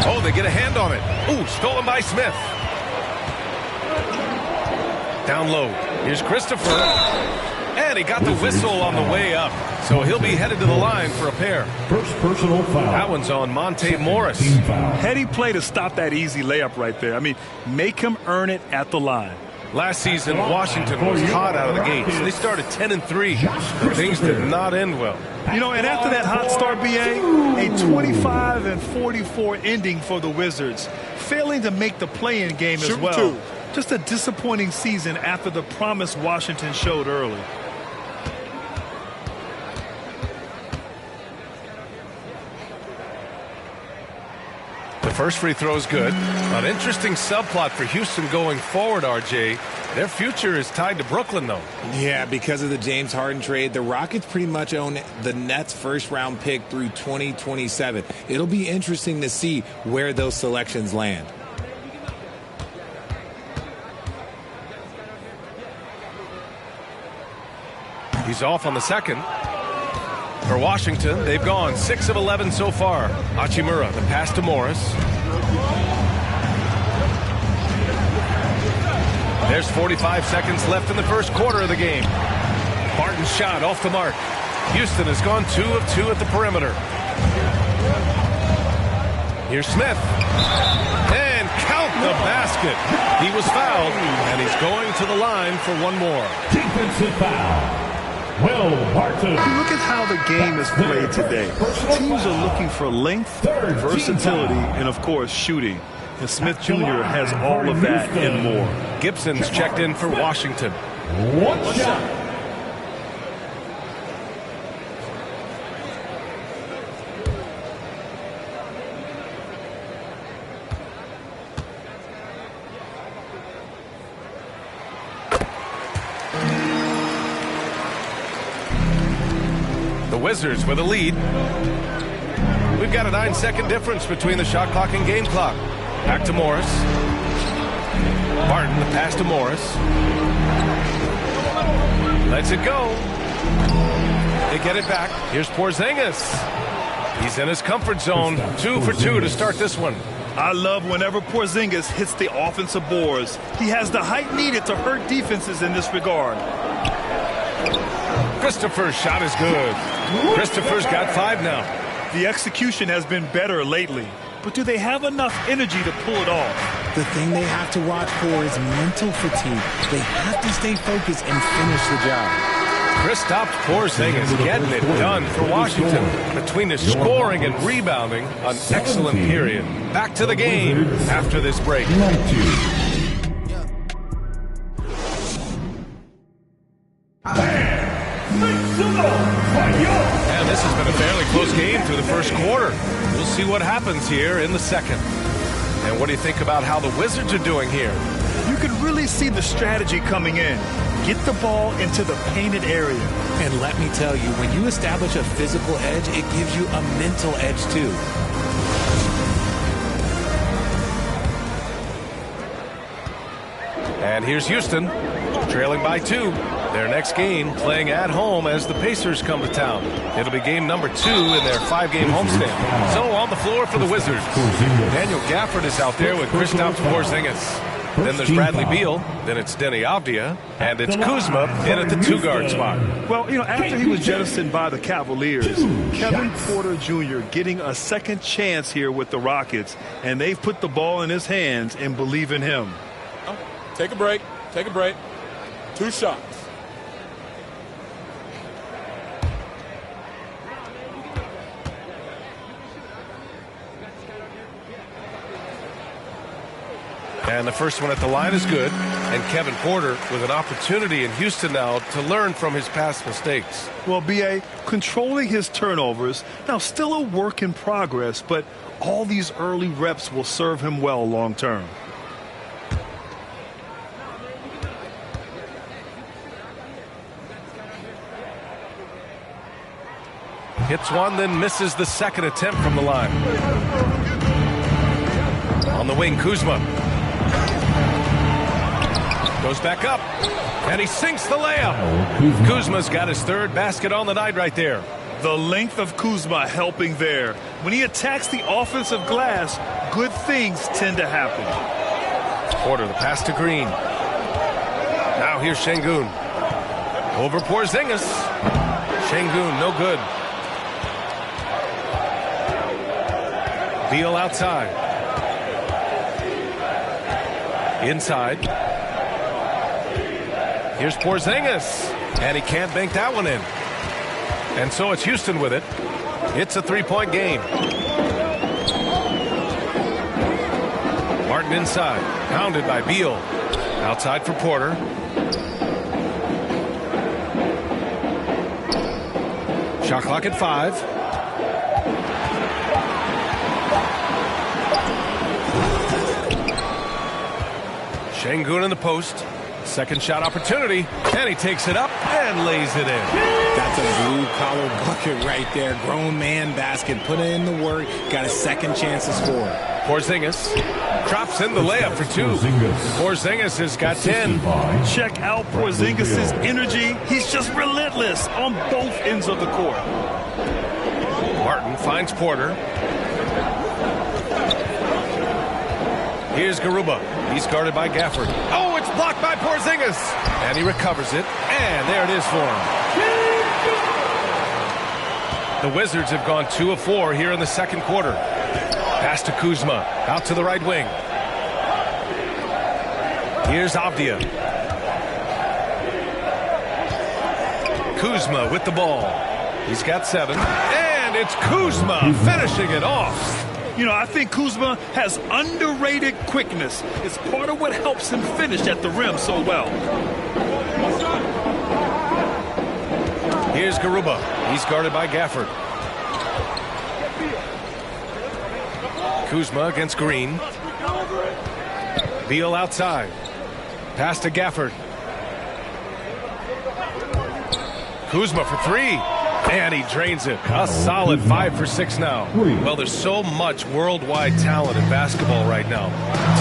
S4: Oh, they get a hand on it. Ooh, stolen by Smith. Down low. Here's Christopher. And he got the whistle on the way up. So he'll be headed to the line for a pair.
S8: First personal foul.
S4: That one's on Monte Morris.
S6: Heady play to stop that easy layup right there. I mean, make him earn it at the line.
S4: Last season, Washington was hot out of the gates. They started 10-3. But things did not end well.
S6: You know, and after that hot start, BA, a 25-44 ending for the Wizards, failing to make the play-in game as well. Just a disappointing season after the promise Washington showed early.
S4: The first free throw is good. An interesting subplot for Houston going forward, RJ. Their future is tied to Brooklyn, though.
S20: Yeah, because of the James Harden trade, the Rockets pretty much own the Nets' first-round pick through 2027. It'll be interesting to see where those selections land.
S4: He's off on the second. For Washington, they've gone 6 of 11 so far. Hachimura, the pass to Morris. There's 45 seconds left in the first quarter of the game. Barton's shot off the mark. Houston has gone 2 of 2 at the perimeter. Here's Smith. And count the basket. He was fouled, and he's going to the line for one more.
S8: Defensive foul. Will Barton.
S6: Look at how the game is played today. Teams are looking for length, versatility, and, of course, shooting. And Smith Jr. has all of that and more.
S4: Gibson's checked in for Washington.
S8: One shot.
S4: The Wizards with a lead. We've got a 9-second difference between the shot clock and game clock. Back to Morris. Barton, the pass to Morris. Lets it go. They get it back. Here's Porzingis. He's in his comfort zone. 2 for 2 to start this one.
S6: I love whenever Porzingis hits the offensive boards. He has the height needed to hurt defenses in this regard.
S4: Christopher's shot is good. Christopher's got 5 now.
S6: The execution has been better lately, but do they have enough energy to pull it off?
S20: The thing they have to watch for is mental fatigue. They have to stay focused and finish the job.
S4: Kristaps Porzingis getting it done for Washington. Between the scoring and rebounding, an excellent period. Back to the game after this break. And this has been a fairly close game through the first quarter. We'll see what happens here in the second. And what do you think about how the Wizards are doing here?
S6: You can really see the strategy coming in. Get the ball into the painted area.
S20: And let me tell you, when you establish a physical edge, it gives you a mental edge too.
S4: And here's Houston, trailing by 2. Their next game playing at home as the Pacers come to town. It'll be game number 2 in their 5-game homestand. So on the floor for the Wizards, Daniel Gafford is out there with Kristaps Porzingis. Then there's Bradley Beal. Then it's Denny Avdia. And it's Kuzma in at the 2-guard spot.
S6: Well, after he was jettisoned by the Cavaliers, Kevin Porter Jr. getting a second chance here with the Rockets, and they've put the ball in his hands and believe in him.
S10: Take a break. Take a break. 2 shots.
S4: And the first one at the line is good. And Kevin Porter with an opportunity in Houston now to learn from his past mistakes.
S6: Well, B.A., controlling his turnovers, now still a work in progress, but all these early reps will serve him well long term.
S4: Hits one, then misses the second attempt from the line. On the wing, Kuzma. Goes back up, and he sinks the layup. Kuzma's got his 3rd basket on the night right there.
S6: The length of Kuzma helping there. When he attacks the offensive glass, good things tend to happen.
S4: Porter, the pass to Green. Now here's Şengün. Over Porzingis. Şengün, no good. Beal outside. Inside. Here's Porzingis, and he can't bank that one in. And so it's Houston with it. It's a 3-point game. Martin inside, pounded by Beal. Outside for Porter. Shot clock at 5. Şengün in the post. Second shot opportunity, and he takes it up and lays it in.
S20: That's a blue-collar bucket right there. Grown man basket. Put in the work. Got a second chance to score.
S4: Porzingis drops in the layup for 2. Porzingis has got 10.
S6: Check out Porzingis' energy. He's just relentless on both ends of the court.
S4: Martin finds Porter. Here's Garuba. He's guarded by Gafford. Oh, it's blocked by Porzingis. And he recovers it. And there it is for him. The Wizards have gone 2 of 4 here in the second quarter. Pass to Kuzma. Out to the right wing. Here's Avdia. Kuzma with the ball. He's got 7. And it's Kuzma finishing it off.
S6: I think Kuzma has underrated quickness. It's part of what helps him finish at the rim so well.
S4: Here's Garuba. He's guarded by Gafford. Kuzma against Green. Beal outside. Pass to Gafford. Kuzma for 3. And he drains it. A solid 5 for 6 now. Well, there's so much worldwide talent in basketball right now.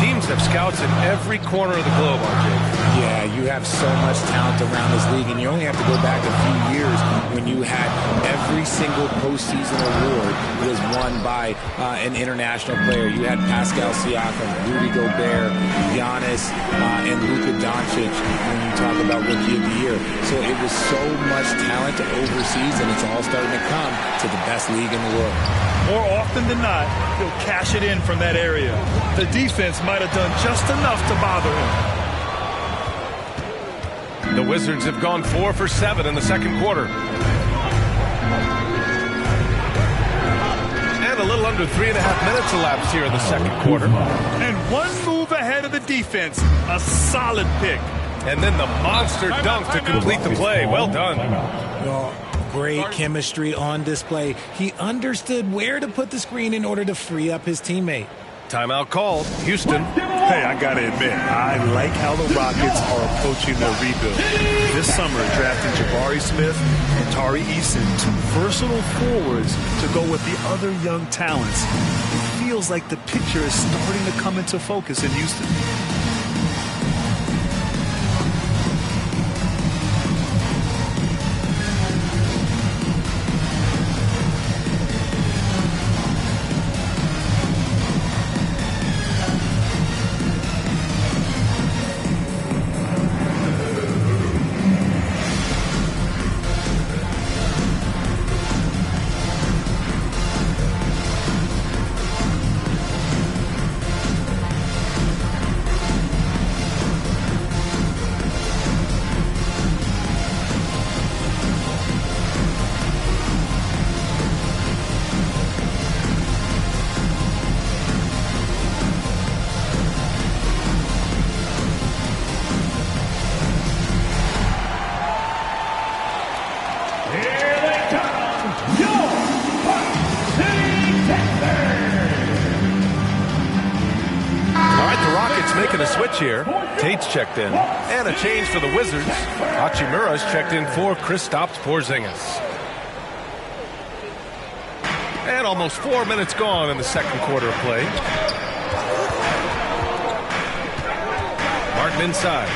S4: Teams have scouts in every corner of the globe, RJ.
S20: Yeah, you have so much talent around this league, and you only have to go back a few years when you had every single postseason award was won by an international player. You had Pascal Siakam, Rudy Gobert, Giannis, and Luka Doncic when you talk about Rookie of the Year. So it was so much talent overseas, and it's all starting to come to the best league in the world.
S6: More often than not, he'll cash it in from that area. The defense might have done just enough to bother him.
S4: The Wizards have gone 4 for 7 in the second quarter. And a little under 3.5 minutes elapsed here in the second quarter.
S6: And one move ahead of the defense. A solid pick.
S4: And then the monster dunk to complete the play. Well done.
S20: Great chemistry on display. He understood where to put the screen in order to free up his teammate.
S4: Timeout called. Houston.
S6: Hey, I got to admit, I like how the Rockets are approaching their rebuild. This summer, drafting Jabari Smith and Tari Eason, 2 versatile forwards to go with the other young talents. It feels like the picture is starting to come into focus in Houston.
S4: switch here. Tate's checked in. And a change for the Wizards. Hachimura's checked in for Kristaps Porzingis. And almost 4 minutes gone in the second quarter of play. Martin inside.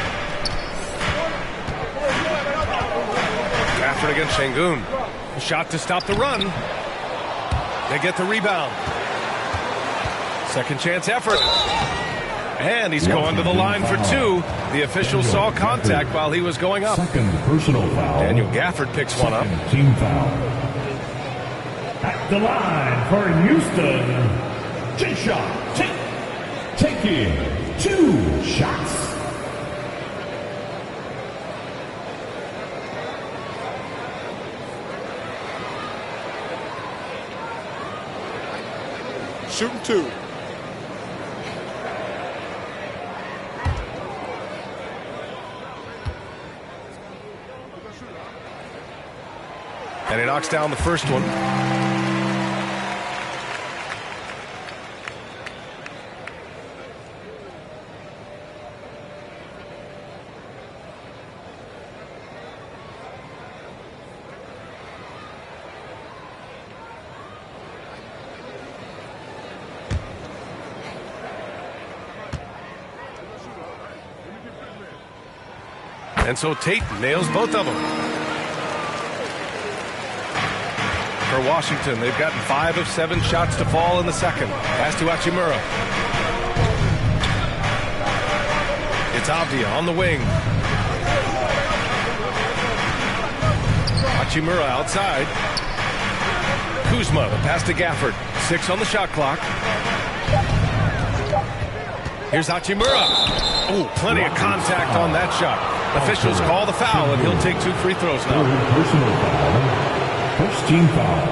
S4: Gafford against Şengün. A shot to stop the run. They get the rebound. Second chance effort. And he's going to the line for two. The official saw contact while he was going up.
S8: Second personal foul.
S4: Daniel Gafford picks one up.
S8: Team foul. At the line for Houston, Jae'Sean Tate taking 2 shots.
S14: Shooting 2.
S4: And he knocks down the first one. And so Tate nails both of them. For Washington, they've gotten 5 of 7 shots to fall in the second. Pass to Hachimura. It's Avdia on the wing. Hachimura outside. Kuzma, the pass to Gafford. 6 on the shot clock. Here's Hachimura. Oh, plenty of contact on that shot. Officials call the foul, and he'll take 2 free throws now.
S8: Personal foul. First team foul.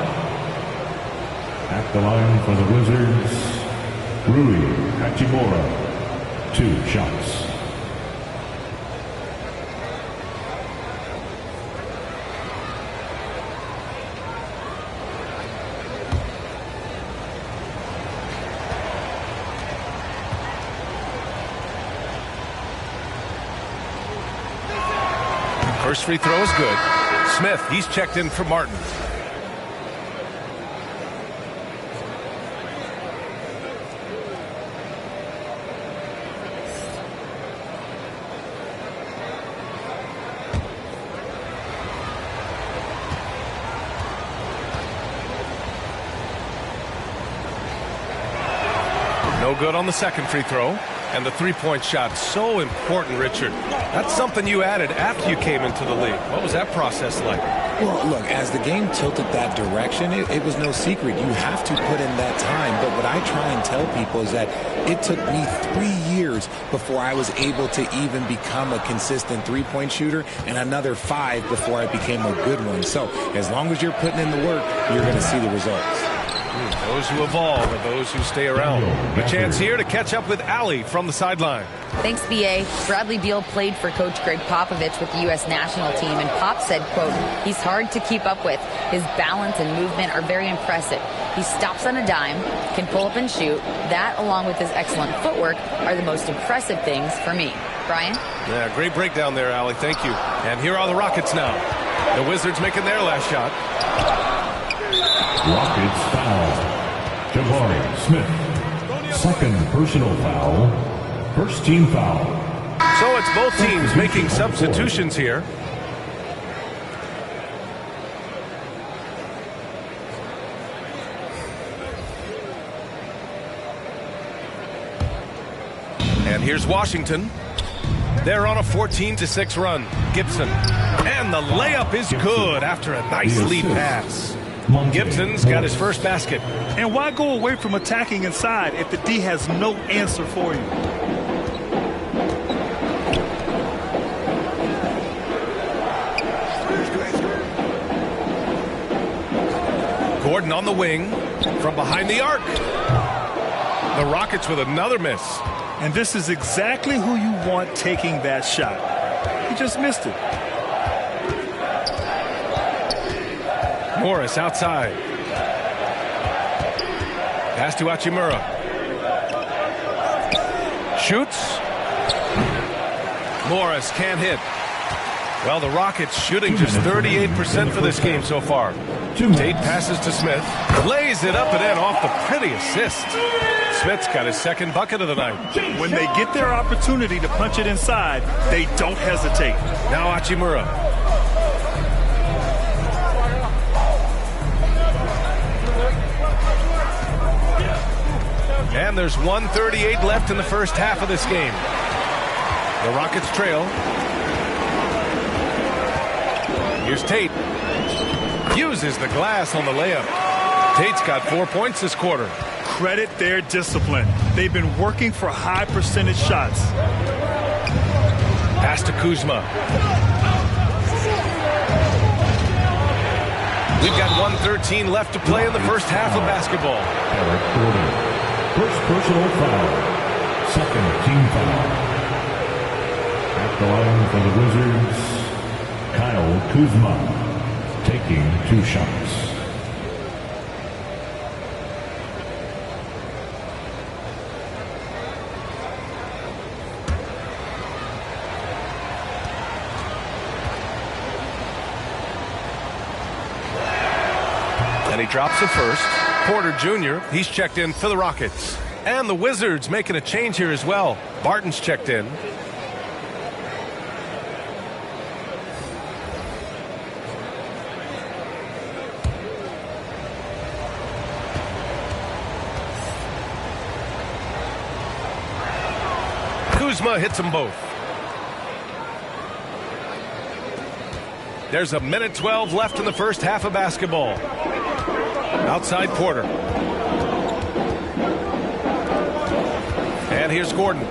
S8: At the line for the Wizards, Rui Hachimura. 2 shots.
S4: First free throw is good. Smith, he's checked in for Martin. No good on the second free throw. And the three-point shot, so important, Richard. That's something you added after you came into the league. What was that process like?
S20: Well, look, as the game tilted that direction, it was no secret. You have to put in that time. But what I try and tell people is that it took me 3 years before I was able to even become a consistent three-point shooter, and another 5 before I became a good one. So as long as you're putting in the work, you're going to see the results.
S4: Those who evolve are those who stay around. A chance here to catch up with Allie from the sideline.
S9: Thanks, B.A. Bradley Beal played for Coach Greg Popovich with the U.S. national team, and Pop said, quote, he's hard to keep up with. His balance and movement are very impressive. He stops on a dime, can pull up and shoot. That, along with his excellent footwork, are the most impressive things for me. Brian?
S4: Yeah, great breakdown there, Allie. Thank you. And here are the Rockets now. The Wizards making their last shot.
S8: Rockets foul. Jabari Smith. Second personal foul. First team foul.
S4: So it's both teams making substitutions here. And here's Washington. They're on a 14-6 run. Gibson. And the layup is good after a nice lead pass. Gibson's got his first basket.
S6: And why go away from attacking inside if the D has no answer for you?
S4: Gordon on the wing from behind the arc. The Rockets with another miss.
S6: And this is exactly who you want taking that shot. He just missed it.
S4: Morris outside. Pass to Hachimura. Shoots. Morris can't hit. Well, the Rockets shooting just 38% for this game so far. Tate passes to Smith. Lays it up and in off the pretty assist. Smith's got his second bucket of the night.
S6: When they get their opportunity to punch it inside, they don't hesitate.
S4: Now Hachimura. And there's 1:38 left in the first half of this game. The Rockets trail. Here's Tate. Uses the glass on the layup. Tate's got 4 points this quarter.
S6: Credit their discipline. They've been working for high percentage shots.
S4: Pass to Kuzma. We've got 1:13 left to play in the first half of basketball.
S8: Eric Gordon. First personal foul. Second team foul. At the line for the Wizards, Kyle Kuzma, taking 2 shots.
S4: And he drops it first. Porter Jr., he's checked in for the Rockets. And the Wizards making a change here as well. Barton's checked in. Kuzma hits them both. There's 1:12 left in the first half of basketball. Outside Porter. And here's Gordon.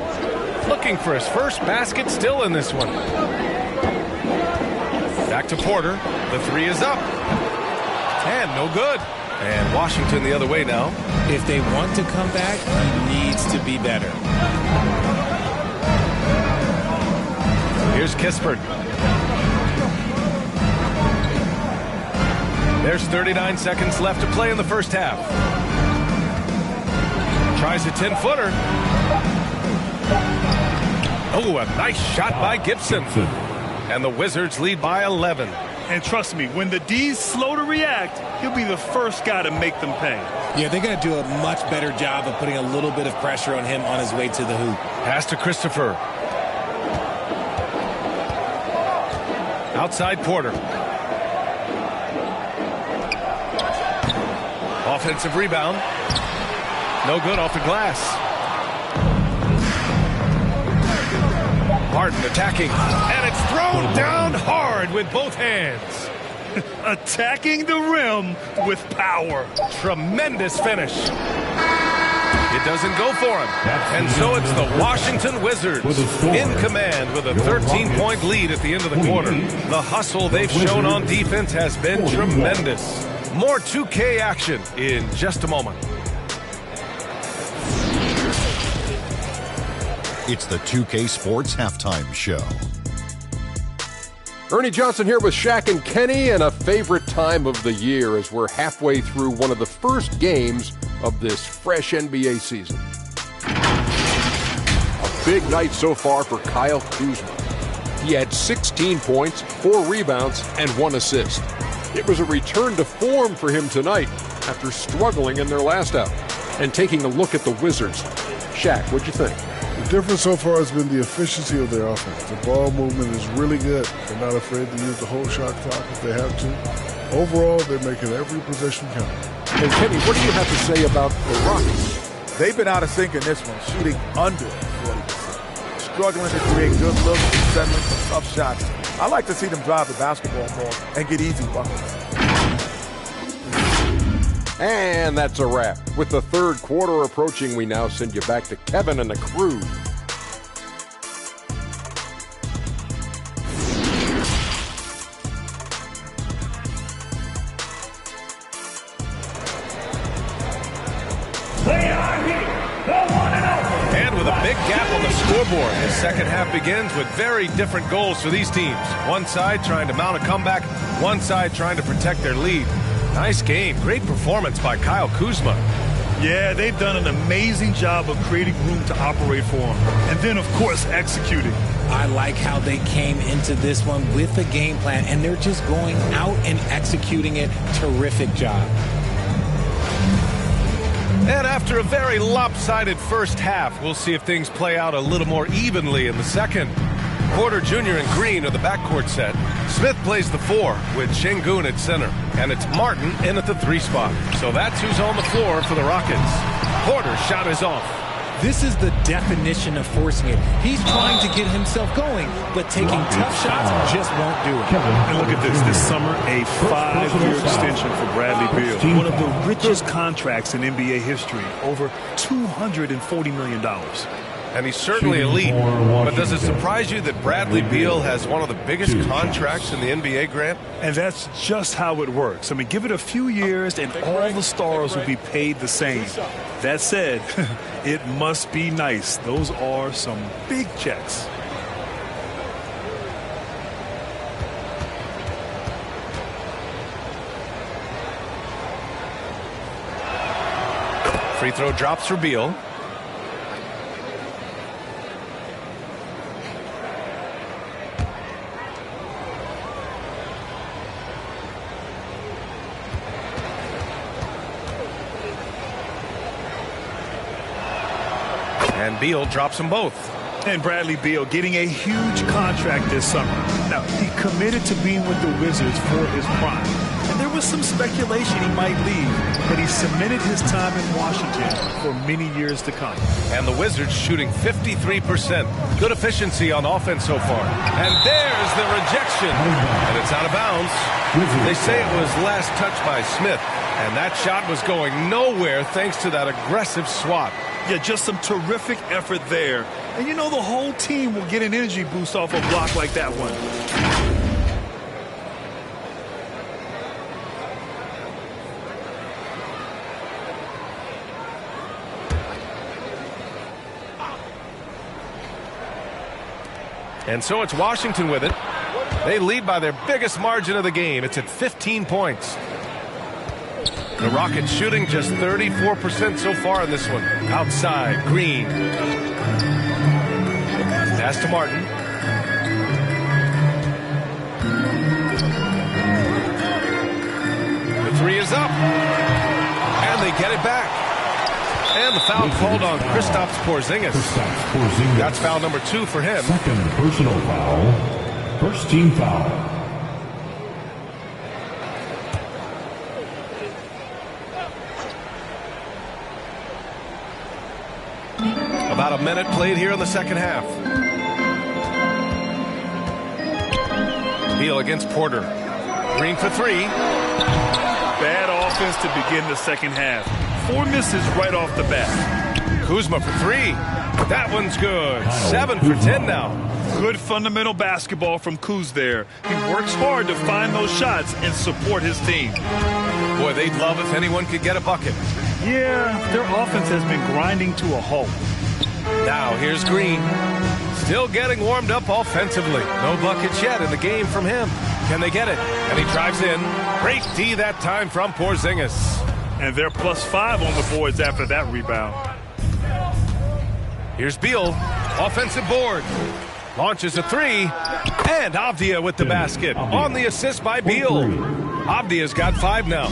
S4: Looking for his first basket, still in this one. Back to Porter. The 3 is up. And no good. And Washington the other way now.
S20: If they want to come back, he needs to be better.
S4: Here's Kispert. There's 39 seconds left to play in the first half. Tries a 10-footer. Oh, a nice shot by Gibson. And the Wizards lead by 11.
S6: And trust me, when the D's slow to react, he'll be the first guy to make them pay.
S20: Yeah, they're going to do a much better job of putting a little bit of pressure on him on his way to the hoop.
S4: Pass to Christopher. Outside Porter. Offensive rebound. No good off the glass. Barton attacking. And it's thrown down hard with both hands.
S6: Attacking the rim with power.
S4: Tremendous finish. It doesn't go for him. And so it's the Washington Wizards in command with a 13-point lead at the end of the quarter. The hustle they've shown on defense has been tremendous. More 2K action in just a moment.
S19: It's the 2K Sports Halftime Show.
S12: Ernie Johnson here with Shaq and Kenny, and a favorite time of the year as we're halfway through one of the first games of this fresh NBA season. A big night so far for Kyle Kuzma. He had 16 points, 4 rebounds, and 1 assist. It was a return to form for him tonight after struggling in their last out. And taking a look at the Wizards. Shaq, what'd you think?
S13: The difference so far has been the efficiency of their offense. The ball movement is really good. They're not afraid to use the whole shot clock if they have to. Overall, they're making every possession count.
S12: And Kenny, what do you have to say about the Rockets?
S14: They've been out of sync in this one, shooting under 40%. Struggling to create good looks and settling for tough shots. I like to see them drive the basketball more and get easy buckets.
S12: And that's a wrap. With the third quarter approaching, we now send you back to Kevin and the crew.
S4: And with a big gap on the scoreboard, the second half begins with very different goals for these teams. One side trying to mount a comeback, one side trying to protect their lead. Nice game. Great performance by Kyle Kuzma.
S6: Yeah, they've done an amazing job of creating room to operate for him. And then, of course, executing.
S20: I like how they came into this one with a game plan, and they're just going out and executing it. Terrific job.
S4: And after a very lopsided first half, we'll see if things play out a little more evenly in the second. Porter Jr. and Green are the backcourt set. Smith plays the 4 with Şengün at center. And it's Martin in at the 3 spot. So that's who's on the floor for the Rockets. Porter's shot is off.
S20: This is the definition of forcing it. He's trying to get himself going, but taking tough shots just won't do it.
S6: And look at this. This summer, a 5-year extension for Bradley Beal. One of the richest contracts in NBA history. Over $240 million.
S4: And he's certainly elite. But does it surprise you that Bradley Beal has one of the biggest contracts in the NBA, Grant?
S6: And that's just how it works. I mean, give it a few years and all the stars will be paid the same. That said, it must be nice. Those are some big checks.
S4: Free throw drops for Beal. And Beal drops them both.
S6: And Bradley Beal getting a huge contract this summer. Now, he committed to being with the Wizards for his prime. And there was some speculation he might leave, but he cemented his time in Washington for many years to come.
S4: And the Wizards shooting 53%. Good efficiency on offense so far. And there's the rejection. And it's out of bounds. They say it was last touched by Smith. And that shot was going nowhere thanks to that aggressive swat.
S6: Yeah, just some terrific effort there. And you know the whole team will get an energy boost off a block like that one.
S4: And so it's Washington with it. They lead by their biggest margin of the game. It's at 15 points. The Rockets shooting just 34% so far in this one. Outside, Green. Pass to Martin. The 3 is up. And they get it back. And the foul called on Kristaps Porzingis. That's foul number 2 for him.
S8: Second personal foul. First team foul.
S4: About a minute played here in the second half. Beal against Porter. Green for 3.
S6: Bad offense to begin the second half. 4 misses right off the bat.
S4: Kuzma for 3. That one's good. 7 for 10 now.
S6: Good fundamental basketball from Kuz there. He works hard to find those shots and support his team.
S4: Boy, they'd love if anyone could get a bucket.
S6: Yeah, their offense has been grinding to a halt.
S4: Now here's Green. Still getting warmed up offensively. No buckets yet in the game from him. Can they get it? And he drives in. Great D that time from Porzingis.
S6: And they're +5 on the boards after that rebound.
S4: Here's Beal. Offensive board. Launches a 3. And Avdia with the basket. On the assist by Beal. Avdia's got 5 now.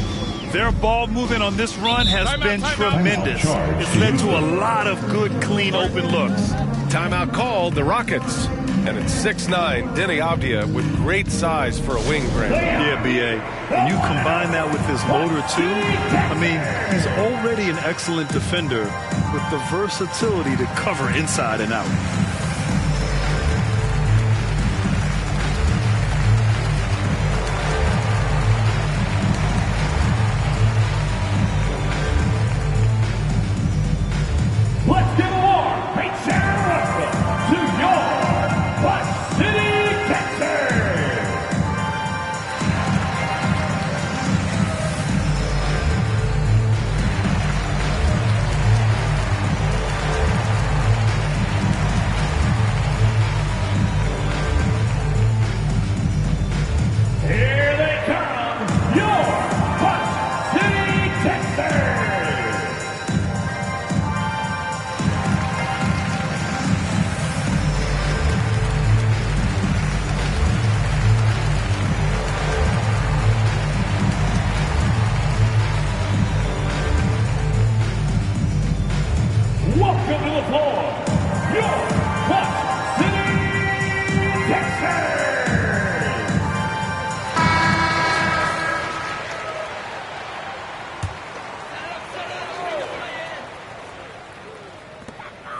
S6: Their ball movement on this run has been tremendous. It's led to a lot of good, clean, open looks.
S4: Timeout called, the Rockets. And it's 6'9", Deni Avdia with great size for a wing, Grant.
S6: Yeah, B.A. When you combine that with his motor, too, I mean, he's already an excellent defender with the versatility to cover inside and out.
S8: Let's give a warm great sound welcome to your Buck City Cacers.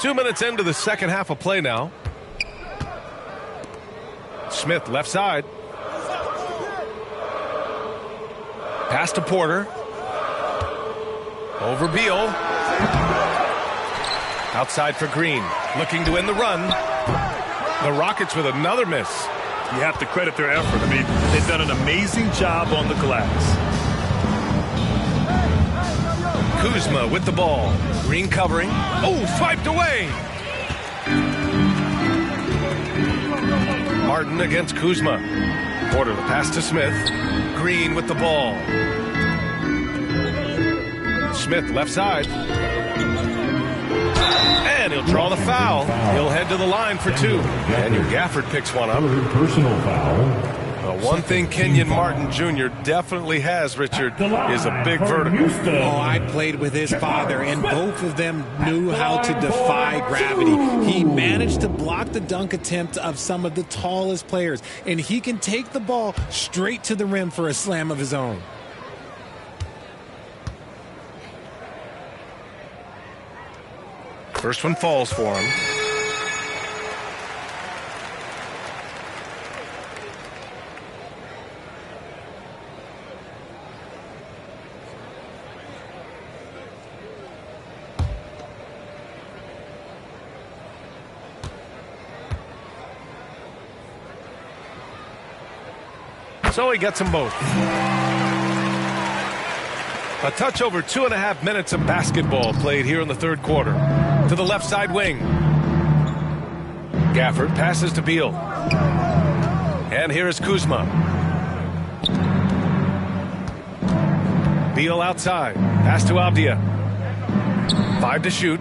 S4: 2 minutes into the second half of play now. Smith left side. Pass to Porter. Over Beal. Outside for Green. Looking to win the run. The Rockets with another miss.
S6: You have to credit their effort. I mean, they've done an amazing job on the glass.
S4: Kuzma with the ball. Green covering. Oh, swiped away. Martin against Kuzma. Porter the pass to Smith. Green with the ball. Smith left side. And he'll draw the foul. He'll head to the line for 2. Daniel Gafford picks one up.
S8: Personal foul.
S4: One thing Kenyon Martin Jr. definitely has, Richard, is a big vertical.
S20: Oh, I played with his father, and both of them knew how to defy gravity. He managed to block the dunk attempt of some of the tallest players, and he can take the ball straight to the rim for a slam of his own.
S4: First one falls for him. So he gets them both. A touch over 2.5 minutes of basketball played here in the third quarter. To the left side wing. Gafford passes to Beal. And here is Kuzma. Beal outside. Pass to Avdia. 5 to shoot.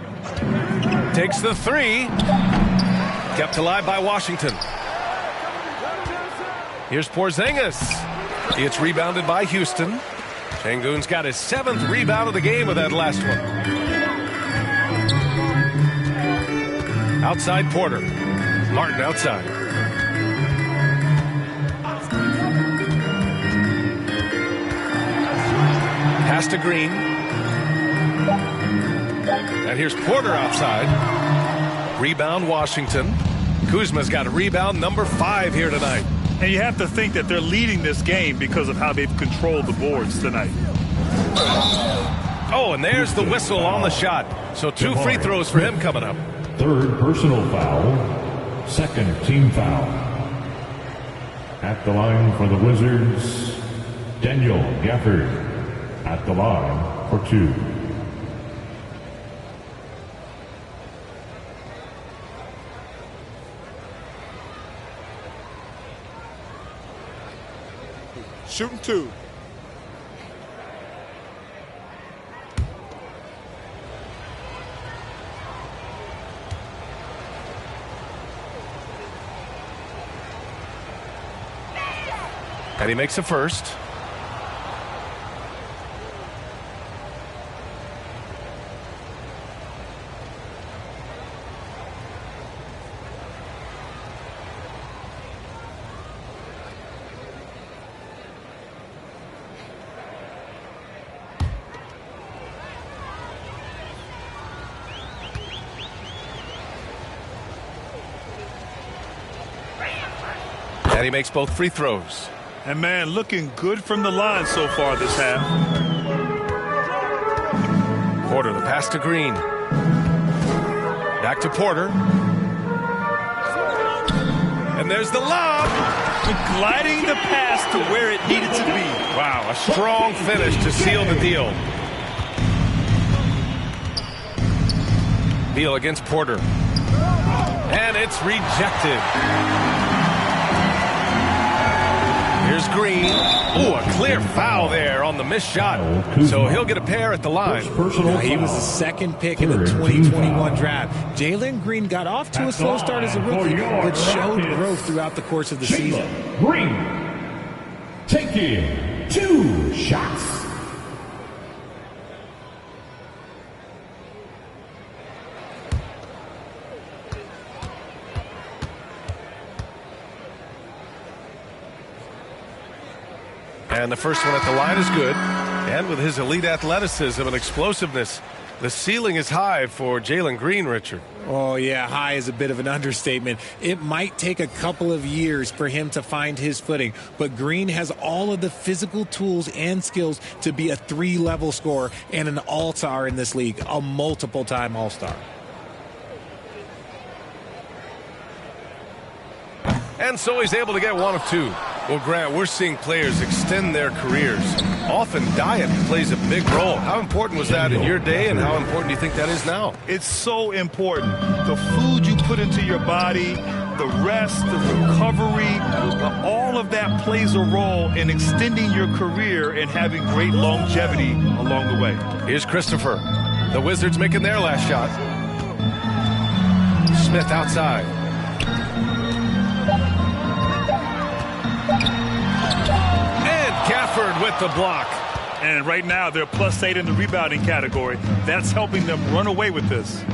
S4: Takes the 3. Kept alive by Washington. Here's Porzingis. It's rebounded by Houston. Sengun's got his 7th rebound of the game with that last one. Outside Porter. Martin outside. Pass to Green. And here's Porter outside. Rebound Washington. Kuzma's got a rebound number 5 here tonight.
S6: And you have to think that they're leading this game because of how they've controlled the boards tonight.
S4: Oh, and there's the whistle on the shot. So 2 free throws for him coming up.
S8: Third personal foul. Second team foul. At the line for the Wizards, Daniel Gafford. At the line for 2.
S14: Shooting 2.
S4: And he makes a first. And he makes both free throws.
S6: And, man, looking good from the line so far this half.
S4: Porter, the pass to Green. Back to Porter. And there's the lob.
S6: Gliding the pass to where it needed to be.
S4: Wow, a strong finish to seal the deal. Beal against Porter. And it's rejected. Here's Green. Oh, a clear foul there on the missed shot. So he'll get a pair at the line.
S20: He was the second pick in the 2021 draft. Jalen Green got off to a slow start as a rookie, but showed growth throughout the course of the season.
S8: Green taking 2 shots.
S4: And the first one at the line is good. And with his elite athleticism and explosiveness, The ceiling is high for Jalen Green, Richard.
S20: Oh, yeah, high is a bit of an understatement. It might take a couple of years for him to find his footing, but Green has all of the physical tools and skills to be a 3-level scorer and an all-star in this league, a multiple-time all-star.
S4: And so he's able to get 1 of 2. Well, Grant, we're seeing players extend their careers. Often diet plays a big role. How important was that in your day, and how important do you think that is now?
S6: It's so important. The food you put into your body, the rest, the recovery, all of that plays a role in extending your career and having great longevity along the way.
S4: Here's Christopher. The Wizards making their last shot. Smith outside. And Gafford with the block.
S6: And right now they're +8 in the rebounding category. That's helping them run away with this.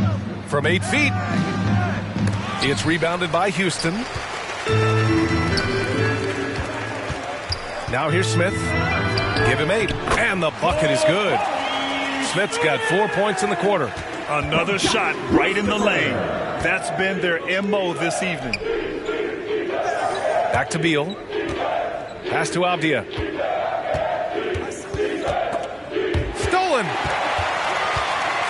S4: From 8 feet. It's rebounded by Houston. Now here's Smith. Give him 8. And the bucket is good. Smith's got 4 points in the quarter.
S6: Another shot right in the lane. That's been their MO this evening.
S4: Back to Beal. Pass to Avdia. Stolen.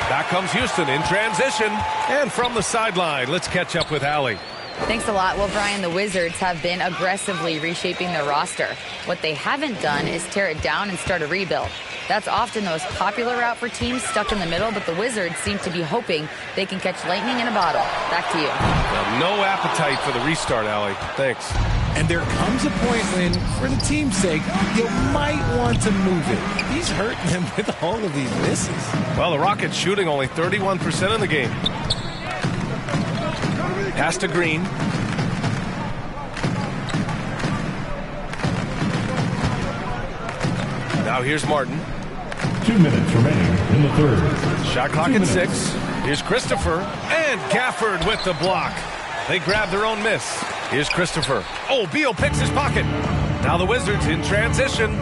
S4: Back comes Houston in transition. And from the sideline, let's catch up with Allie.
S9: Thanks a lot. Well, Brian, the Wizards have been aggressively reshaping their roster. What they haven't done is tear it down and start a rebuild. That's often the most popular route for teams stuck in the middle, but the Wizards seem to be hoping they can catch lightning in a bottle. Back to you.
S4: Well, no appetite for the restart, Allie. Thanks.
S20: And there comes a point when, for the team's sake, you might want to move it. He's hurting them with all of these misses.
S4: Well, the Rockets shooting only 31% in the game. Pass to Green. Now here's Martin.
S8: 2 minutes remaining in the third.
S4: Shot clock at 6. Here's Christopher. And Gafford with the block. They grab their own miss. Here's Christopher. Oh, Beal picks his pocket. Now the Wizards in transition.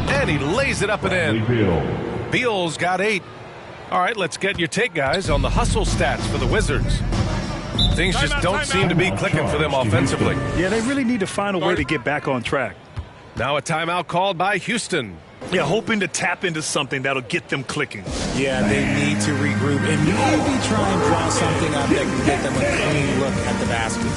S4: And he lays it up and in. Beal's got 8. All right, let's get your take, guys, on the hustle stats for the Wizards. Things just don't seem to be clicking for them offensively.
S6: Yeah, they really need to find a way to get back on track.
S4: Now a timeout called by Houston.
S6: Yeah, hoping to tap into something that'll get them clicking.
S20: Yeah, they need to regroup and maybe try and draw something up that can get them a clean look at the basket.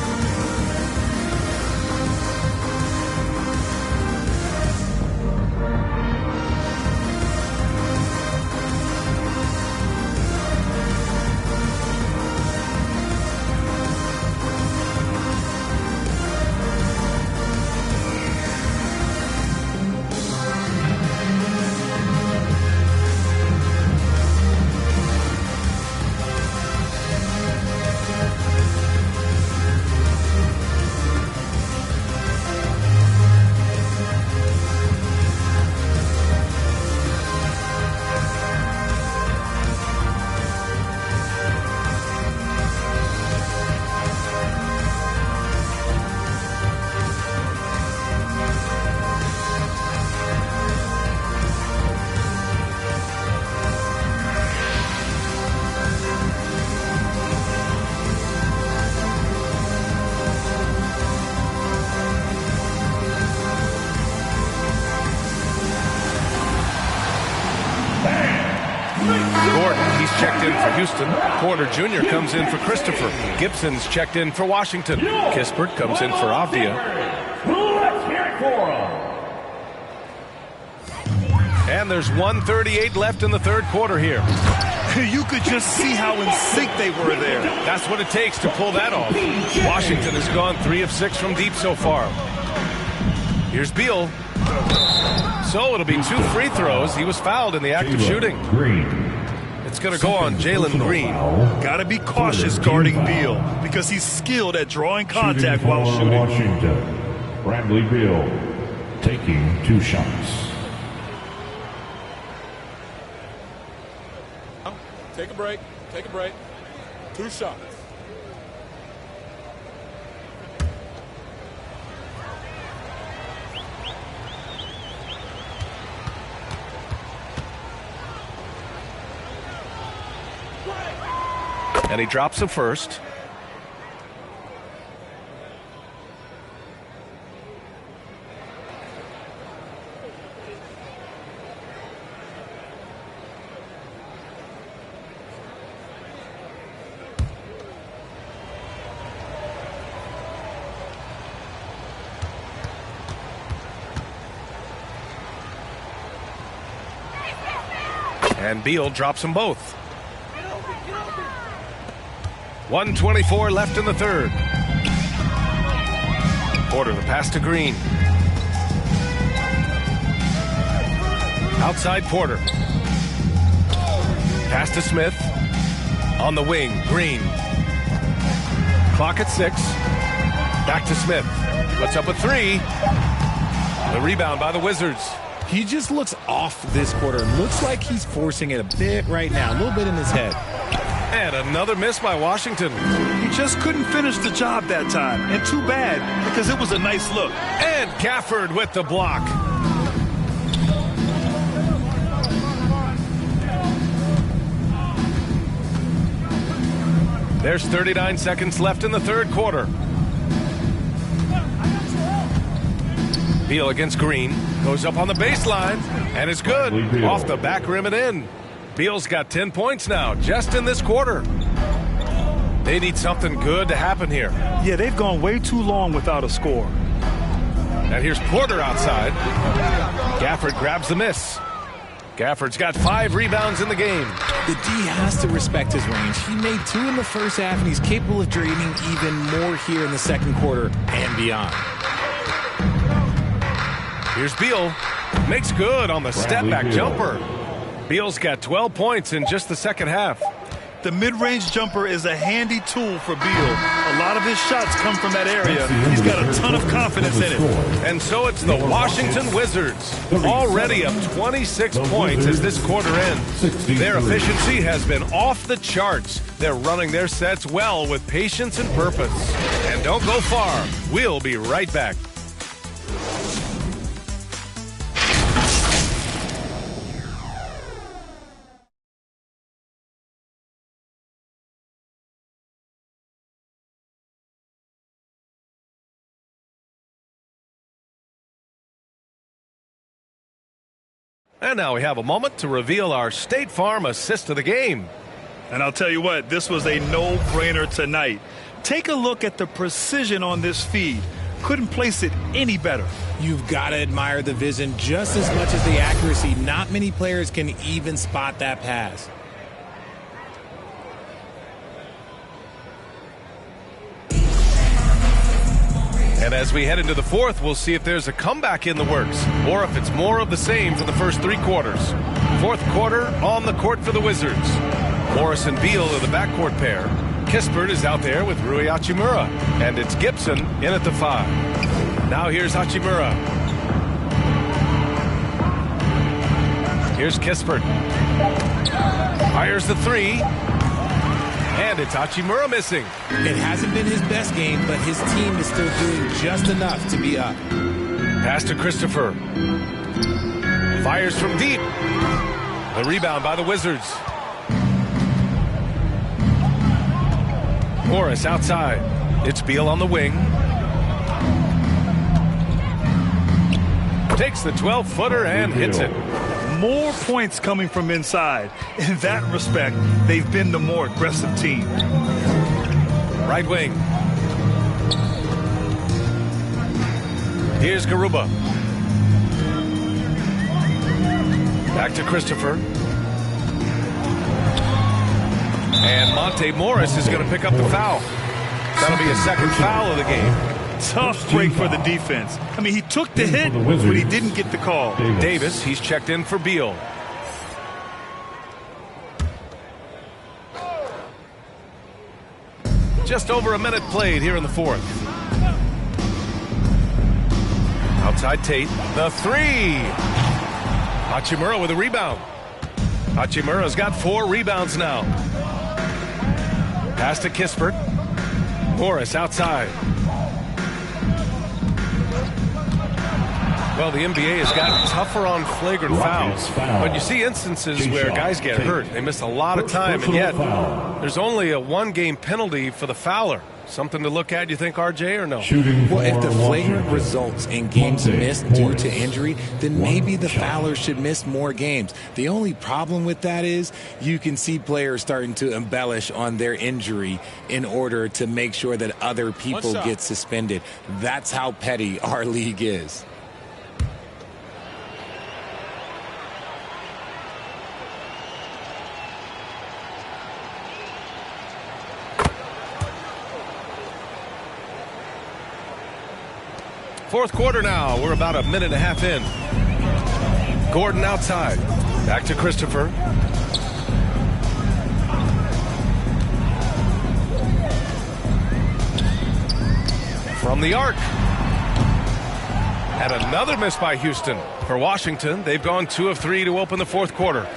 S4: Houston. Porter Jr. comes in for Christopher. Gibson's checked in for Washington. Kispert comes in for Avdia. And there's 1:38 left in the third quarter here.
S6: You could just see how in sync they were there.
S4: That's what it takes to pull that off. Washington has gone 3 of 6 from deep so far. Here's Beal. So it'll be 2 free throws. He was fouled in the act of shooting. It's going to go on Jalen Green.
S6: Got to be cautious guarding Beal because he's skilled at drawing contact while shooting.
S8: Washington, Bradley Beal taking 2 shots.
S10: Take a break. Take a break. 2 shots.
S4: And he drops the first. And Beal drops them both. 1:24 left in the third. Porter, the pass to Green. Outside Porter. Pass to Smith. On the wing, Green. Clock at 6. Back to Smith. Puts up a 3. The rebound by the Wizards.
S20: He just looks off this quarter. Looks like he's forcing it a bit right now, a little bit in his head.
S4: And another miss by Washington.
S6: He just couldn't finish the job that time. And too bad, because it was a nice look.
S4: And Gafford with the block. There's 39 seconds left in the third quarter. Beal against Green. Goes up on the baseline. And it's good. Off the back rim and in. Beal's got 10 points now, just in this quarter. They need something good to happen here.
S6: Yeah, they've gone way too long without a score.
S4: And here's Porter outside. Gafford grabs the miss. Gafford's got 5 rebounds in the game.
S20: The D has to respect his range. He made 2 in the first half, and he's capable of draining even more here in the second quarter and beyond.
S4: Here's Beal. Makes good on the step-back jumper. Beal's got 12 points in just the second half.
S6: The mid-range jumper is a handy tool for Beal. A lot of his shots come from that area. He's got a ton of confidence in it.
S4: And so it's the Washington Wizards, already up 26 points as this quarter ends. Their efficiency has been off the charts. They're running their sets well with patience and purpose. And don't go far. We'll be right back. And now we have a moment to reveal our State Farm assist of the game.
S6: And I'll tell you what, this was a no-brainer tonight. Take a look at the precision on this feed. Couldn't place it any better.
S20: You've got to admire the vision just as much as the accuracy. Not many players can even spot that pass.
S4: And as we head into the fourth, we'll see if there's a comeback in the works or if it's more of the same for the first 3 quarters. Fourth quarter on the court for the Wizards. Morris and Beal are the backcourt pair. Kispert is out there with Rui Hachimura. And it's Gibson in at the 5. Now here's Hachimura. Here's Kispert. Fires the 3. And it's Hachimura missing.
S20: It hasn't been his best game, but his team is still doing just enough to be up.
S4: Pass to Christopher. Fires from deep. The rebound by the Wizards. Morris outside. It's Beal on the wing. Takes the 12-footer and hits it.
S6: More points coming from inside. In that respect, they've been the more aggressive team.
S4: Right wing. Here's Garuba. Back to Christopher. And Monte Morris is going to pick up the foul. That'll be a second foul of the game.
S6: Tough break for the defense. I mean, he took the hit, but he didn't get the call.
S4: Davis, he's checked in for Beal. Just over a minute played here in the fourth. Outside Tate, the 3. Hachimura with a rebound. Hachimura's got 4 rebounds now. Pass to Kispert. Morris outside. Well, the NBA has gotten tougher on flagrant fouls, but you see instances where guys get hurt. They miss a lot of time, and yet there's only a one-game penalty for the fouler. Something to look at, you think, RJ, or no?
S20: Well, if the flagrant results in games missed due to injury, then maybe the fouler should miss more games. The only problem with that is you can see players starting to embellish on their injury in order to make sure that other people get suspended. That's how petty our league is.
S4: Fourth quarter now. We're about a minute and a half in. Gordon outside. Back to Christopher. From the arc. And another miss by Houston. For Washington, they've gone 2 of 3 to open the fourth quarter.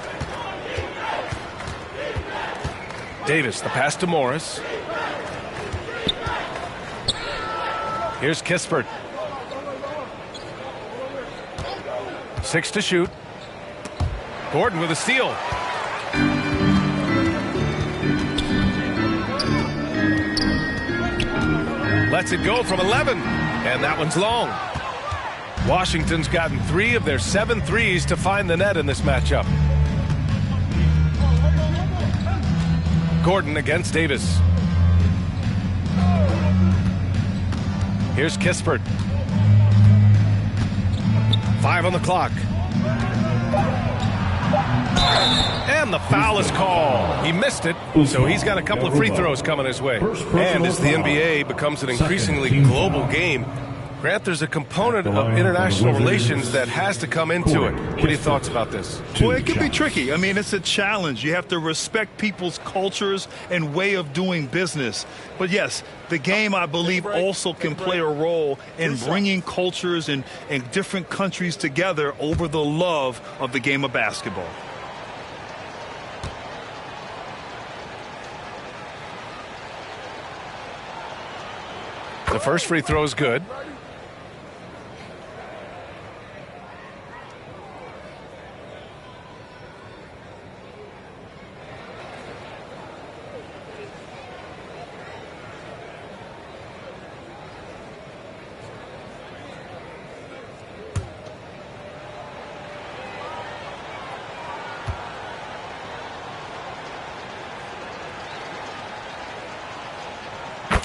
S4: Davis, the pass to Morris. Here's Kispert. 6 to shoot. Gordon with a steal. Lets it go from 11, and that one's long. Washington's gotten 3 of their 7 threes to find the net in this matchup. Gordon against Davis. Here's Kispert. 5 on the clock. And the foul is called. He missed it, so he's got a couple of free throws coming his way. And as the NBA becomes an increasingly global game, Grant, there's a component of international relations that has to come into it. What are your thoughts about this?
S6: Well, it can be tricky. I mean, it's a challenge. You have to respect people's cultures and way of doing business. But yes, the game, I believe, also can play a role in bringing cultures and different countries together over the love of the game of basketball.
S4: The first free throw is good.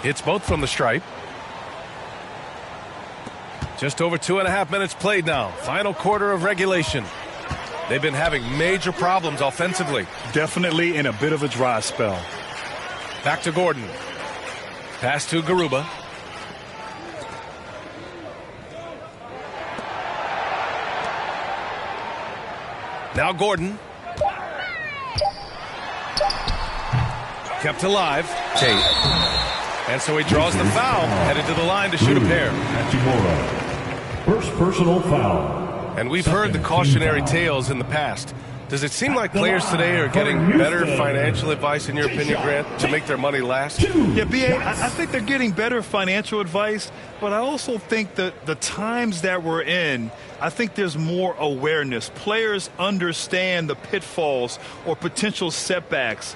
S4: Hits both from the stripe. Just over 2.5 minutes played now. Final quarter of regulation. They've been having major problems offensively.
S6: Definitely in a bit of a dry spell.
S4: Back to Gordon. Pass to Garuba. Now Gordon. Kept alive. Tate. And so he draws the foul, headed to the line to shoot a pair.
S8: First personal foul.
S4: And we've heard the cautionary tales in the past. Does it seem like players today are getting better financial advice, in your opinion, Grant, to make their money last?
S6: Yeah, B.A., I think they're getting better financial advice, but I also think that the times that we're in, I think there's more awareness. Players understand the pitfalls or potential setbacks,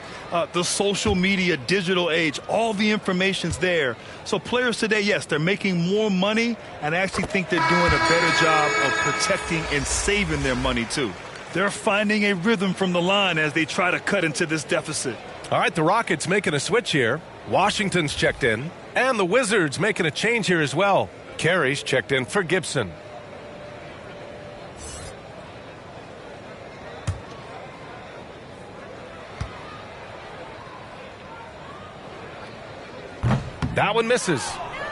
S6: the social media, digital age, all the information's there. So players today, yes, they're making more money, and I actually think they're doing a better job of protecting and saving their money, too. They're finding a rhythm from the line as they try to cut into this deficit.
S4: All right, the Rockets making a switch here. Washington's checked in, and the Wizards making a change here as well. Carey's checked in for Gibson. That one misses.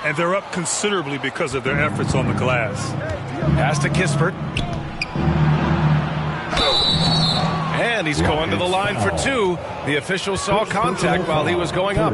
S6: And they're up considerably because of their efforts on the glass.
S4: Pass to Kispert. And he's going to the line for 2. The official saw contact while he was going up.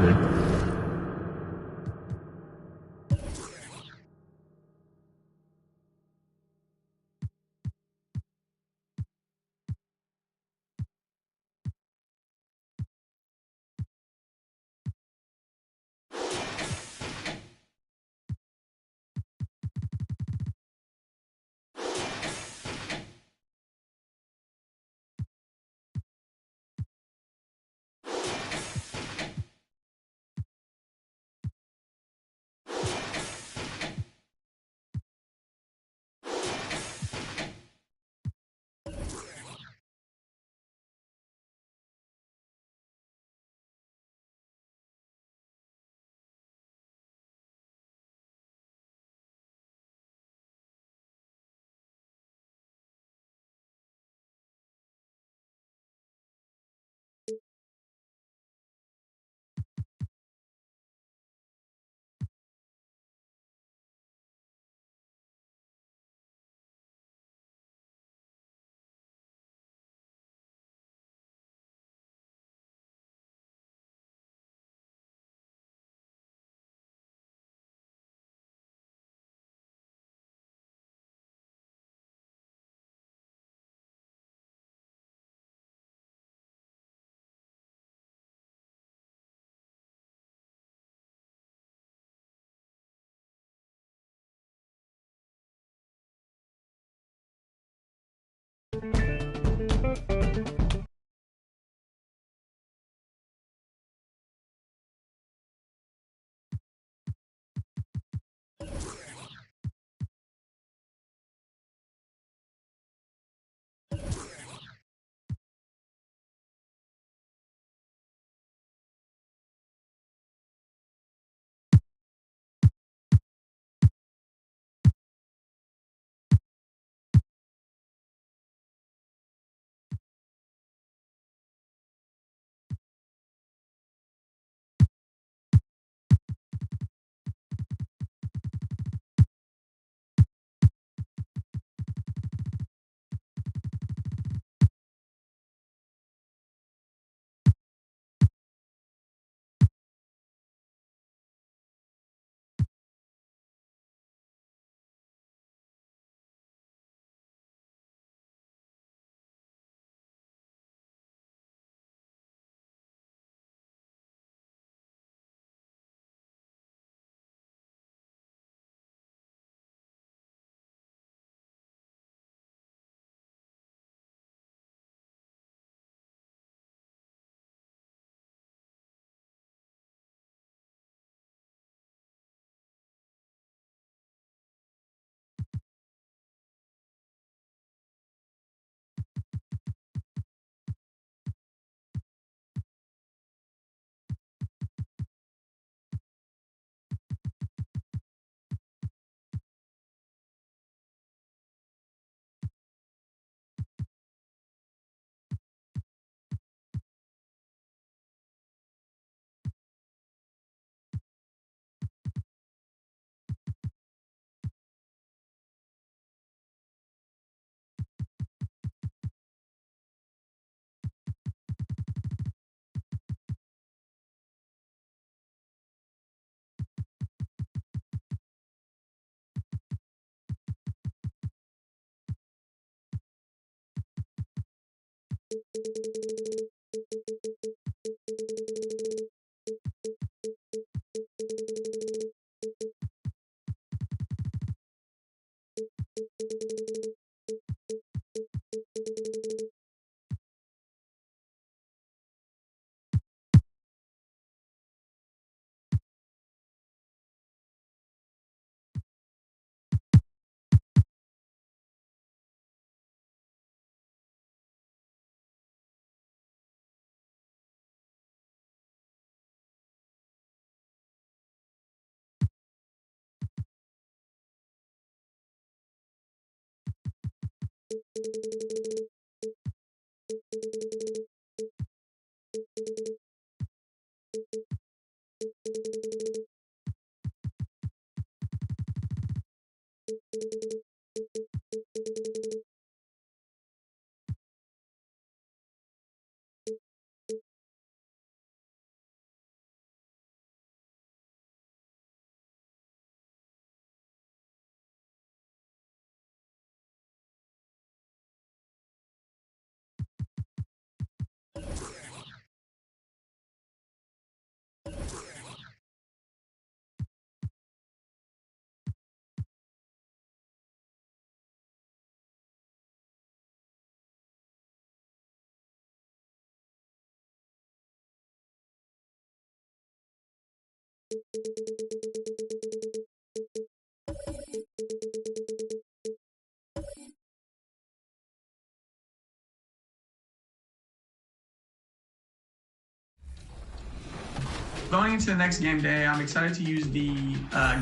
S3: Going into the next game day, I'm excited to use the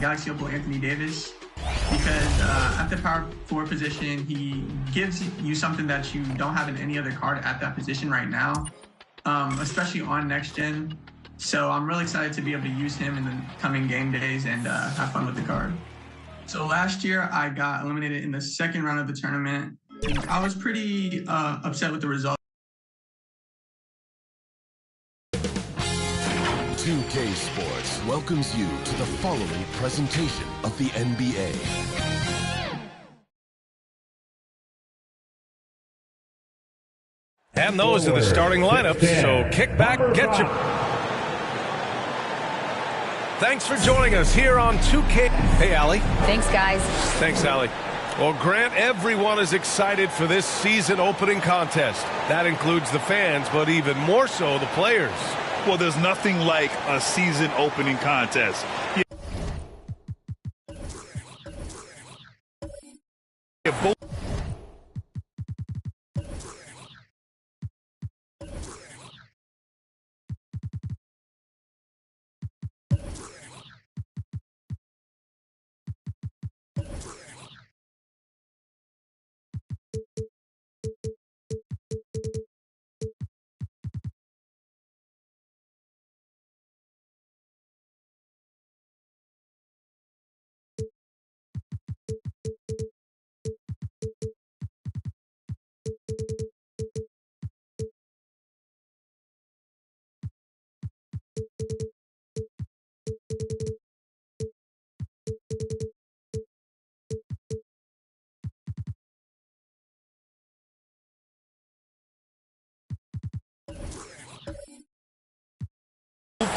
S3: Galaxy Opal Anthony Davis because at the power forward position, he gives you something that you don't have in any other card at that position right now, especially on next gen. So I'm really excited to be able to use him in the coming game days and have fun with the card. So last year, I got eliminated in the second round of the tournament. I was pretty upset with the result.
S15: 2K Sports welcomes you to the following presentation of the NBA.
S4: And those are the starting lineups, so kick back, get your... Thanks for joining us here on 2K. Hey, Allie.
S9: Thanks, guys.
S4: Thanks, Allie. Well, Grant, everyone is excited for this season opening contest. That includes the fans, but even more so the players.
S6: Well, there's nothing like a season opening contest.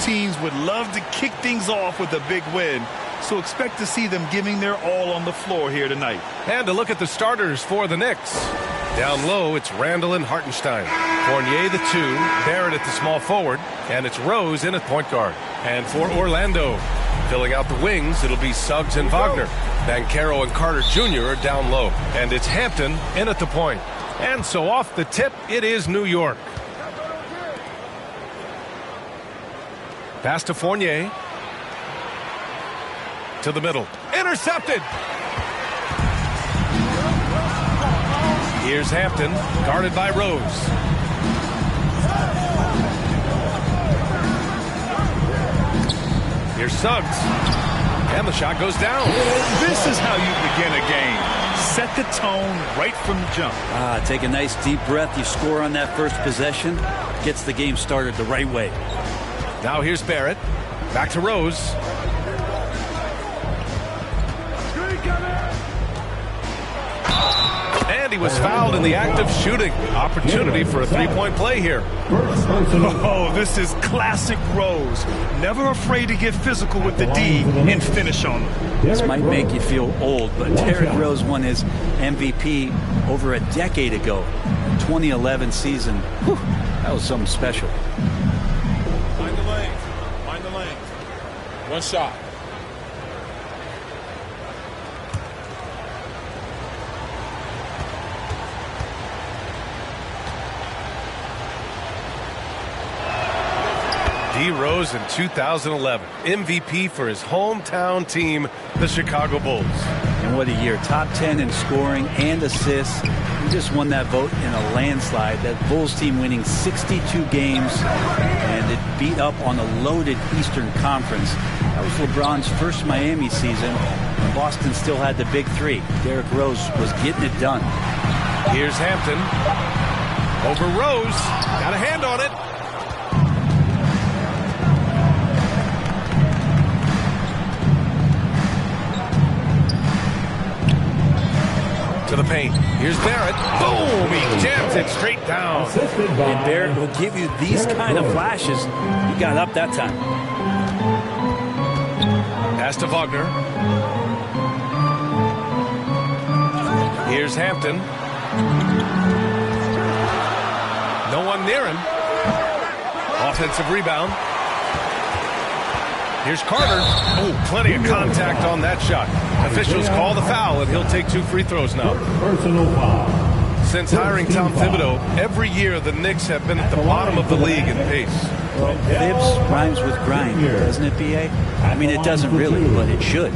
S6: Teams would love to kick things off with a big win, so expect to see them giving their all on the floor here tonight.
S4: And to look at the starters for the Knicks. Down low, it's Randall and Hartenstein. Fournier, the 2, Barrett at the small forward, and it's Rose in at point guard. And for Orlando, filling out the wings, it'll be Suggs and Wagner. Banchero and Carter Jr. are down low. And it's Hampton in at the point. And so off the tip, it is New York. Pass to Fournier. To the middle. Intercepted! Here's Hampton, guarded by Rose. Here's Suggs. And the shot goes down.
S6: This is how you begin a game. Set the tone right from the jump.
S16: Take a nice deep breath. You score on that first possession. Gets the game started the right way.
S4: Now here's Barrett. Back to Rose. And he was fouled in the act of shooting. Opportunity for a three-point play here.
S6: Oh, this is classic Rose. Never afraid to get physical with the D and finish on them.
S16: This might make you feel old, but Derrick Rose won his MVP over a decade ago. 2011 season. Whew, that was something special.
S10: Find the lane. Find the lane. One shot.
S4: D. Rose in 2011, MVP for his hometown team, the Chicago Bulls.
S16: And what a year. Top 10 in scoring and assists. He just won that vote in a landslide. That Bulls team winning 62 games, and it beat up on a loaded Eastern Conference. That was LeBron's first Miami season, and Boston still had the big three. Derrick Rose was getting it done.
S4: Here's Hampton. Over Rose. Got a hand on it. To the paint. Here's Barrett. Boom! He jams it straight down.
S16: And Barrett will give you these kind of flashes. He got up that time.
S4: Pass to Wagner. Here's Hampton. No one near him. Offensive rebound. Here's Carter. Oh, plenty of contact on that shot. Officials call the foul, and he'll take 2 free throws now.
S8: Personal foul.
S4: Since hiring Tom Thibodeau, every year the Knicks have been at the bottom of the league in pace.
S16: Well, Fibs rhymes with grind, doesn't it, B.A.? I mean, it doesn't really, but it should.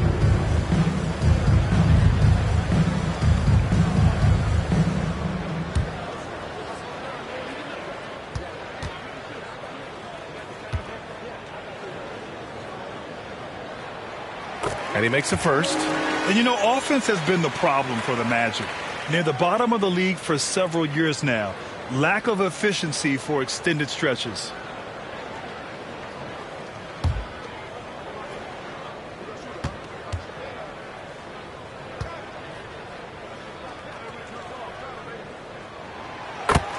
S4: And he makes the first.
S6: And you know, offense has been the problem for the Magic. Near the bottom of the league for several years now. Lack of efficiency for extended stretches.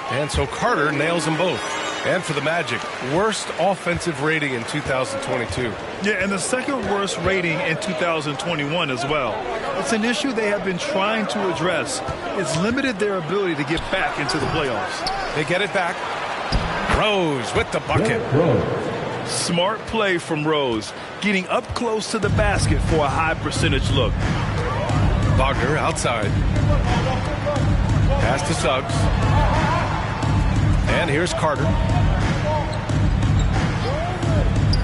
S4: And so Carter nails them both. And for the Magic, worst offensive rating in 2022.
S6: Yeah, and the second worst rating in 2021 as well. It's an issue they have been trying to address. It's limited their ability to get back into the playoffs.
S4: They get it back. Rose with the bucket.
S6: Smart play from Rose, getting up close to the basket for a high percentage look.
S4: Wagner outside. Pass to Suggs. And here's Carter.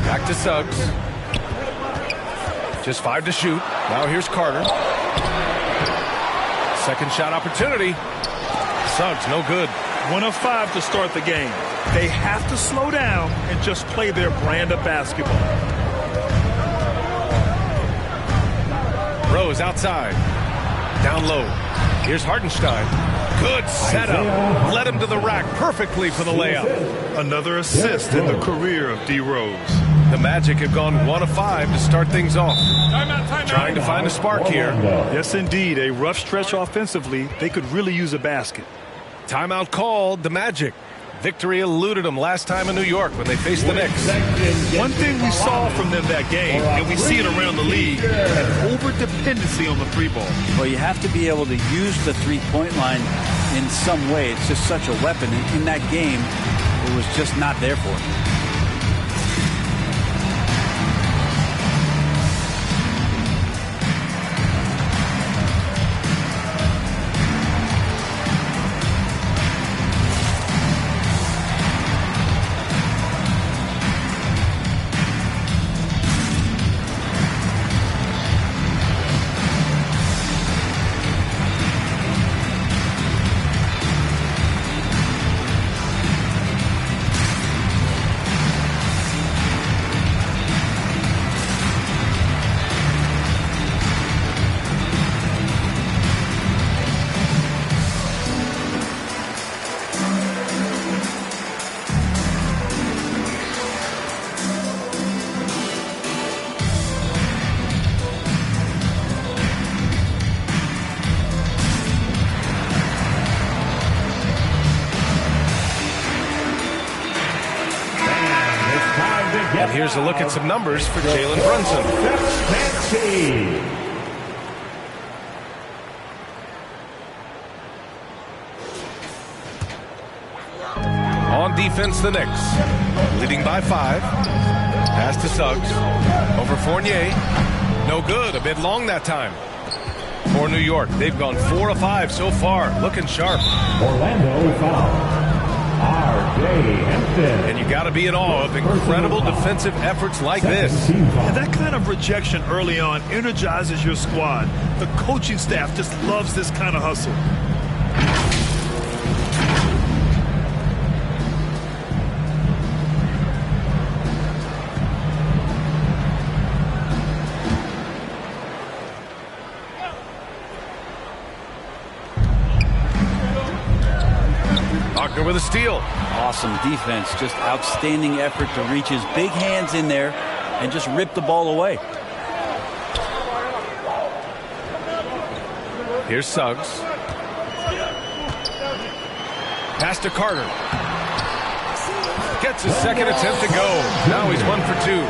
S4: Back to Suggs. Just 5 to shoot. Now here's Carter. Second shot opportunity. Suggs, no good.
S6: 1 of 5 to start the game. They have to slow down and just play their brand of basketball.
S4: Rose outside. Down low. Here's Hartenstein. Good setup. Led him to the rack perfectly for the layup.
S6: Another assist in the career of D. Rose.
S4: The Magic have gone 1 of 5 to start things off. Trying to find a spark here.
S6: Yes, indeed. A rough stretch offensively. They could really use a basket.
S4: Timeout called. The Magic. Victory eluded them last time in New York when they faced the Knicks.
S6: One thing we saw from them that game, and we see it around the league, an over-dependency on the 3-ball.
S16: Well, you have to be able to use the three-point line in some way. It's just such a weapon. In that game, it was just not there for them.
S4: here's a look at some numbers for Jalen Brunson. On defense, the Knicks leading by 5. Pass to Suggs. Over Fournier. No good. A bit long that time. For New York, they've gone 4 of 5 so far. Looking sharp.
S8: Orlando foul. R.J. Hampton.
S4: And you got to be in awe of incredible defensive efforts like this.
S6: And that kind of rejection early on energizes your squad. The coaching staff just loves this kind of hustle.
S4: Wagner with a steal.
S16: Awesome defense. Just outstanding effort to reach his big hands in there and just rip the ball away.
S4: Here's Suggs. Pass to Carter. Gets his second attempt to go. Now he's 1 for 2.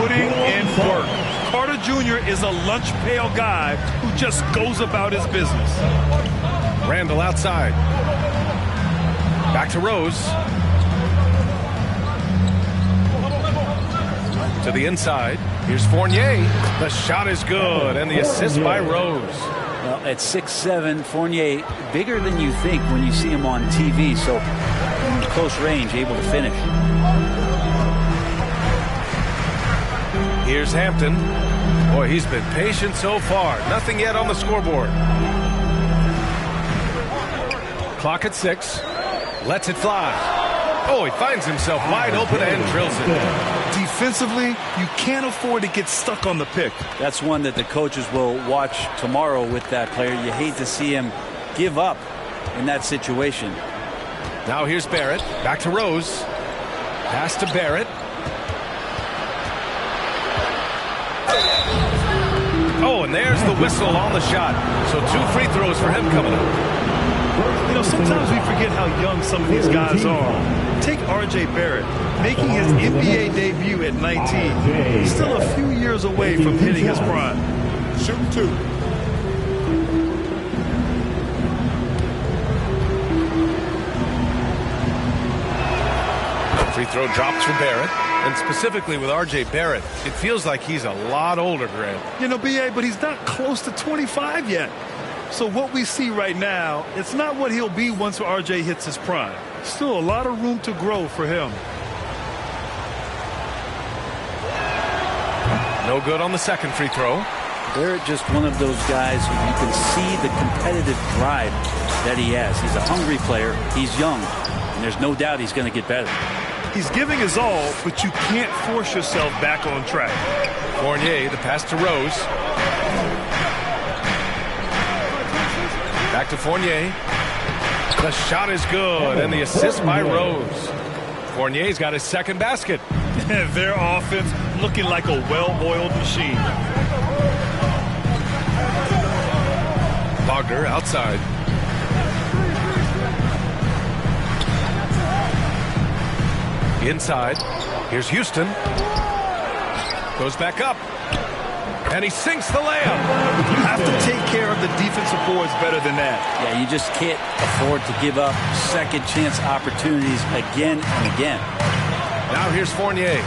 S6: Putting in work. Carter Jr. is a lunch pail guy who just goes about his business.
S4: Randall outside. Back to Rose. To the inside. Here's Fournier. The shot is good, and the assist by Rose.
S16: Well, at 6'7", Fournier, bigger than you think when you see him on TV, so in close range, able to finish.
S4: Here's Hampton. Boy, he's been patient so far. Nothing yet on the scoreboard. Clock at 6. Lets it fly. Oh, he finds himself wide open and drills it.
S6: Defensively, you can't afford to get stuck on the pick.
S16: That's one that the coaches will watch tomorrow with that player. You hate to see him give up in that situation.
S4: Now here's Barrett. Back to Rose. Pass to Barrett. Oh, and there's the whistle on the shot. So 2 free throws for him coming up.
S6: You know, sometimes we forget how young some of these guys are. Take R.J. Barrett, making his NBA debut at 19. He's still a few years away from hitting his prime.
S13: Shooting 2.
S4: Free throw drops for Barrett. And specifically with R.J. Barrett, it feels like he's a lot older, Grant.
S6: You know, B.A., but he's not close to 25 yet. So what we see right now, it's not what he'll be once R.J. hits his prime. Still a lot of room to grow for him.
S4: No good on the second free throw.
S16: Barrett just one of those guys who you can see the competitive drive that he has. He's a hungry player. He's young. And there's no doubt he's going to get better.
S6: He's giving his all, but you can't force yourself back on track.
S4: Fournier, the pass to Rose. Back to Fournier. The shot is good, and the assist by Rose. Fournier's got his second basket.
S6: Their offense looking like a well-oiled machine.
S4: Wagner outside. Inside. Here's Houston. Goes back up. And he sinks the layup.
S6: You have to take care of the defensive boards better than that.
S16: Yeah, you just can't afford to give up second chance opportunities again and again.
S4: Now here's Fournier.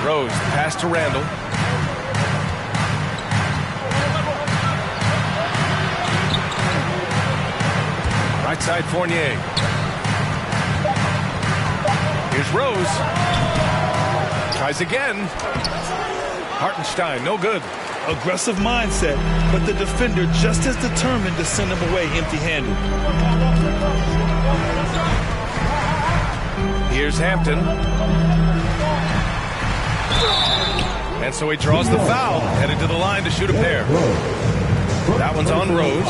S4: Rose, pass to Randall. Right side Fournier. Here's Rose. Tries again. Hartenstein, no good.
S6: Aggressive mindset, but the defender just as determined to send him away empty-handed.
S4: Here's Hampton. And so he draws the foul, headed to the line to shoot a pair. That one's on Rose.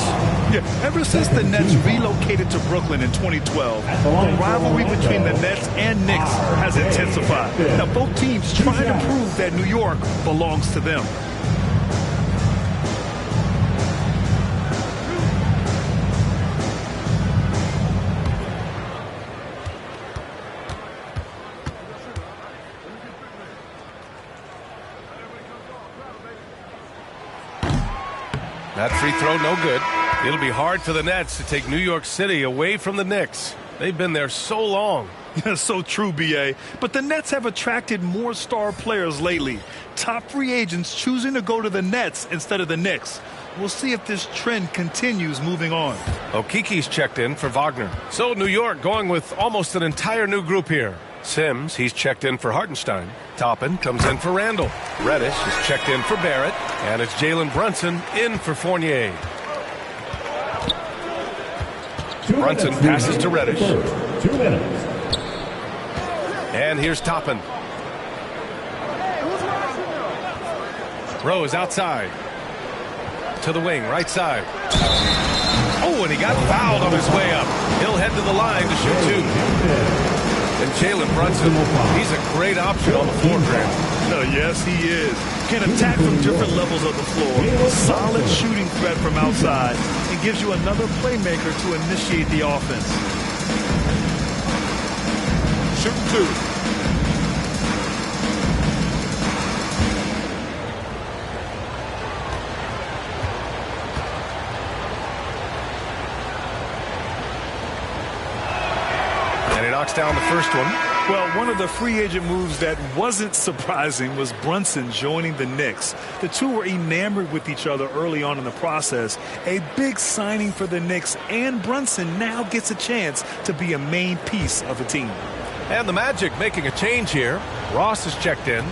S6: Yeah, ever since the Nets relocated to Brooklyn in 2012, the rivalry between the Nets and Knicks has intensified. Now, both teams trying to prove that New York belongs to them.
S4: That free throw no good. It'll be hard for the Nets to take New York City away from the Knicks. They've been there so long.
S6: That's so true, B.A. But the Nets have attracted more star players lately. Top free agents choosing to go to the Nets instead of the Knicks. We'll see if this trend continues moving on.
S4: Okiki's checked in for Wagner. So New York going with almost an entire new group here. Sims, he's checked in for Hartenstein. Toppin comes in for Randall. Reddish is checked in for Barrett. And it's Jalen Brunson in for Fournier. Brunson passes to Reddish.
S8: 2 minutes.
S4: And here's Toppin. Rose outside. To the wing, right side. Oh, and he got fouled on his way up. He'll head to the line to shoot 2. And Jalen Brunson, he's a great option on the floor, Grant.
S6: Yes, he is. Can attack from different levels of the floor. Solid shooting threat from outside. And gives you another playmaker to initiate the offense.
S14: Shooting 2.
S4: Knocks down the first one.
S6: Well, one of the free agent moves that wasn't surprising was Brunson joining the Knicks. The two were enamored with each other early on in the process. A big signing for the Knicks, and Brunson now gets a chance to be a main piece of a team.
S4: And the Magic making a change here. Ross is checked in.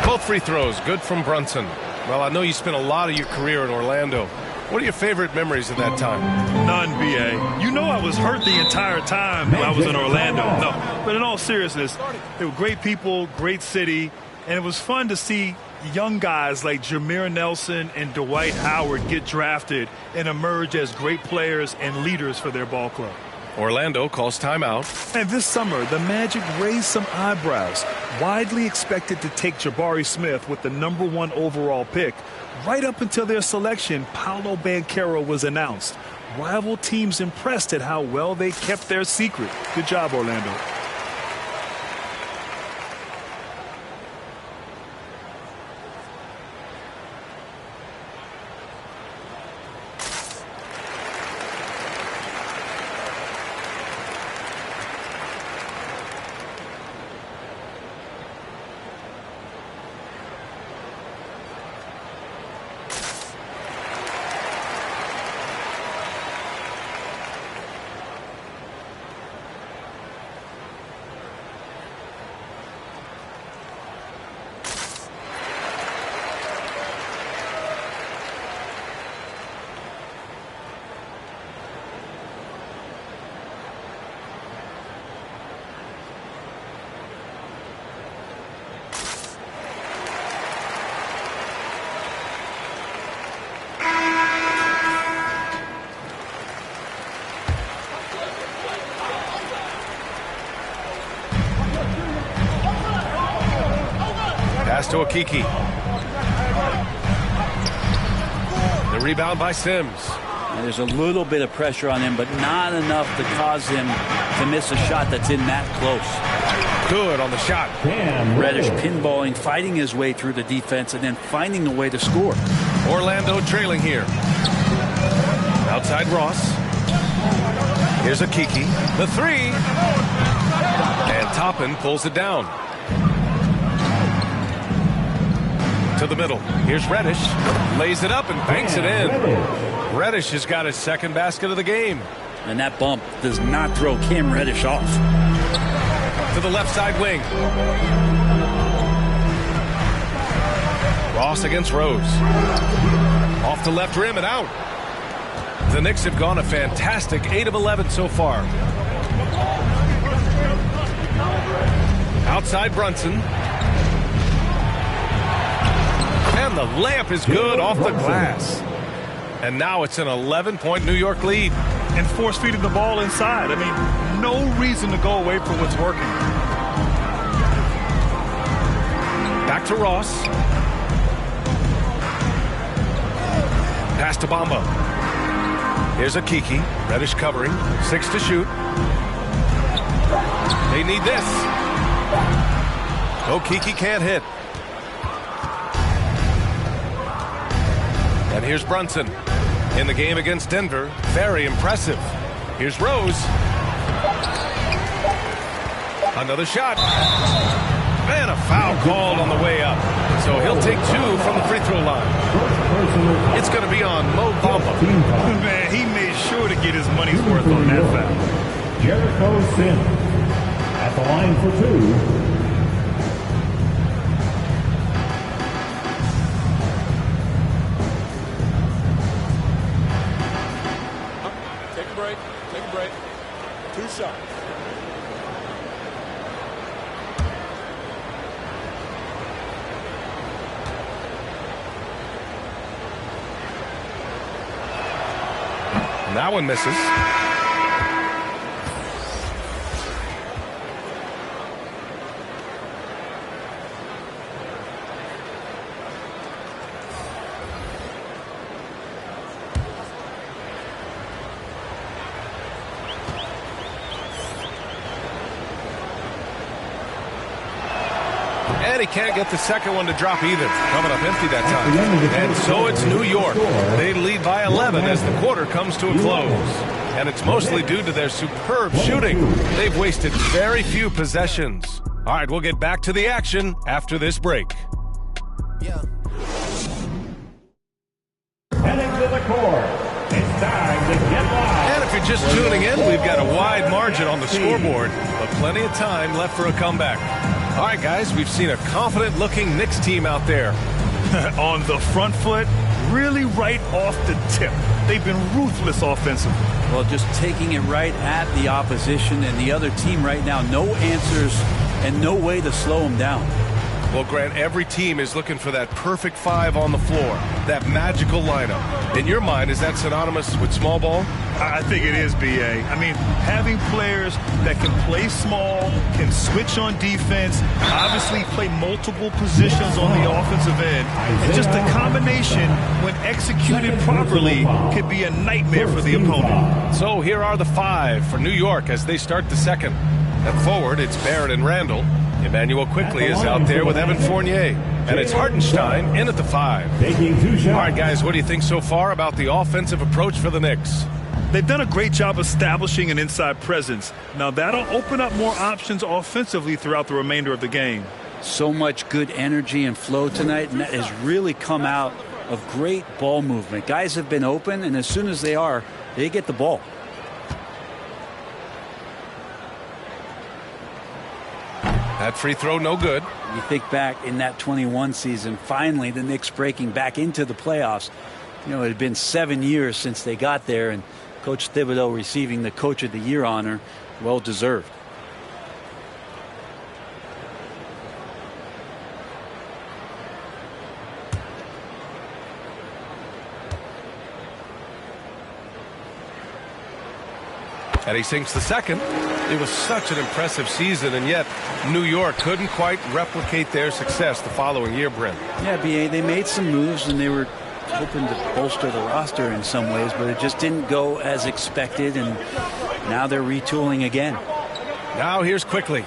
S4: Both free throws good from Brunson. Well, I know you spent a lot of your career in Orlando. What are your favorite memories of that time?
S6: None, B.A. You know I was hurt the entire time I was in Orlando. No, but in all seriousness, they were great people, great city, and it was fun to see young guys like Jameer Nelson and Dwight Howard get drafted and emerge as great players and leaders for their ball club.
S4: Orlando calls timeout.
S6: And this summer, the Magic raised some eyebrows. Widely expected to take Jabari Smith with the #1 overall pick. Right up until their selection, Paolo Banchero was announced. Rival teams impressed at how well they kept their secret. Good job, Orlando.
S4: Pass to Okiki. The rebound by Sims.
S16: And there's a little bit of pressure on him, but not enough to cause him to miss a shot that's in that close.
S4: Good on the shot.
S16: Reddish pinballing, fighting his way through the defense, and then finding a way to score.
S4: Orlando trailing here. Outside Ross. Here's Okiki. The three. And Toppin pulls it down. To the middle. Here's Reddish. Lays it up and banks it in. Reddish has got his second basket of the game.
S16: And that bump does not throw Cam Reddish off.
S4: To the left side wing. Ross against Rose. Off the left rim and out. The Knicks have gone a fantastic 8 of 11 so far. Outside Brunson. And the layup is good off the glass. And now it's an 11-point New York lead.
S6: And force feeding the ball inside. I mean, no reason to go away from what's working.
S4: Back to Ross. Pass to Bamba. Here's Okiki. Reddish covering. 6 to shoot. They need this. Okeke can't hit. And here's Brunson. In the game against Denver, very impressive. Here's Rose. Another shot. And a foul called on the way up. So he'll take 2 from the free throw line. It's going to be on Mo Bamba.
S6: Man, he made sure to get his money's worth on that foul.
S8: Jericho Sims at the line for 2.
S10: Take a break. 2 shots.
S4: That one misses. And he can't get the second one to drop either. Coming up empty that time. And so it's New York. They lead by 11 as the quarter comes to a close. And it's mostly due to their superb shooting. They've wasted very few possessions. All right, we'll get back to the action after this break.
S8: Heading to the court. It's time to get live.
S4: And if you're just tuning in, we've got a wide margin on the scoreboard, but plenty of time left for a comeback. All right, guys, we've seen a confident-looking Knicks team out there.
S6: On the front foot, really right off the tip. They've been ruthless offensively.
S16: Well, just taking it right at the opposition and the other team right now. No answers and no way to slow them down.
S4: Well, Grant, every team is looking for that perfect 5 on the floor, that magical lineup. In your mind, is that synonymous with small ball?
S6: I think it is, B.A. I mean, having players that can play small, can switch on defense, obviously play multiple positions on the offensive end, and just the combination, when executed properly, could be a nightmare for the opponent.
S4: So here are the 5 for New York as they start the second. At forward, it's Barrett and Randall. Emmanuel Quickly is out there with Evan Fournier. And it's Hartenstein in at the 5.
S8: Taking 2 shots.
S4: All right, guys, what do you think so far about the offensive approach for the Knicks?
S6: They've done a great job establishing an inside presence. Now, that'll open up more options offensively throughout the remainder of the game.
S16: So much good energy and flow tonight, and that has really come out of great ball movement. Guys have been open, and as soon as they are, they get the ball.
S4: That free throw, no good.
S16: You think back in that 21 season, finally the Knicks breaking back into the playoffs. You know, it had been 7 years since they got there, and Coach Thibodeau receiving the Coach of the Year honor, well deserved.
S4: And he sinks the second. It was such an impressive season, and yet New York couldn't quite replicate their success the following year, Brent.
S16: Yeah, B.A., they made some moves, and they were hoping to bolster the roster in some ways, but it just didn't go as expected, and now they're retooling again.
S4: Now here's Quickly.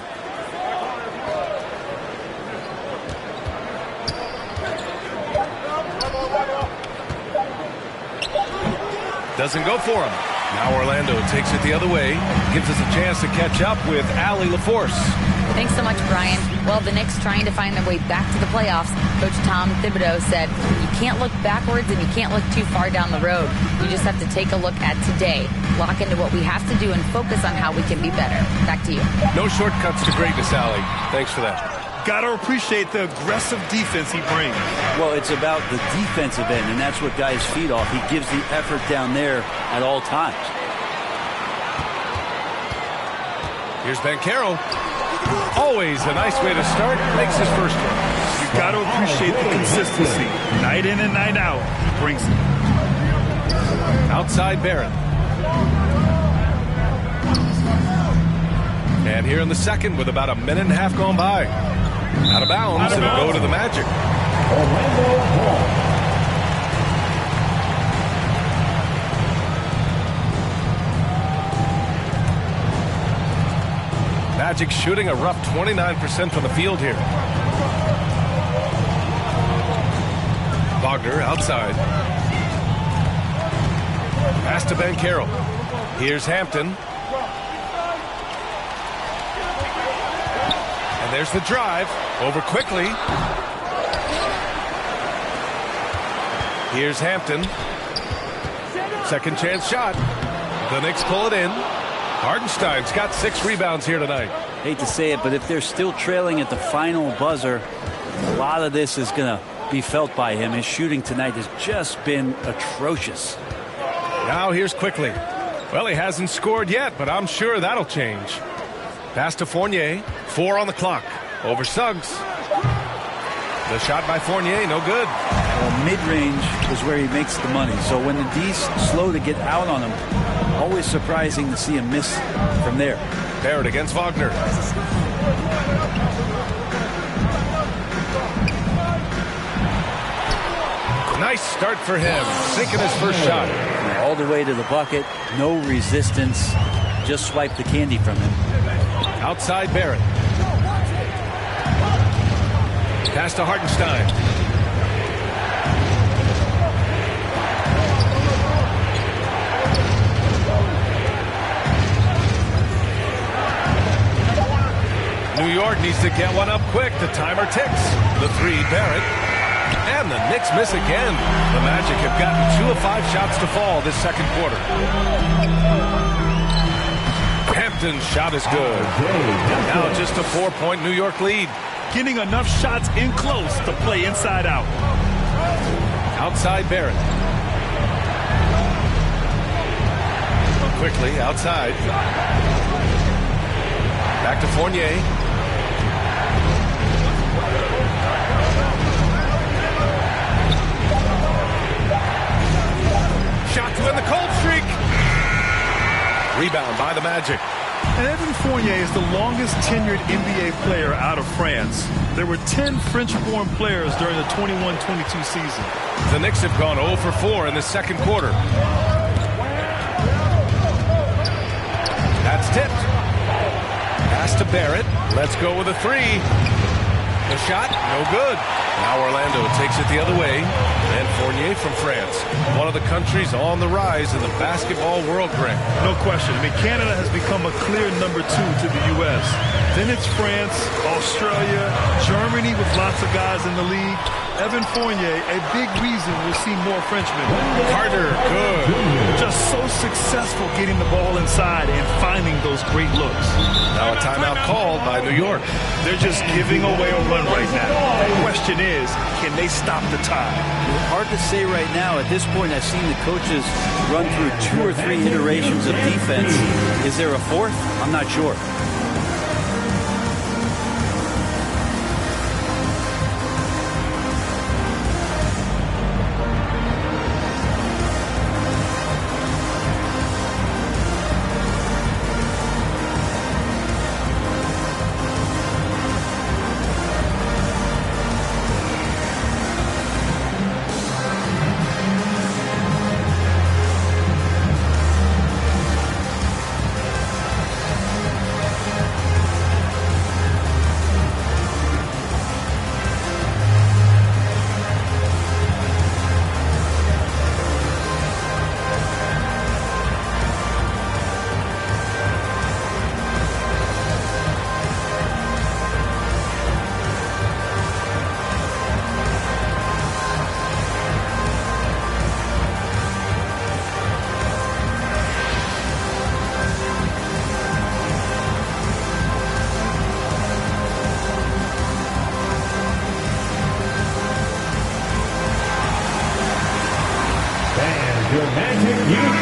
S4: Doesn't go for him. Now Orlando takes it the other way, gives us a chance to catch up with Allie LaForce.
S9: Thanks so much, Brian. Well, the Knicks trying to find their way back to the playoffs. Coach Tom Thibodeau said, you can't look backwards and you can't look too far down the road. You just have to take a look at today, lock into what we have to do, and focus on how we can be better. Back to you.
S4: No shortcuts to greatness, Allie. Thanks for that.
S6: Got to appreciate the aggressive defense he brings.
S16: Well, it's about the defensive end, and that's what guys feed off. He gives the effort down there at all times.
S4: Here's Banchero. Always a nice way to start. Makes his first one.
S6: You got to appreciate the consistency. Night in and night out, he brings it.
S4: Outside Barrett. And here in the second with about a minute and a half gone by. Out of bounds, it'll go to the Magic.
S8: Orlando Hall.
S4: Magic shooting a rough 29% from the field here. Wagner outside. Pass to Banchero. Here's Hampton. And there's the drive. Over quickly. Here's Hampton. Second chance shot. The Knicks pull it in. Hartenstein's got 6 rebounds here tonight.
S16: Hate to say it, but if they're still trailing at the final buzzer, a lot of this is going to be felt by him. His shooting tonight has just been atrocious.
S4: Now here's Quickly. Well, he hasn't scored yet, but I'm sure that'll change. Pass to Fournier. 4 on the clock. Over Suggs. The shot by Fournier, no good.
S16: Well, mid-range is where he makes the money. So when the D's slow to get out on him, always surprising to see him miss from there.
S4: Barrett against Wagner. Nice start for him. Sinking his first shot.
S16: All the way to the bucket. No resistance. Just swipe the candy from him.
S4: Outside Barrett. Pass to Hartenstein. New York needs to get one up quick. The timer ticks. The 3, Barrett. And the Knicks miss again. The Magic have gotten 2 of 5 shots to fall this second quarter. Hampton's shot is good. Now just a 4-point New York lead.
S6: Getting enough shots in close to play inside out.
S4: Outside Barrett. Quickly outside. Back to Fournier. Shot to win the cold streak. Rebound by the Magic.
S6: And Evan Fournier is the longest tenured NBA player out of France. There were 10 French-born players during the 21-22 season.
S4: The Knicks have gone 0 for 4 in the second quarter. That's tipped. Pass to Barrett. Let's go with a 3. The shot, no good. Now Orlando takes it the other way. And Fournier from France, one of the countries on the rise in the basketball world, Greg.
S6: No question. I mean, Canada has become a clear number 2 to the U.S. Then it's France, Australia, Germany with lots of guys in the league. Evan Fournier, a big reason we'll see more Frenchmen.
S4: Carter, good.
S6: Just so successful getting the ball inside and finding those great looks.
S4: Now a timeout called by New York.
S6: They're just giving away a run right now. The question is, can they stop the tide?
S16: Hard to say right now. At this point, I've seen the coaches run through 2 or 3 iterations of defense. Is there a 4th? I'm not sure.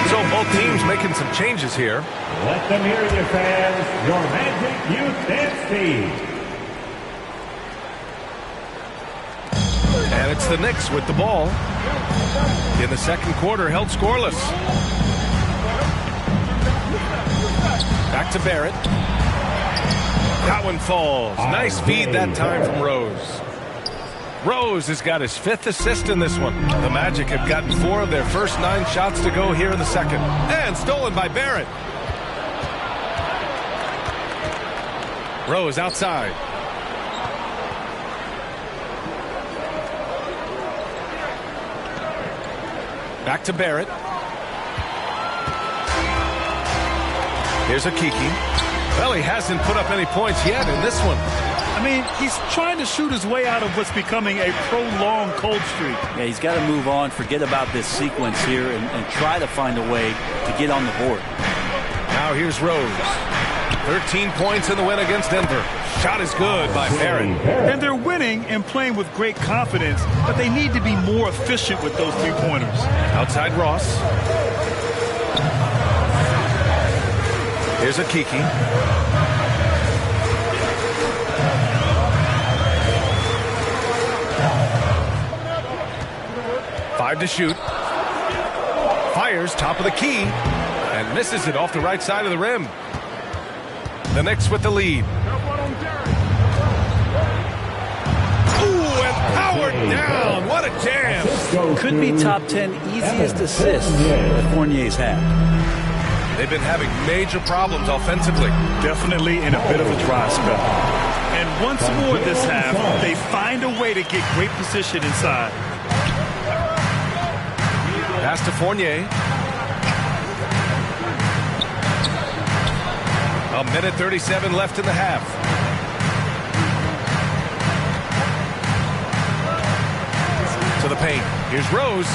S4: So both teams making some changes here.
S8: Let them hear you, fans. Your Magic Youth Dance Team.
S4: And it's the Knicks with the ball. In the second quarter, held scoreless. Back to Barrett. That one falls. Nice feed that time from Rose. Rose has got his 5th assist in this one. The Magic have gotten 4 of their first 9 shots to go here in the second. And stolen by Barrett. Rose outside. Back to Barrett. Here's Akiki. Well, he hasn't put up any points yet in this one.
S6: I mean, he's trying to shoot his way out of what's becoming a prolonged cold streak.
S16: Yeah, he's got to move on, forget about this sequence here, and try to find a way to get on the board.
S4: Now here's Rose. 13 points in the win against Denver. Shot is good by Barrett.
S6: And they're winning and playing with great confidence, but they need to be more efficient with those three-pointers.
S4: Outside Ross. Here's Akiki. Five to shoot. Fires top of the key and misses it off the right side of the rim. The Knicks with the lead. Ooh, and powered down. What a jam.
S16: Could be top 10 easiest assists that Fournier's had.
S4: They've been having major problems offensively.
S6: Definitely in a bit of a dry spell. And once more this half, they find a way to get great position inside.
S4: Pass to Fournier. A minute 37 left in the half. To the paint. Here's Rose.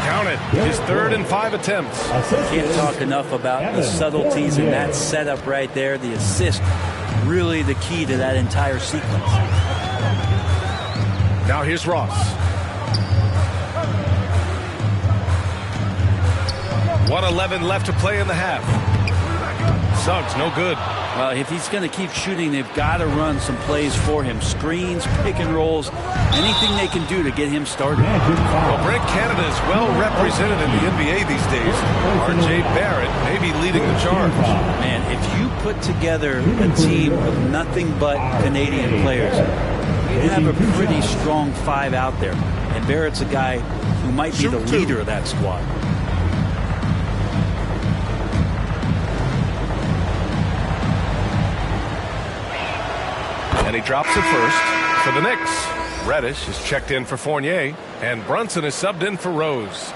S4: Count it. His 3rd and 5 attempts.
S16: Can't talk enough about the subtleties in that setup right there. The assist, really the key to that entire sequence.
S4: Now here's Ross. 1:11 left to play in the half. Suggs, no good.
S16: If he's going to keep shooting, they've got to run some plays for him. Screens, pick and rolls, anything they can do to get him started.
S4: Well, Brent Canada is well represented in the NBA these days. R.J. Barrett may be leading the charge.
S16: Man, if you put together a team of nothing but Canadian players, you have a pretty strong 5 out there. And Barrett's a guy who might be the leader of that squad.
S4: And he drops it first for the Knicks. Reddish is checked in for Fournier, and Brunson is subbed in for Rose.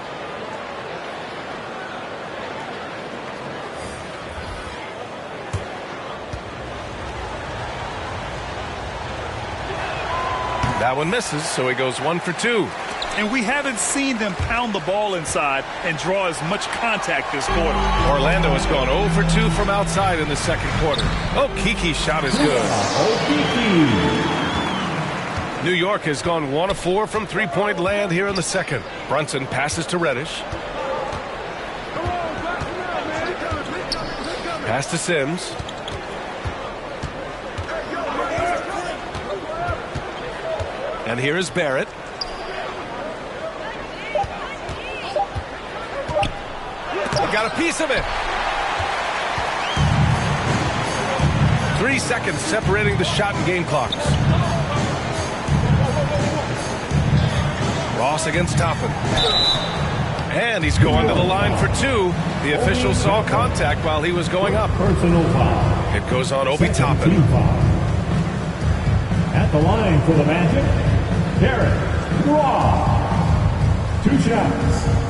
S4: That one misses, so he goes 1 for 2.
S6: And we haven't seen them pound the ball inside and draw as much contact this quarter.
S4: Orlando has gone 0 for 2 from outside in the second quarter. Kiki's shot is good. New York has gone 1 of 4 from three-point land here in the second. Brunson passes to Reddish. Pass to Sims. And here is Barrett. He got a piece of it. 3 seconds separating the shot and game clocks. Ross against Toppin. And he's going to the line for 2. The official saw contact while he was going up. It goes on Obi Toppin.
S8: At the line for the Magic, Derrick Ross. 2 shots.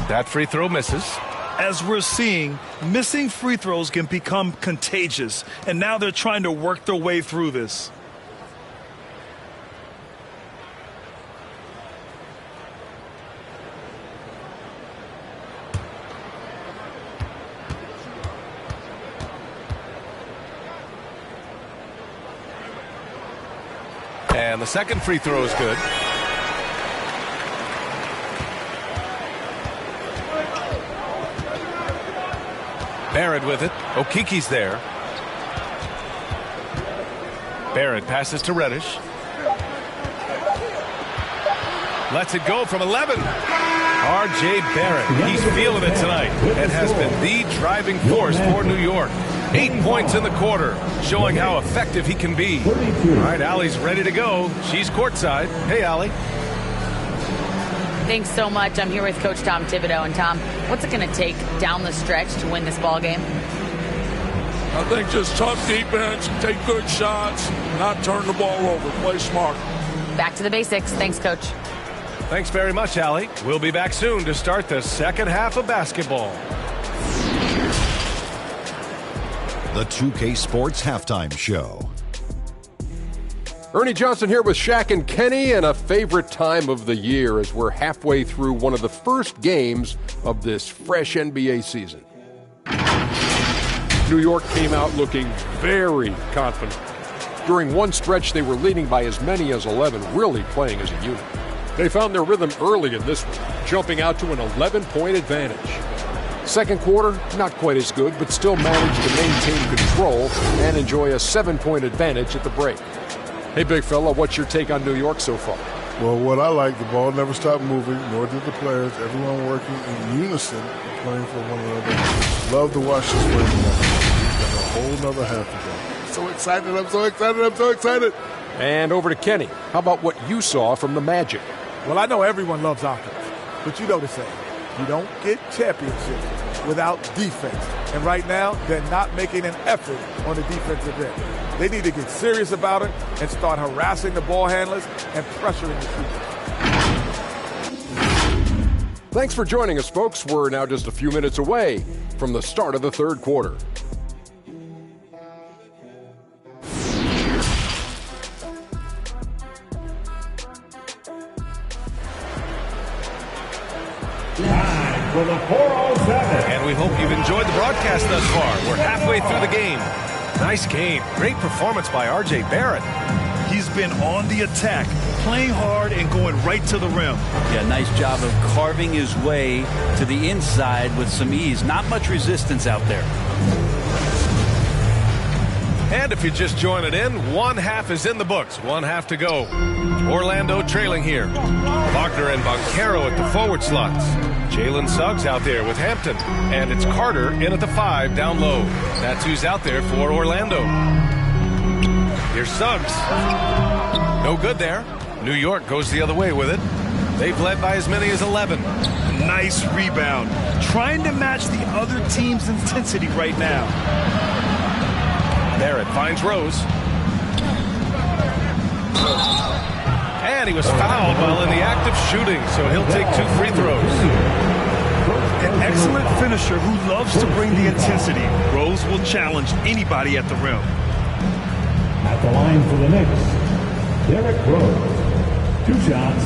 S4: That free throw misses.
S6: As we're seeing, missing free throws can become contagious, and now they're trying to work their way through this.
S4: And the second free throw is good. Barrett with it. Okiki's there. Barrett passes to Reddish. Lets it go from 11. R.J. Barrett, he's feeling it tonight and has been the driving force for New York. 8 points in the quarter, showing how effective he can be. All right, Allie's ready to go. She's courtside. Hey, Allie.
S9: Thanks so much. I'm here with Coach Tom Thibodeau. And Tom, what's it going to take down the stretch to win this ball game?
S10: I think just tough defense, take good shots, not turn the ball over, play smart.
S9: Back to the basics. Thanks, Coach.
S4: Thanks very much, Allie. We'll be back soon to start the second half of basketball.
S19: The 2K Sports Halftime Show.
S12: Ernie Johnson here with Shaq and Kenny, and a favorite time of the year as we're halfway through one of the first games of this fresh NBA season. New York came out looking very confident. During one stretch, they were leading by as many as 11, really playing as a unit. They found their rhythm early in this one, jumping out to an 11-point advantage. Second quarter, not quite as good, but still managed to maintain control and enjoy a 7-point advantage at the break. Hey, big fella, what's your take on New York so far?
S13: Well, what I like, the ball never stopped moving, nor did the players. Everyone working in unison, playing for one another. Love to watch this play. Got a whole nother half to go. So excited, I'm so excited, I'm so excited.
S12: And over to Kenny. How about what you saw from the Magic?
S14: Well, I know everyone loves offense, but you know the saying. You don't get championships without defense. And right now, they're not making an effort on the defensive end. They need to get serious about it and start harassing the ball handlers and pressuring the shooters.
S12: Thanks for joining us, folks. We're now just a few minutes away from the start of the third quarter.
S4: For the 407. And we hope you've enjoyed the broadcast thus far. We're halfway through the game. Nice game. Great performance by R.J. Barrett.
S6: He's been on the attack, playing hard and going right to the rim.
S16: Yeah, nice job of carving his way to the inside with some ease. Not much resistance out there.
S4: And if you're just joining in, one half is in the books. One half to go. Orlando trailing here. Wagner and Banchero at the forward slots. Jalen Suggs out there with Hampton. And it's Carter in at the 5 down low. That's who's out there for Orlando. Here's Suggs. No good there. New York goes the other way with it. They've led by as many as 11.
S6: Nice rebound. Trying to match the other team's intensity right now.
S4: Barrett finds Rose. And he was fouled while in the act of shooting, so he'll take 2 free throws.
S6: An excellent finisher who loves to bring the intensity. Rose will challenge anybody at the rim.
S8: At the line for the Knicks, Derrick Rose. 2 shots.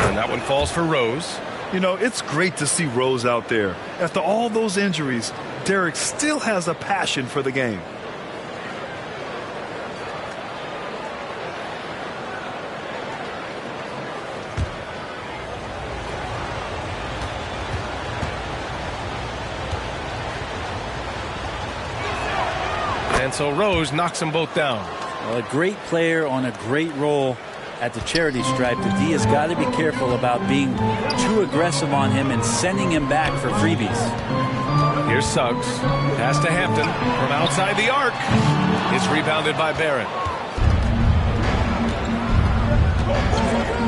S4: And that one falls for Rose.
S6: You know, it's great to see Rose out there. After all those injuries, Derrick still has a passion for the game.
S4: And so Rose knocks them both down.
S16: Well, a great player on a great role at the charity stripe. The D has got to be careful about being too aggressive on him and sending him back for freebies.
S4: Here's Suggs. Pass to Hampton from outside the arc. It's rebounded by Barrett.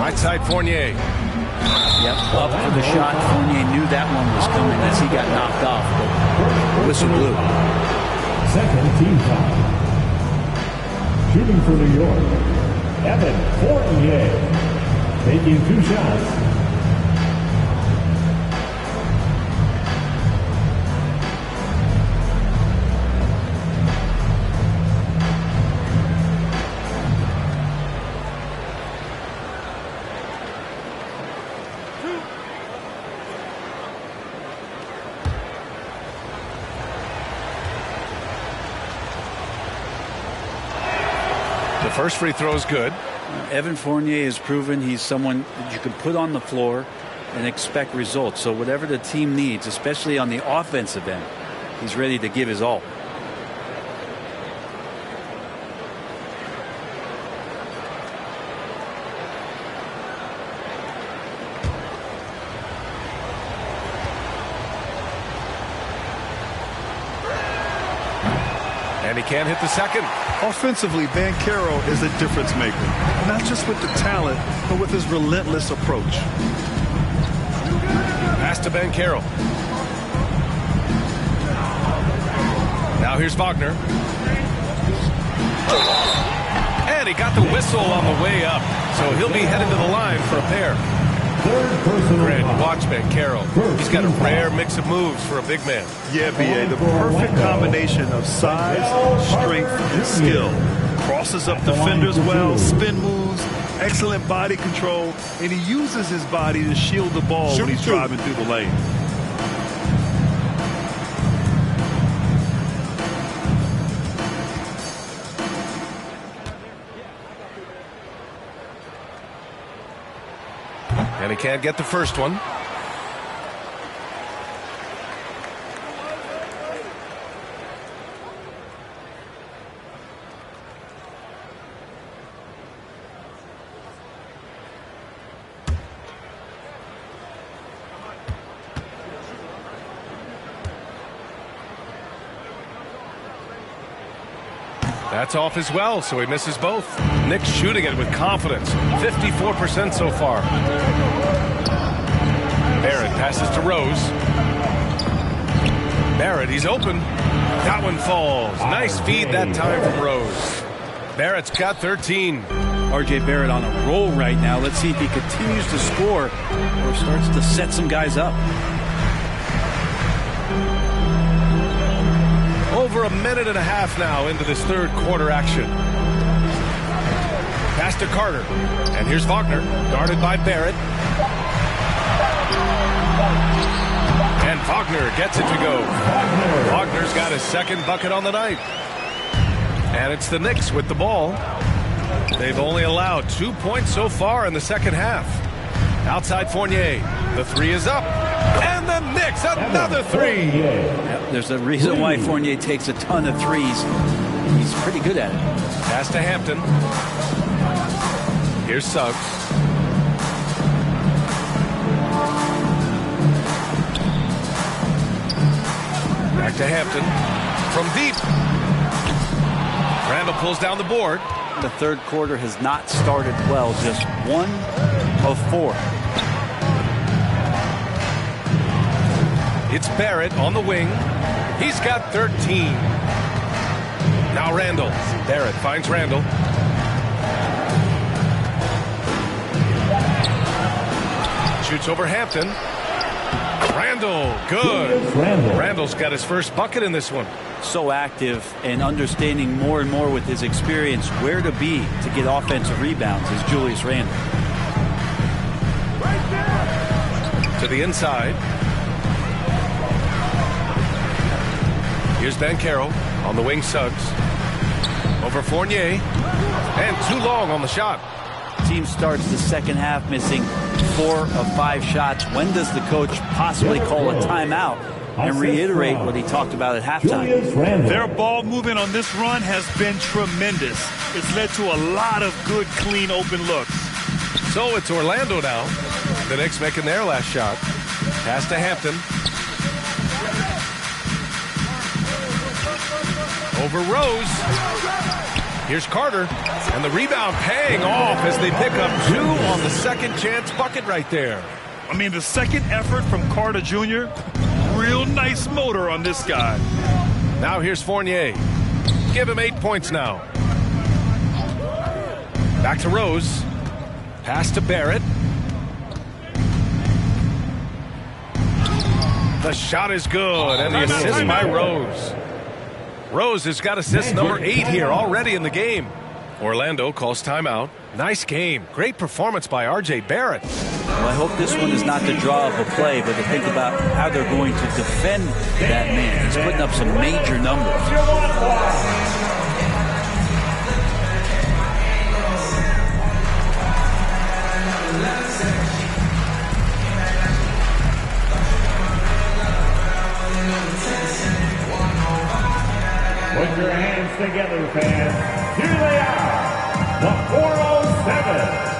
S4: Right side Fournier.
S16: Yep, up for the shot. Fournier knew that one was coming as he got knocked off, but whistle blew.
S8: Second team foul. Shooting for New York, Evan Fournier, taking 2 shots.
S4: first free throw is good.
S16: Evan Fournier has proven he's someone that you can put on the floor and expect results. So whatever the team needs, especially on the offensive end, he's ready to give his all.
S4: And he can't hit the second.
S6: Offensively, Banchero is a difference maker. Not just with the talent, but with his relentless approach.
S4: Pass to Banchero. Now here's Wagner. And he got the whistle on the way up. So he'll be headed to the line for a pair. Grant, watch Banchero. He's got a rare mix of moves for a big man.
S6: Yeah, B.A., the perfect combination of size, strength, and skill. Crosses up defenders well, spin moves, excellent body control, and he uses his body to shield the ball when he's driving through the lane.
S4: And he can't get the first one. That's off as well, so he misses both. Nick's shooting it with confidence. 54% so far. Barrett passes to Rose. Barrett, he's open. That one falls. Nice feed that time from Rose. Barrett's got 13.
S16: R.J. Barrett on a roll right now. Let's see if he continues to score or starts to set some guys up.
S4: Over a minute and a half now into this third quarter action. Pass to Carter. And here's Wagner, guarded by Barrett. And Wagner gets it to go. Wagner's got his second bucket on the night. And it's the Knicks with the ball. They've only allowed 2 points so far in the second half. Outside Fournier. The three is up. And the Knicks, another three.
S16: There's a reason why Fournier takes a ton of threes. He's pretty good at it.
S4: Pass to Hampton. Here's Suggs. Back to Hampton. From deep. Randall pulls down the board.
S16: The third quarter has not started well. Just 1 of 4.
S4: It's Barrett on the wing. He's got 13. Now Randall. Barrett finds Randall. Shoots over Hampton. Randall, good. Randall's got his first bucket in this one.
S16: So active and understanding more and more with his experience where to be to get offensive rebounds is Julius Randall.
S4: To the inside. Here's Banchero on the wing. Suggs over Fournier, and too long on the shot.
S16: Team starts the second half missing 4 of 5 shots. When does the coach possibly call a timeout and reiterate what he talked about at halftime?
S6: Their ball movement on this run has been tremendous. It's led to a lot of good, clean, open looks.
S4: So it's Orlando now. The Knicks making their last shot. Pass to Hampton. Over Rose. Here's Carter. And the rebound paying off as they pick up 2 on the second chance bucket right there.
S6: I mean, the second effort from Carter Jr., real nice motor on this guy.
S4: Now here's Fournier. Give him 8 points now. Back to Rose. Pass to Barrett. The shot is good, and the assist by Rose. Rose has got assist number 8 here already in the game. Orlando calls timeout. Nice game. Great performance by R.J. Barrett.
S16: Well, I hope this one is not the draw of a play, but to think about how they're going to defend that man. He's putting up some major numbers.
S8: fans, here they are, the 407.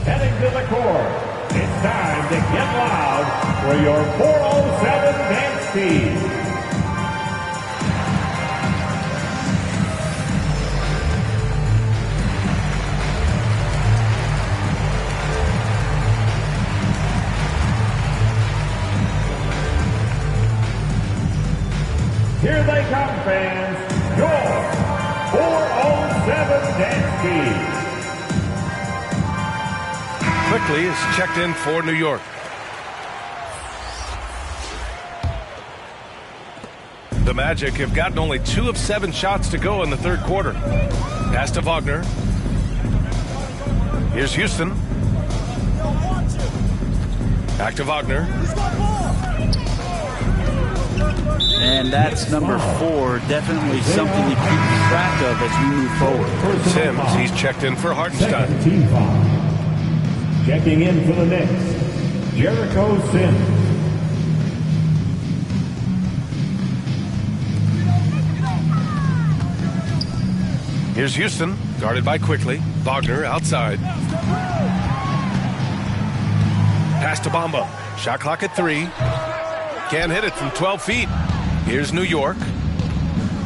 S8: Heading to the court, it's time to get loud for your 407 dance team. Here they come, fans, your 407 dance team.
S4: Quickly is checked in for New York. The Magic have gotten only 2 of 7 shots to go in the third quarter. Pass to Wagner. Here's Houston. Back to Wagner.
S16: And that's number 4. Definitely something to keep track of as we move forward.
S4: Sims, he's checked in for Hartenstein.
S8: Team foul. Checking in for the Knicks, Jericho Sims.
S4: Here's Houston, guarded by Quickly. Wagner outside. Pass to Bamba. Shot clock at 3. Can't hit it from 12 feet. Here's New York.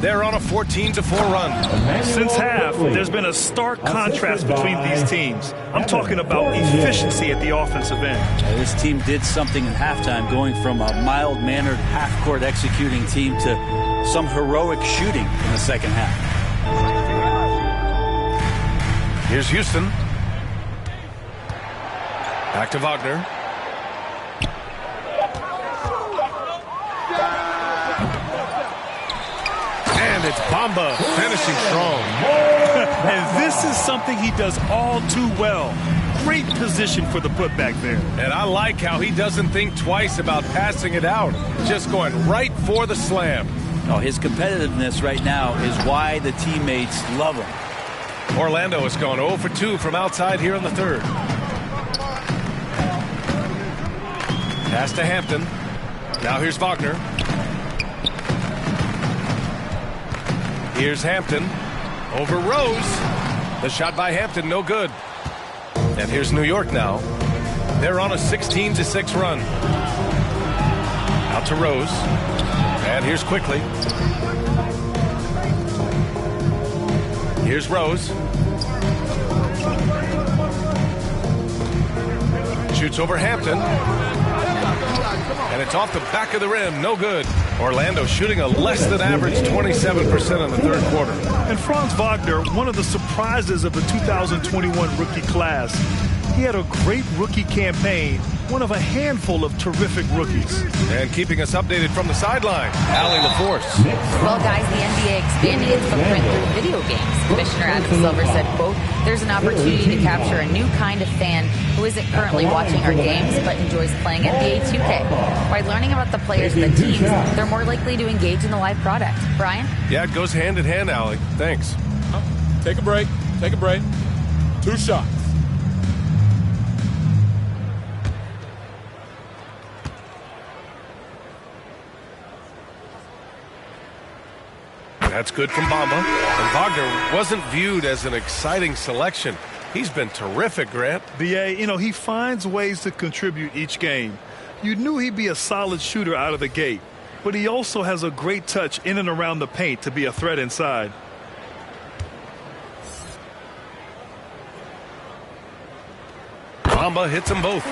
S4: They're on a 14-4 run.
S6: Since half, there's been a stark contrast between these teams. I'm talking about efficiency at the offensive end.
S16: This team did something in halftime, going from a mild-mannered half-court executing team to some heroic shooting in the second half.
S4: Here's Houston. Back to Wagner. And it's Bamba finishing strong.
S6: And this is something he does all too well. Great position for the putback there.
S4: And I like how he doesn't think twice about passing it out. Just going right for the slam.
S16: Oh, his competitiveness right now is why the teammates love him.
S4: Orlando has gone 0 for 2 from outside here in the third. Pass to Hampton. Now here's Wagner. Here's Hampton. Over Rose. The shot by Hampton, no good. And here's New York now. They're on a 16-6 run. Out to Rose. And here's Quickly. Here's Rose. Shoots over Hampton. And it's off the back of the rim. No good. Orlando shooting a less than average 27% in the third quarter.
S6: And Franz Wagner, one of the surprises of the 2021 rookie class. He had a great rookie campaign, one of a handful of terrific rookies.
S4: And keeping us updated from the sideline, Allie LaForce.
S9: Well, guys, the NBA expanding its footprint through video games. Commissioner Adam Silver said, quote, "There's an opportunity to capture a new kind of fan who isn't currently watching our games but enjoys playing NBA 2K. By learning about the players and the teams, they're more likely to engage in the live product." Brian?
S4: Yeah, it goes hand in hand, Allie. Thanks.
S10: Take a break. Take a break. 2 shots.
S4: That's good from Bamba. And Wagner wasn't viewed as an exciting selection. He's been terrific, Grant.
S6: BA, he finds ways to contribute each game. You knew he'd be a solid shooter out of the gate, but he also has a great touch in and around the paint to be a threat inside.
S4: Bamba hits them both.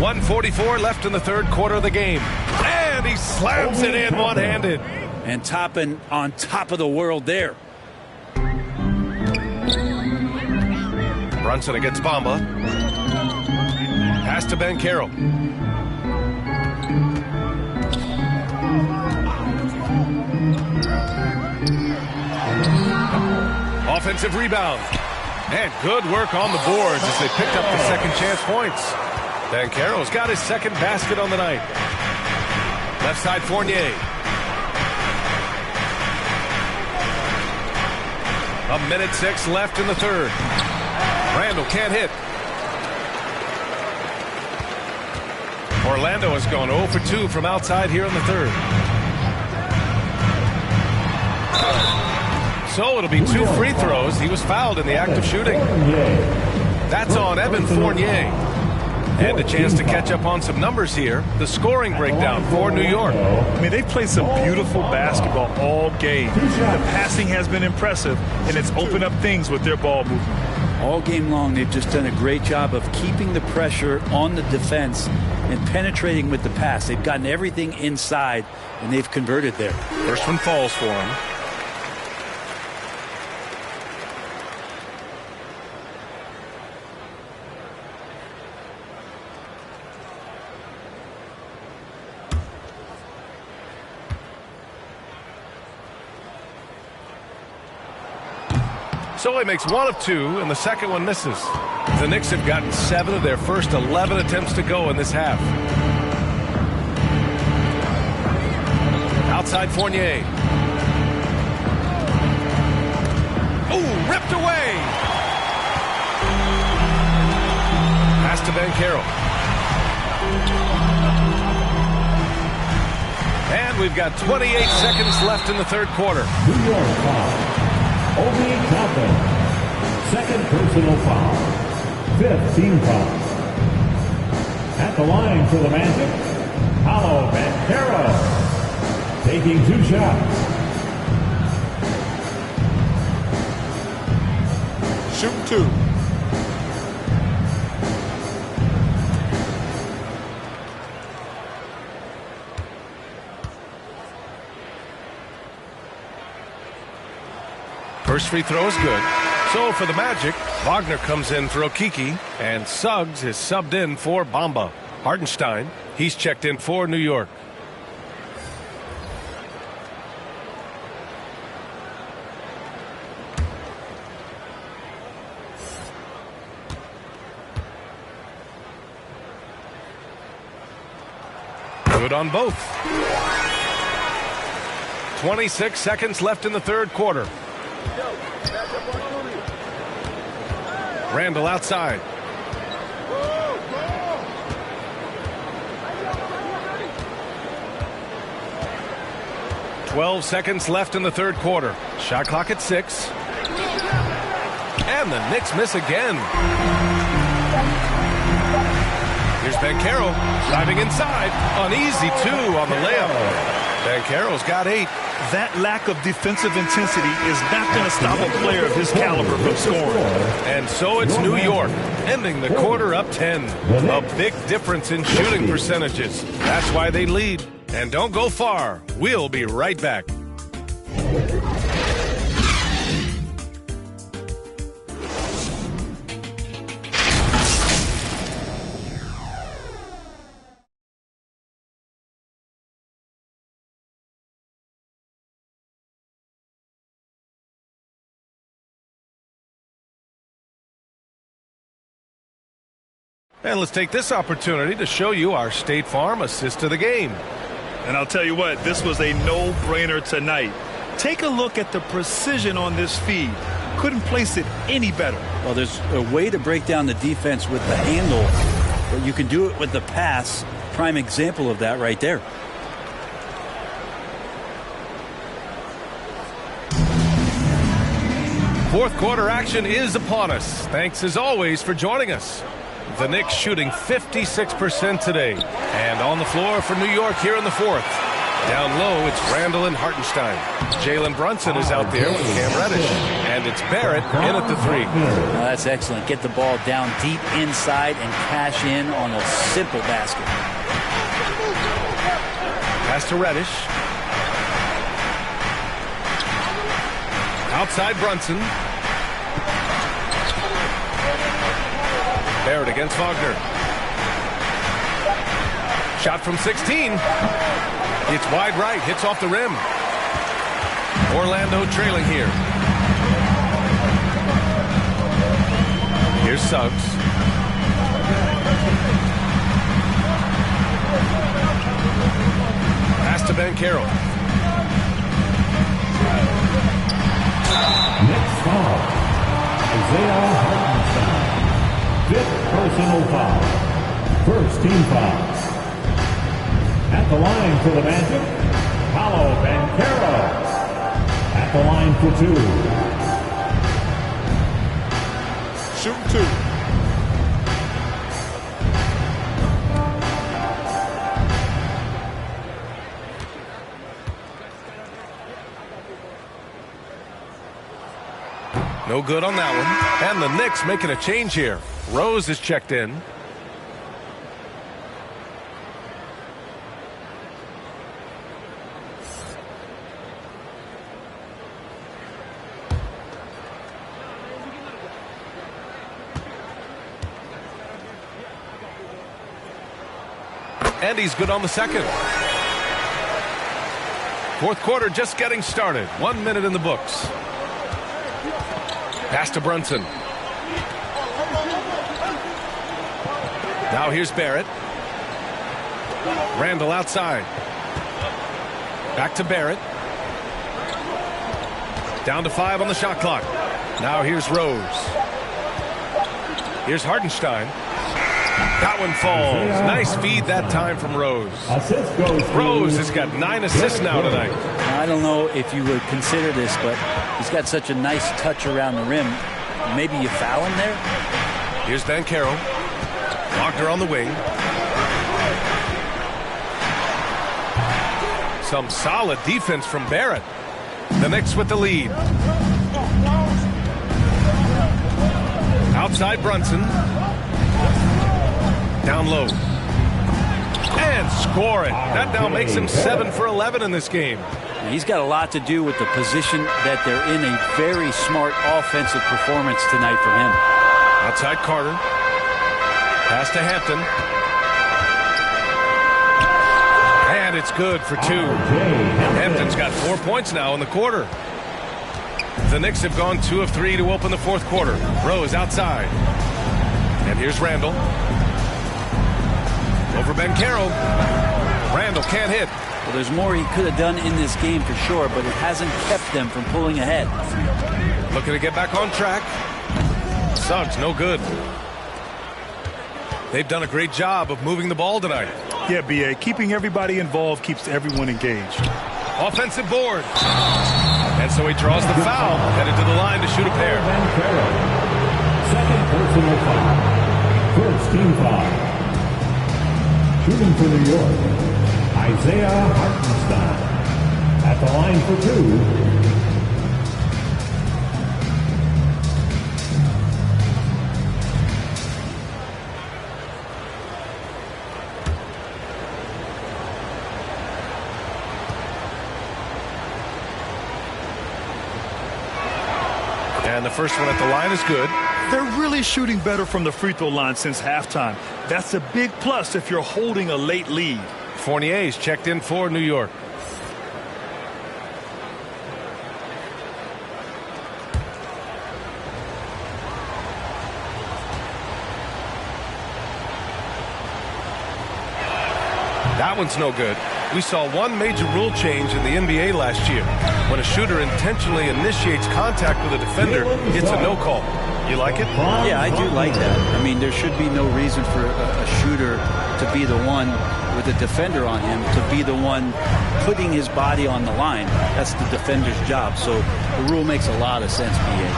S4: 1:44 left in the third quarter of the game. And he slams it in one-handed.
S16: And Toppin on top of the world there.
S4: Brunson against Bamba. Pass to Banchero. Offensive rebound. And good work on the boards as they picked up the second chance points. Banchero's got his second basket on the night. Left side Fournier. A minute 6 left in the third. Randall can't hit. Orlando has gone 0 for 2 from outside here in the third. So it'll be 2 free throws. He was fouled in the act of shooting. That's on Evan Fournier. And a chance to catch up on some numbers here. The scoring breakdown for New York.
S6: I mean, they've played some beautiful basketball all game. The passing has been impressive, and it's opened up things with their ball movement.
S16: All game long, they've just done a great job of keeping the pressure on the defense and penetrating with the pass. They've gotten everything inside, and they've converted there.
S4: First one falls for him. So he makes 1 of 2, and the second one misses. The Knicks have gotten 7 of their first 11 attempts to go in this half. Outside Fournier. Ooh, ripped away. Pass to Banchero. And we've got 28 seconds left in the third quarter.
S8: New York foul. Obi Toppin. Second personal foul. 5th team foul. At the line for the Magic, Paolo Banchero. Taking 2 shots.
S14: Shoot 2.
S4: First free throw is good. So for the Magic, Wagner comes in for Okeke, and Suggs is subbed in for Bamba. Hartenstein, he's checked in for New York. Good on both. 26 seconds left in the third quarter. Randall outside. "12 seconds left in the third quarter. Shot clock at 6. And the Knicks miss again. Here's Banchero driving inside. An easy 2 on the layup. Banchero's got 8.
S6: That lack of defensive intensity is not going to stop a player of his caliber from scoring.
S4: And so it's New York, ending the quarter up 10. A big difference in shooting percentages. That's why they lead. And don't go far. We'll be right back. And let's take this opportunity to show you our State Farm assist to the game.
S6: And I'll tell you what, this was a no-brainer tonight. Take a look at the precision on this feed. Couldn't place it any better.
S16: Well, there's a way to break down the defense with the handle, but you can do it with the pass. Prime example of that right there.
S4: Fourth quarter action is upon us. Thanks as always for joining us. The Knicks shooting 56% today. And on the floor for New York here in the fourth. Down low, it's Randall and Hartenstein. Jalen Brunson is out there with Cam Reddish. And it's Barrett in at the 3.
S16: Well, that's excellent. Get the ball down deep inside and cash in on a simple basket.
S4: Pass to Reddish. Outside Brunson. Barrett against Wagner. Shot from 16. It's wide right, hits off the rim. Orlando trailing here. Here's Suggs. Banchero.
S8: Next foul, Isaiah Hartenstein. 5th personal foul. First team foul. At the line for the Magic, Paolo Banchero. At the line for 2.
S14: Shoot 2.
S4: No good on that one. And the Knicks making a change here. Rose is checked in. And he's good on the second. Fourth quarter just getting started. 1 minute in the books. Pass to Brunson. Now here's Barrett. Randall outside. Back to Barrett. Down to 5 on the shot clock. Now here's Rose. Here's Hartenstein. That one falls. Nice feed that time from Rose. Rose has got 9 assists now tonight.
S16: I don't know if you would consider this, but he's got such a nice touch around the rim. Maybe you foul him there?
S4: Here's Banchero. Wagner on the wing. Some solid defense from Barrett. The Knicks with the lead. Outside Brunson. Down low. And score it. That now makes him 7 for 11 in this game.
S16: He's got a lot to do with the position that they're in. A very smart offensive performance tonight from him.
S4: Outside Carter. Pass to Hampton. And it's good for 2. Hampton's got 4 points now in the quarter. The Knicks have gone 2 of 3 to open the fourth quarter. Rose outside. And here's Randall. Over Banchero. Randall can't hit.
S16: Well, there's more he could have done in this game for sure, but it hasn't kept them from pulling ahead.
S4: Looking to get back on track. Suggs, no good. They've done a great job of moving the ball tonight.
S6: Yeah, B.A. Keeping everybody involved keeps everyone engaged.
S4: Offensive board. And so he draws the foul. Headed to the line to shoot a pair.
S8: Second personal foul. First team foul. Shooting for New York, Isaiah Hartenstein. At the line for 2.
S4: And the first one at the line is good.
S6: They're really shooting better from the free throw line since halftime. That's a big plus if you're holding a late lead.
S4: Fournier's checked in for New York. That one's no good. We saw one major rule change in the NBA last year. When a shooter intentionally initiates contact with a defender, it's a no call. You like it?
S16: Yeah, I do like that. I mean, there should be no reason for a shooter to be the one with a defender on him, to be the one putting his body on the line. That's the defender's job. So the rule makes a lot of sense, B.A.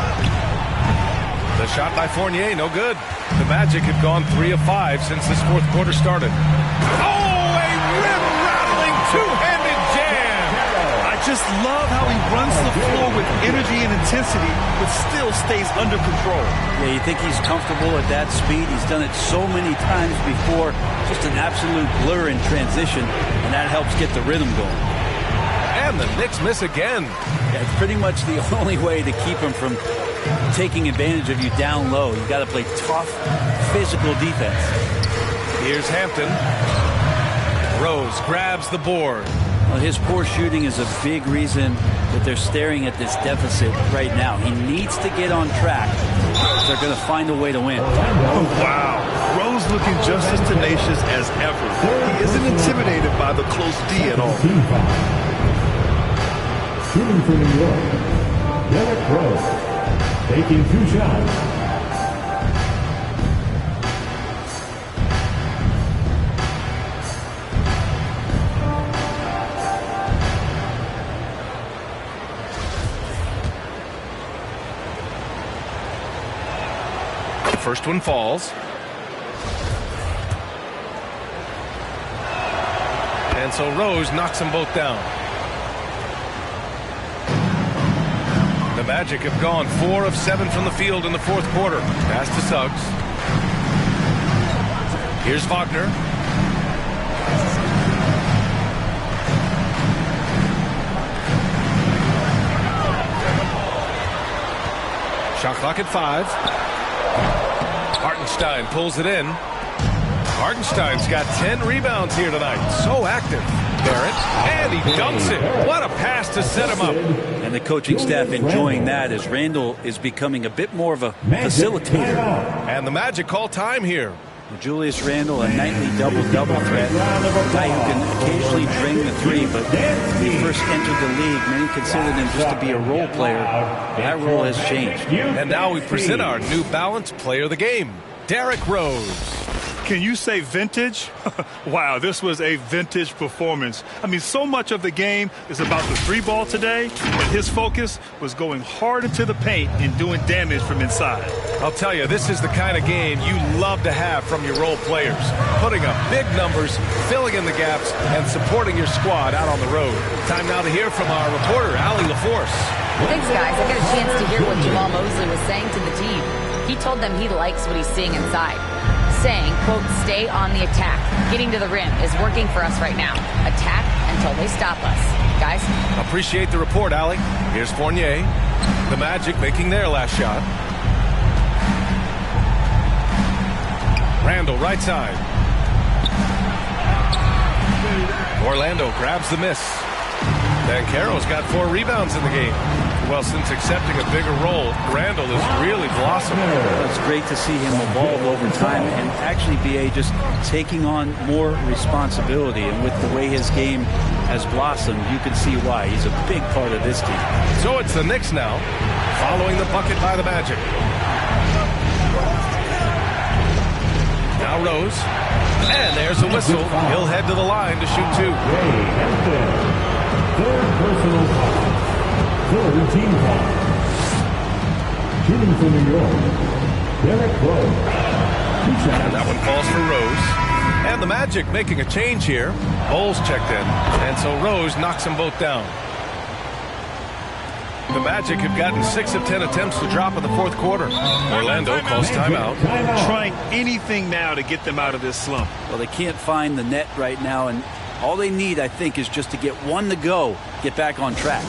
S4: The shot by Fournier, no good. The Magic have gone 3 of 5 since this fourth quarter started. Oh, a rim-rattling two-handed jam!
S6: I just love how he runs the floor with energy and intensity, but still stays under control.
S16: Yeah, you think he's comfortable at that speed? He's done it so many times before. Just an absolute blur in transition, and that helps get the rhythm going.
S4: And the Knicks miss again.
S16: Yeah, it's pretty much the only way to keep him from taking advantage of you down low. You got to play tough, physical defense.
S4: Here's Hampton. Rose grabs the board.
S16: Well, his poor shooting is a big reason that they're staring at this deficit right now. He needs to get on track if they're they're going to find a way to win.
S6: Oh, wow. Rose looking just as tenacious as ever. He isn't intimidated by the close D at all.
S8: Shooting for New York, Derrick Rose, taking 2 shots.
S4: First one falls. And so Rose knocks them both down. The Magic have gone 4 of 7 from the field in the fourth quarter. Pass to Suggs. Here's Wagner. Shot clock at 5. Hartenstein pulls it in. Hartenstein's got 10 rebounds here tonight. So active. Barrett, and he dunks it. What a pass to set him up.
S16: And the coaching staff enjoying that as Randall is becoming a bit more of a facilitator.
S4: And the Magic call time here.
S16: Julius Randle, a nightly double-double threat. A guy who can occasionally drain the 3, but when he first entered the league, many considered him just to be a role player. That role has changed.
S4: And now we present our New Balance Player of the Game, Derrick Rose.
S6: Can you say vintage? Wow, this was a vintage performance. I mean, so much of the game is about the 3-ball today, and his focus was going hard into the paint and doing damage from inside.
S4: I'll tell you, this is the kind of game you love to have from your role players. Putting up big numbers, filling in the gaps, and supporting your squad out on the road. Time now to hear from our reporter, Allie LaForce.
S9: Thanks, guys. I got a chance to hear what Jamal Mosley was saying to the team. He told them he likes what he's seeing inside, saying, quote, stay on the attack. Getting to the rim is working for us right now. Attack until they stop us. Guys?
S4: Appreciate the report, Allie. Here's Fournier. The Magic making their last shot. Randall, right side. Orlando grabs the miss. Banchero's got 4 rebounds in the game. Well, since accepting a bigger role, Randall is really blossoming.
S16: It's great to see him evolve over time and actually be just taking on more responsibility. And with the way his game has blossomed, you can see why. He's a big part of this team.
S4: So it's the Knicks now, following the bucket by the Magic. Now Rose. And there's a whistle. He'll head to the line to shoot 2.
S8: Third personal foul. Third team foul. Shooting for New York, Derrick Rose.
S4: And that one falls for Rose. And the Magic making a change here. Bowles checked in. And so Rose knocks them both down. The Magic have gotten 6 of 10 attempts to drop in the fourth quarter. Orlando calls timeout.
S6: Trying anything now to get them out of this slump.
S16: Well, they can't find the net right now, and all they need, I think, is just to get one to go, get back on track.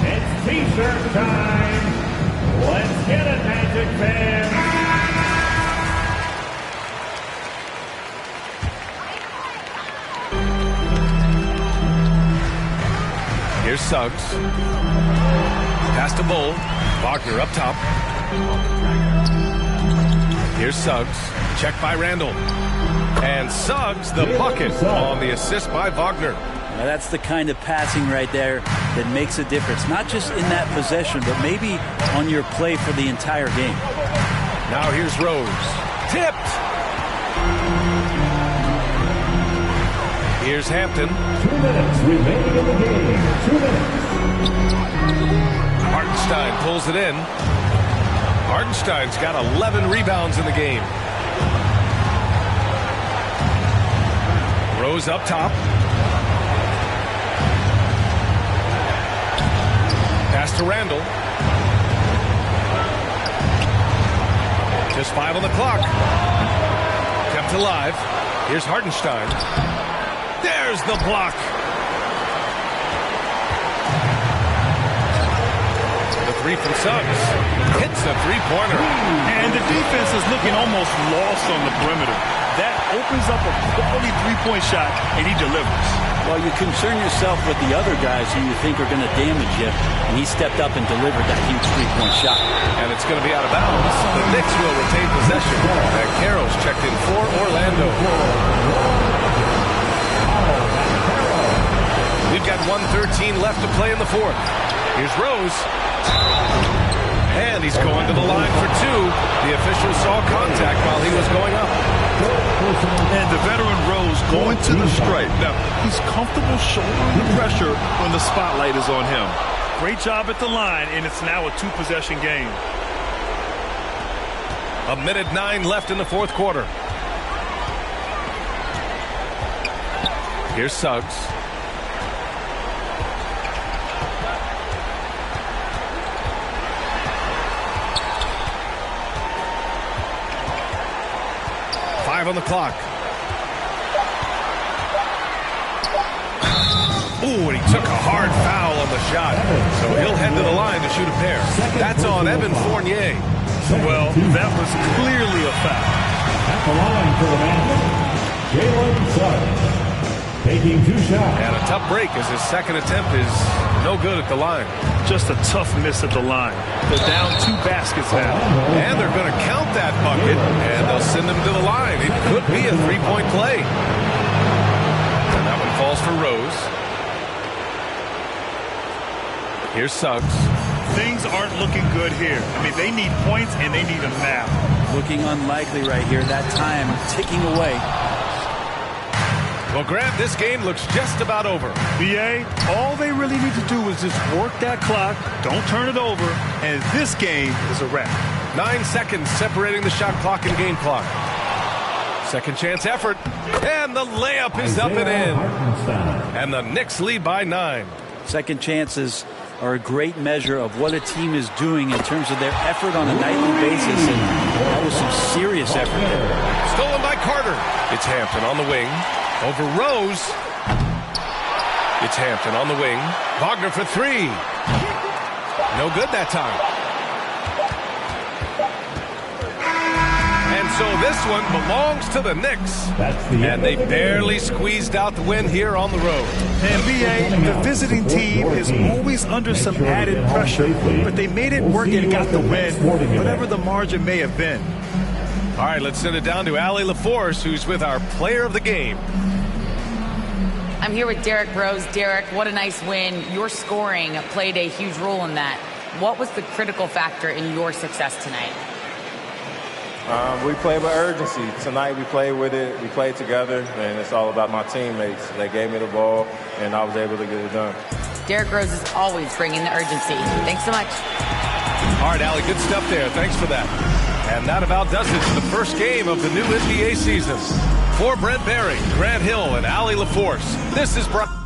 S8: It's T-shirt time. Let's get it, Magic fans.
S4: Here's Suggs. Pass to Bull. Wagner up top. Here's Suggs. Check by Randall. And Suggs the bucket on the assist by Wagner.
S16: Now that's the kind of passing right there that makes a difference. Not just in that possession, but maybe on your play for the entire game.
S4: Now here's Rose. Tipped. Here's Hampton.
S8: 2 minutes remaining in the game. 2 minutes.
S4: Hartenstein pulls it in. Hartenstein's got 11 rebounds in the game. Rose up top. Pass to Randall. Just 5 on the clock. Kept alive. Here's Hartenstein. There's the block. The 3 from Suggs. Hits a 3-pointer.
S6: And the defense is looking almost lost on the perimeter. That opens up a quality 3-point shot, and he delivers.
S16: Well, you concern yourself with the other guys who you think are going to damage you, and he stepped up and delivered that huge three-point shot. And it's going to be out of bounds. The Knicks will retain possession. And Carroll's checked in for Orlando. We've got 1:13 left to play in the fourth. Here's Rose. And he's going to the line for two. The official saw contact while he was going up.
S6: And the veteran Rose going to the stripe. Now, he's comfortable shouldering the pressure when the spotlight is on him. Great job at the line, and it's now a two-possession game.
S4: 1:09 left in the fourth quarter. Here's Suggs. On the clock. Ooh, and he took a hard foul on the shot. So he'll head to the line to shoot a pair. That's on Evan Fournier.
S6: Well, that was clearly a foul.
S8: At the line for the man, Jalen Suggs. Taking two shots.
S4: And a tough break as his second attempt is no good at the line.
S6: Just a tough miss at the line. They're down 2 baskets now.
S4: And they're going to count that bucket, and they'll send him to the line. It could be a three-point play. And that one falls for Rose. Here's Suggs.
S6: Things aren't looking good here. I mean, they need points, and they need them now.
S16: Looking unlikely right here. That time ticking away.
S4: Well, Grant, this game looks just about over.
S6: BA, all they really need to do is just work that clock, don't turn it over, and this game is a wrap.
S4: 9 seconds separating the shot clock and game clock. Second chance effort, and the layup is up and in. And the Knicks lead by 9.
S16: Second chances are a great measure of what a team is doing in terms of their effort on a nightly basis, and that was some serious effort there.
S4: Stolen by Carter. It's Hampton on the wing. Over Rose. It's Hampton on the wing. Wagner for three. No good that time. And so this one belongs to the Knicks. And they barely squeezed out the win here on the road.
S6: And BA, the visiting team is always under some added pressure, but they made it work and got the win, whatever the margin may have been.
S4: All right, let's send it down to Allie LaForce, who's with our player of the game.
S9: I'm here with Derrick Rose. Derrick, what a nice win. Your scoring played a huge role in that. What was the critical factor in your success tonight?
S21: We played with urgency. Tonight we played with it. We played together, and it's all about my teammates. They gave me the ball, and I was able to get it done.
S9: Derrick Rose is always bringing the urgency. Thanks so much.
S4: All right, Allie, good stuff there. Thanks for that. And that about does it for the first game of the new NBA season. For Brent Barry, Grant Hill, and Allie LaForce, this is Brian.